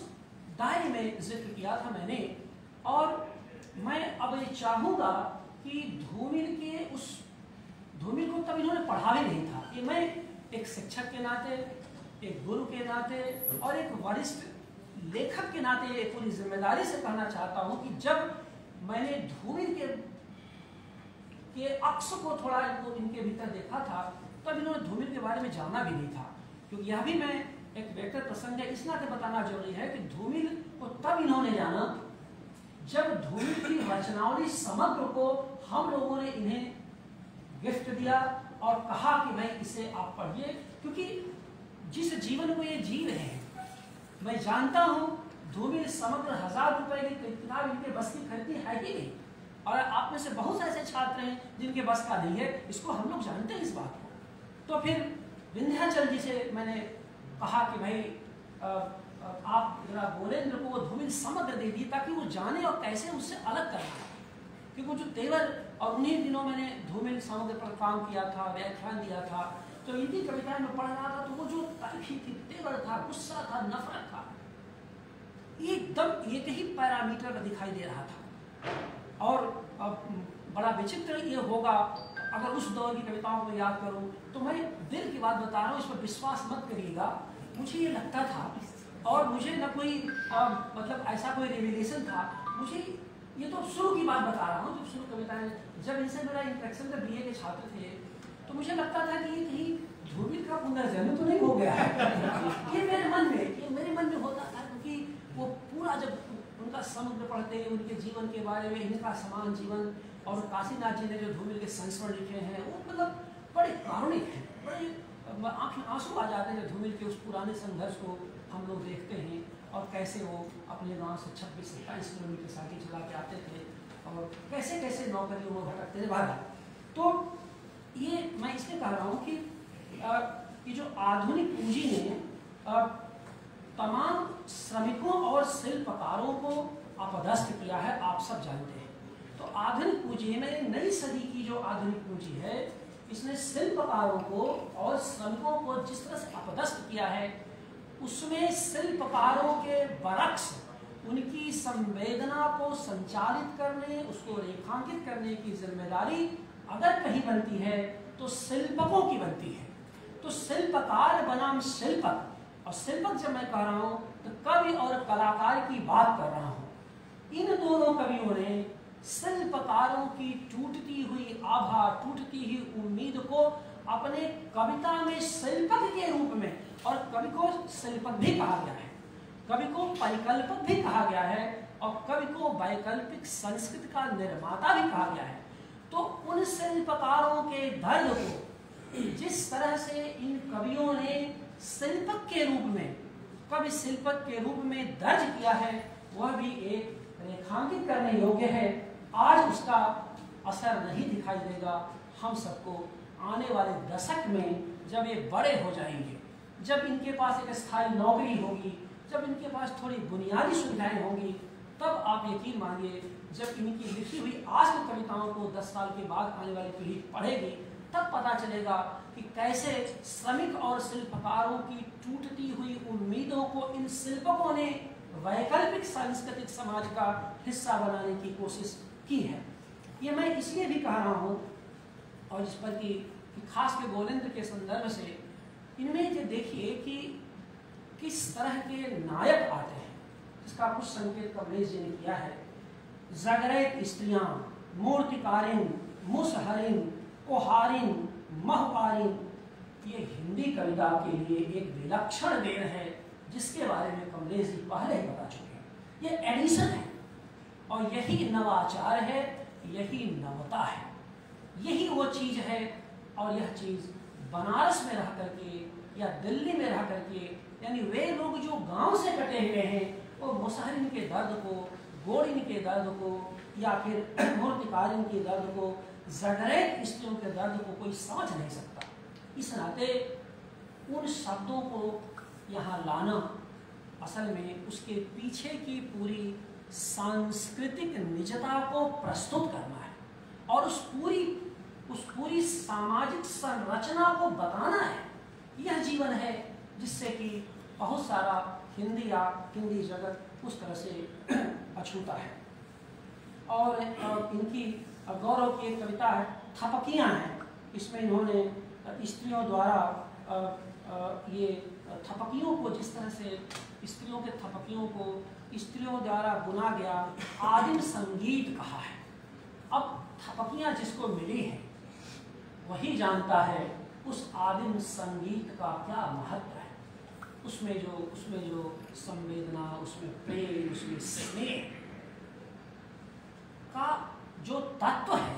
दायरे में जिक्र किया था मैंने। और मैं अब ये चाहूँगा कि धूमिल को तब इन्होंने पढ़ा भी नहीं था। ये मैं एक शिक्षक के नाते, एक गुरु के नाते और एक वरिष्ठ लेखक के नाते ये पूरी जिम्मेदारी से कहना चाहता हूँ कि जब मैंने धूमिल के अक्स को थोड़ा इनके भीतर देखा था, तब इन्होंने धूमिल के बारे में जाना भी नहीं था। क्योंकि यह भी मैं एक व्यक्तिगत प्रसंग है, इस नाते बताना जरूरी है कि धूमिल को तब इन्होंने जाना जब धूमिल की रचनावली समग्र को हम लोगों ने इन्हें गिफ्ट दिया और कहा कि भाई इसे आप पढ़िए, क्योंकि जिस जीवन को ये जी रहे हैं, मैं जानता हूं धूमिल समग्र 1000 रुपए की किताब इनके बस की खरीदी है ही नहीं। और आप में से बहुत से ऐसे छात्र हैं जिनके बस का नहीं है, इसको हम लोग जानते हैं इस बात को। तो फिर विंध्याचल जी से मैंने कहा कि भाई आप जरा गोलेंद्र को धूमिल समग्र दे दी ताकि वो जाने और कैसे उससे अलग करना है। क्योंकि जो तेवर, और उन्हीं दिनों मैंने धूमिल समग्र पर काम किया था, व्याख्यान दिया था, तो इनकी कविताएं में पढ़ रहा था, तो वो जो तलखी थी, तेवर था, गुस्सा था, नफरत था, एकदम एक ही पैरामीटर में दिखाई दे रहा था। और बड़ा विचित्र ये होगा अगर उस दौर की कविताओं को याद करूं, तो मैं दिल की बात बता रहा हूँ, इस पर विश्वास मत करिएगा, मुझे ये लगता था, और मुझे न कोई मतलब ऐसा कोई रिविलेशन था, मुझे ये तो शुरू की बात बता रहा हूँ, जब शुरू कविताएं, जब इनसे मेरा इंट्रैक्शन जब BA के छात्र थे, तो मुझे लगता था कि ये कहीं धूमिल का पुनर्जन्म तो नहीं हो गया है। ये मेरे मन में होता था, क्योंकि वो पूरा जब उनका समग्र पढ़ते, उनके जीवन के बारे में, इनका समान जीवन, और काशीनाथ जी ने जो धूमिल के संस्मरण लिखे हैं, वो मतलब बड़े कारुणिक हैं, बड़े आंखें आंसू आ जाते हैं जब धूमिल के उस पुराने संघर्ष को हम लोग देखते हैं, और कैसे वो अपने गांव से 26-27 किलोमीटर साइकिल चला के आते थे, और कैसे कैसे नौकरियों में भटकते थे बाहर। तो ये मैं इसलिए कह रहा हूँ कि ये जो आधुनिक पूंजी ने तमाम श्रमिकों और शिल्पकारों को अपदस्थ किया है, आप सब जानते हैं। तो आधुनिक पूंजी में, नई सदी की जो आधुनिक पूंजी है, इसने शिल्पकारों को और श्रमिकों को जिस तरह से अपदस्थ किया है, उसमें शिल्पकारों के बरक्स उनकी संवेदना को संचालित करने, उसको रेखांकित करने की जिम्मेदारी अगर कहीं बनती है तो शिल्पकों की बनती है। तो शिल्पकार बनाम शिल्पक, और शिल्पक जब मैं कह रहा हूं तो कवि और कलाकार की बात कर रहा हूं। इन दोनों कवियों ने शिल्पकारों की टूटती हुई आभा, टूटती हुई उम्मीद को अपने कविता में शिल्पक के रूप में, और कवि को शिल्पक भी कहा गया है, कवि को परिकल्पक भी कहा गया है, और कवि को वैकल्पिक संस्कृति का निर्माता भी कहा गया है। तो उन शिल्पकारों के दर्द को जिस तरह से इन कवियों ने शिल्पक के रूप में, कवि शिल्पक के रूप में दर्ज किया है, वह भी एक रेखांकित करने योग्य है। आज उसका असर नहीं दिखाई देगा। हम सबको आने वाले दशक में जब ये बड़े हो जाएंगे, जब इनके पास एक स्थायी नौकरी होगी, जब इनके पास थोड़ी बुनियादी सुविधाएं होंगी, तब आप यकीन मानिए जब इनकी लिखी हुई आत्म कविताओं को 10 साल के बाद आने वाली पीढ़ी पढ़ेगी, तब पता चलेगा कि कैसे श्रमिक और शिल्पकारों की टूटती हुई उम्मीदों को इन शिल्पकों ने वैकल्पिक सांस्कृतिक समाज का हिस्सा बनाने की कोशिश की है। ये मैं इसलिए भी कह रहा हूँ, और इस पर कि खास के गोलेंद्र के संदर्भ से, इनमें ये देखिए कि किस तरह के नायक आते हैं, इसका कुछ संकेत कमलेश जी ने किया है। जगरैत स्त्रियां, मूर्तिकारिन, मुसहरिन, कोहारिन, महवारिन, ये हिंदी कविता के लिए एक विलक्षण देन है, जिसके बारे में कमलेश जी पहले ही बता चुके हैं। ये एडिशन है, और यही नवाचार है, यही नवता है, यही वो चीज है। और यह चीज बनारस में रह करके या दिल्ली में रह करके, यानी वे लोग जो गांव से कटे हुए हैं, वो मुसहरिन के दर्द को, गोरिन के दर्द को, या फिर मूर्तिकारिन के दर्द को, जगरैत स्त्रियों के दर्द को कोई समझ नहीं सकता। इस नाते उन शब्दों को यहाँ लाना असल में उसके पीछे की पूरी सांस्कृतिक निजता को प्रस्तुत करना है, और उस पूरी सामाजिक संरचना को बताना है। यह जीवन है जिससे कि बहुत सारा हिंदी जगत उस तरह से अछूता है। और इनकी गौरव की एक कविता है, थपकियाँ हैं। इसमें इन्होंने स्त्रियों द्वारा ये थपकियों को, जिस तरह से स्त्रियों के थपकियों को स्त्रियों द्वारा बुना गया आदिम संगीत कहा है। अब थपकियाँ जिसको मिली हैं वही जानता है उस आदिम संगीत का क्या महत्व है। उसमें जो संवेदना, उसमें प्रेम, उसमें स्नेह का जो तत्व है,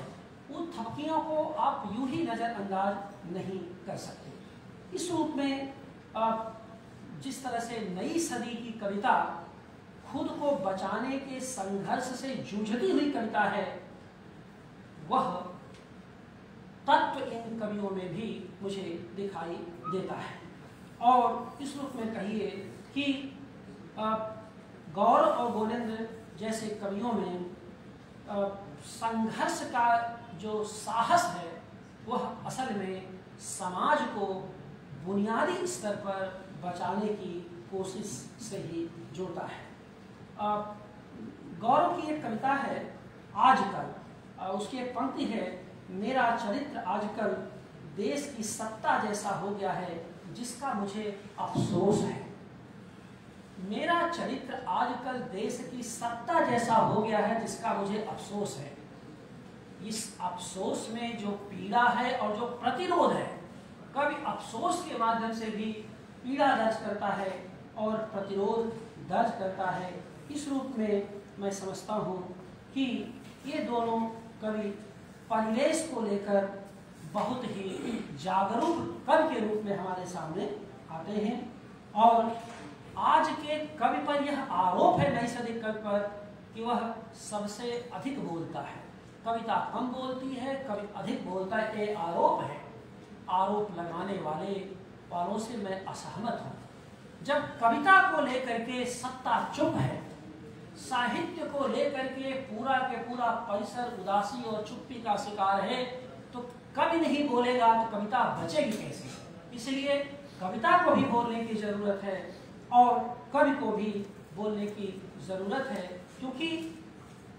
उन थपकियों को आप यूं ही नज़रअंदाज नहीं कर सकते। इस रूप में जिस तरह से नई सदी की कविता खुद को बचाने के संघर्ष से जूझती हुई कविता है, वह तत्व इन कवियों में भी मुझे दिखाई देता है। और इस रूप में कहिए कि गौर और गोविंद जैसे कवियों में संघर्ष का जो साहस है वह असल में समाज को बुनियादी स्तर पर बचाने की कोशिश से ही जुड़ता है। गौरव की एक कविता है आजकल, उसकी एक पंक्ति है, मेरा चरित्र आजकल देश की सत्ता जैसा हो गया है जिसका मुझे अफसोस है। मेरा चरित्र आजकल देश की सत्ता जैसा हो गया है जिसका मुझे अफसोस है। इस अफसोस में जो पीड़ा है और जो प्रतिरोध है, कवि अफसोस के माध्यम से भी पीड़ा दर्ज करता है और प्रतिरोध दर्ज करता है। इस रूप में मैं समझता हूँ कि ये दोनों कवि परिवेश को लेकर बहुत ही जागरूक कवि के रूप में हमारे सामने आते हैं। और आज के कवि पर यह आरोप है, नई सदी कवि पर, कि वह सबसे अधिक बोलता है। कविता कम बोलती है, कवि अधिक बोलता है, ये आरोप है। आरोप लगाने वालों से मैं असहमत हूँ। जब कविता को लेकर के सत्ता चुप है, साहित्य को लेकर के पूरा के पूरा परिसर उदासी और चुप्पी का शिकार है, तो कवि नहीं बोलेगा तो कविता बचेगी कैसे? इसलिए कविता को भी बोलने की जरूरत है और कवि को भी बोलने की जरूरत है, क्योंकि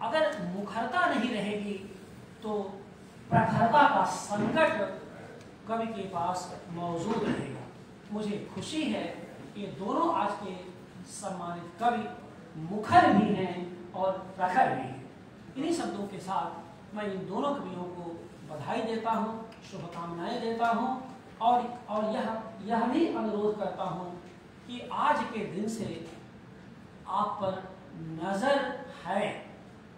अगर मुखरता नहीं रहेगी तो प्रखरता का संकट कवि के पास मौजूद रहेगा। मुझे खुशी है कि ये दोनों आज के सम्मानित कवि मुखर भी हैं और प्रखर भी हैं। इन्हीं शब्दों के साथ मैं इन दोनों कवियों को बधाई देता हूँ, शुभकामनाएं देता हूँ और यह भी अनुरोध करता हूँ कि आज के दिन से आप पर नज़र है,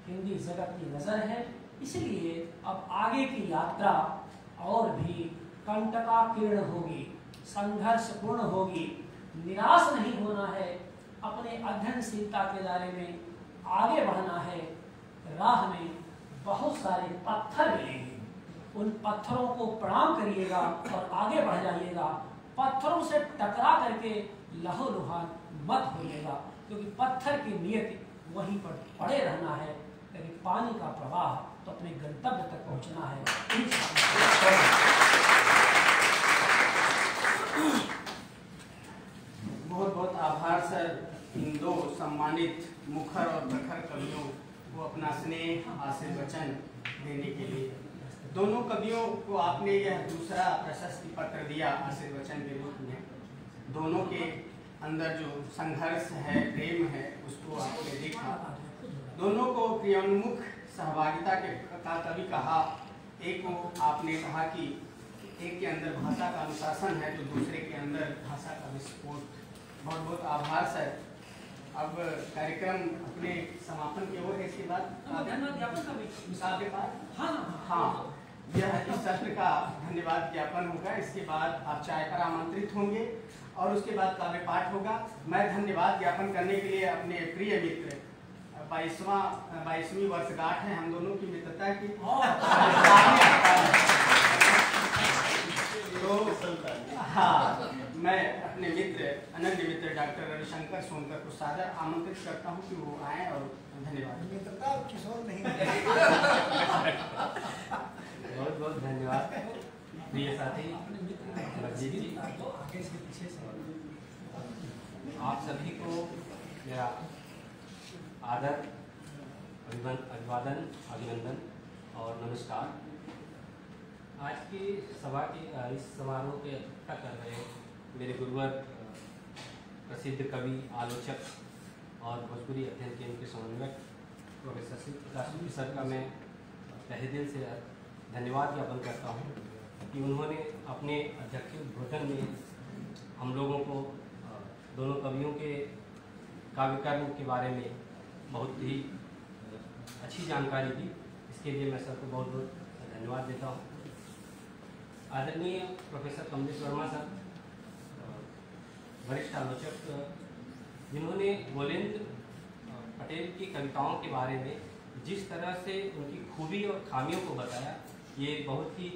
हिंदी जगत की नज़र है। इसलिए अब आगे की यात्रा और भी कंटकाकीर्ण होगी, संघर्षपूर्ण होगी। निराश नहीं होना है, अपने अध्ययनशीलता के दायरे में आगे बढ़ना है। राह में बहुत सारे पत्थर मिलेंगे, उन पत्थरों को प्रणाम करिएगा और आगे बढ़ जाइएगा। पत्थरों से टकरा करके लहूलुहान मत होइएगा, क्योंकि पत्थर की नियति वहीं पर पड़े रहना है, लेकिन पानी का प्रवाह तो अपने गंतव्य तक पहुंचना है। बहुत बहुत आभार सर, इन दो सम्मानित मुखर और प्रखर कवियों को अपना स्नेह आशीर्वचन देने के लिए। दोनों कवियों को आपने यह दूसरा प्रशस्ति पत्र दिया आशीर्वचन के रूप में। दोनों के अंदर जो संघर्ष है, प्रेम है, उसको आपने देखा। दोनों को क्रियोन्मुख सहभागिता का कवि कहा। एक को आपने कहा कि एक के अंदर भाषा का अनुशासन है तो दूसरे के अंदर भाषा का विस्फोट। बहुत बहुत आभार सर। अब कार्यक्रम अपने समापन की ओर है। इसके बाद हाँ, यह इस सत्र का धन्यवाद ज्ञापन होगा। इसके बाद आप चाय पर आमंत्रित होंगे और उसके बाद काव्य पाठ होगा। मैं धन्यवाद ज्ञापन करने के लिए अपने प्रिय मित्र 22वीं वर्षगांठ है हम दोनों की मित्रता की, तो हाँ, मैं अपने मित्र अनन्य मित्र डॉक्टर रविशंकर सोनकर को सादर आमंत्रित करता हूँ कि वो आए और धन्यवाद। मित्रता किशोर नहीं बहुत बहुत धन्यवाद प्रिय साथी। आगे से पीछे से आप सभी को मेरा आदर, अभिवादन, अभिनंदन और नमस्कार। आज की सभा की इस समारोह की अध्यक्षता कर रहे मेरे गुरुवर, प्रसिद्ध कवि, आलोचक और भोजपुरी अध्ययन केंद्र के समन्वयक प्रोफेसर श्री सर का मैं तहे दिल से धन्यवाद ज्ञापन करता हूँ कि उन्होंने अपने अध्यक्ष उद्बोधन में हम लोगों को दोनों कवियों के काव्यकर्म के बारे में बहुत ही अच्छी जानकारी दी। इसके लिए मैं सर को बहुत बहुत धन्यवाद देता हूँ। आदरणीय प्रोफेसर कमलेश वर्मा सर, वरिष्ठ आलोचक, जिन्होंने गोलेंद्र पटेल की कविताओं के बारे में जिस तरह से उनकी खूबी और खामियों को बताया, ये बहुत ही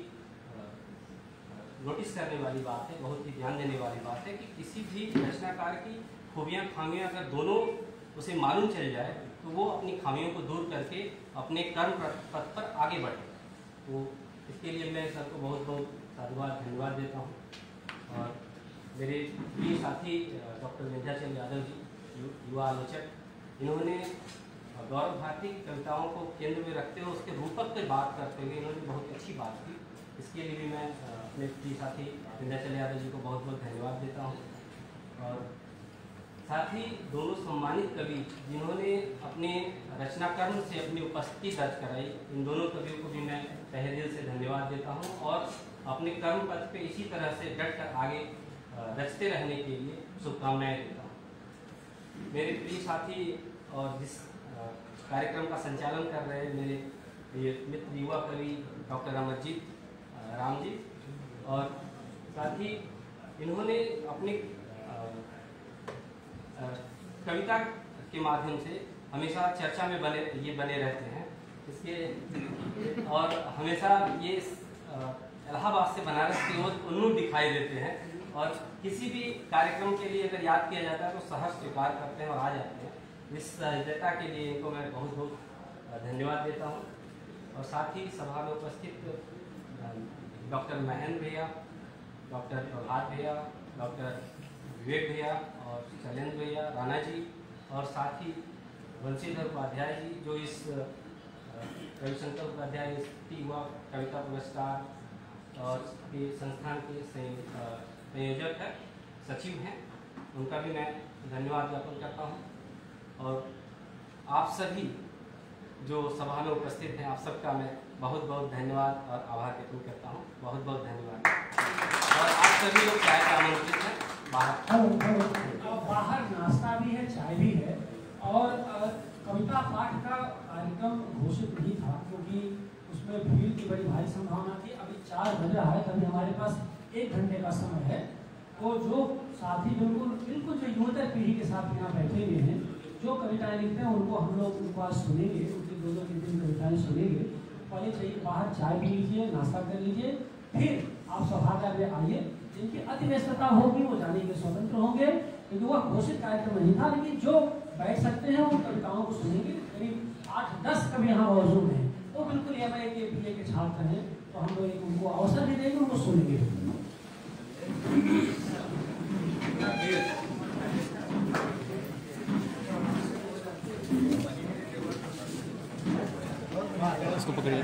नोटिस करने वाली बात है, बहुत ही ध्यान देने वाली बात है कि किसी भी रचनाकार की खूबियाँ खामियाँ अगर दोनों उसे मालूम चल जाए तो वो अपनी खामियों को दूर करके अपने कर्म पथ पर आगे बढ़े। तो इसके लिए मैं सर को बहुत बहुत साधुवाद धन्यवाद देता हूँ। और मेरे प्रिय साथी डॉक्टर विंध्याचल यादव जी, युवा आलोचक, इन्होंने गौरव भारती कविताओं को केंद्र में रखते हुए उसके रूपक पे बात करते हुए इन्होंने बहुत अच्छी बात की। इसके लिए भी मैं अपने प्रिय साथी विंध्याचल यादव जी को बहुत बहुत धन्यवाद देता हूँ। और साथ ही दोनों सम्मानित कवि जिन्होंने अपने रचनाकर्म से अपनी उपस्थिति दर्ज कराई, इन दोनों कवियों को भी मैं तहे दिल से धन्यवाद देता हूँ और अपने कर्म पथ पे इसी तरह से डट कर आगे रचते रहने के लिए शुभकामनाएं देता हूँ। मेरे प्रिय साथी और जिस कार्यक्रम का संचालन कर रहे हैं मेरे ये मित्र युवा कवि डॉक्टर अमरजीत राम जी, और साथ ही इन्होंने अपने कविता के माध्यम से हमेशा चर्चा में बने रहते हैं। इसके और हमेशा ये इलाहाबाद से बनारस की ओर उन्मुख दिखाई देते हैं और किसी भी कार्यक्रम के लिए अगर याद किया जाता है तो सहर्ष स्वीकार करते हैं और आ जाते हैं। इस सहजता के लिए इनको मैं बहुत बहुत धन्यवाद देता हूँ। और साथ ही सभा में उपस्थित डॉक्टर महेंद्र भैया, डॉक्टर प्रभात भैया, डॉक्टर विवेक भैया और शैलेंद्र भैया, राणा जी, और साथ ही बंशीधर उपाध्याय जी जो इस रविशंकर उपाध्याय युवा कविता पुरस्कार और के संस्थान के संयोजक है, सचिव हैं, उनका भी मैं धन्यवाद ज्ञापन करता हूँ। और आप सभी जो सभा में उपस्थित हैं, आप सबका मैं बहुत बहुत धन्यवाद और आभार व्यक्त करता हूँ। बहुत बहुत धन्यवाद। और आप सभी लोग चाय का आमंत्रित हैं। बाहर नाश्ता भी है, चाय भी है। और कविता पाठ का कार्यक्रम घोषित नहीं था क्योंकि उसमें भीड़ की बड़ी भारी संभावना थी। अभी 4 बज रहा है, तभी हमारे पास 1 घंटे का समय है। तो जो साथी बिल्कुल जो युवतर पीढ़ी के साथ यहाँ बैठे हुए हैं, जो कविताएं लिखते हैं उनको हम लोग उनको आज सुनेंगे, उनकी 2-3 कविताएं सुनेंगे। पहले चाहिए बाहर चाय पी लीजिए, नाश्ता कर लीजिए, फिर आप सभागार में आइए। जिनकी अति व्यस्तता होगी वो जाने के स्वतंत्र होंगे क्योंकि वह घोषित कार्यक्रम नहीं था, लेकिन जो बैठ सकते हैं वो कविताओं को सुनेंगे। करीब 8-10 कवि यहाँ मौजूद हैं, वो बिल्कुल MA के BA के छात्र हैं, तो हम लोग उनको अवसर भी देंगे, उनको सुनेंगे। इसको पकड़िए।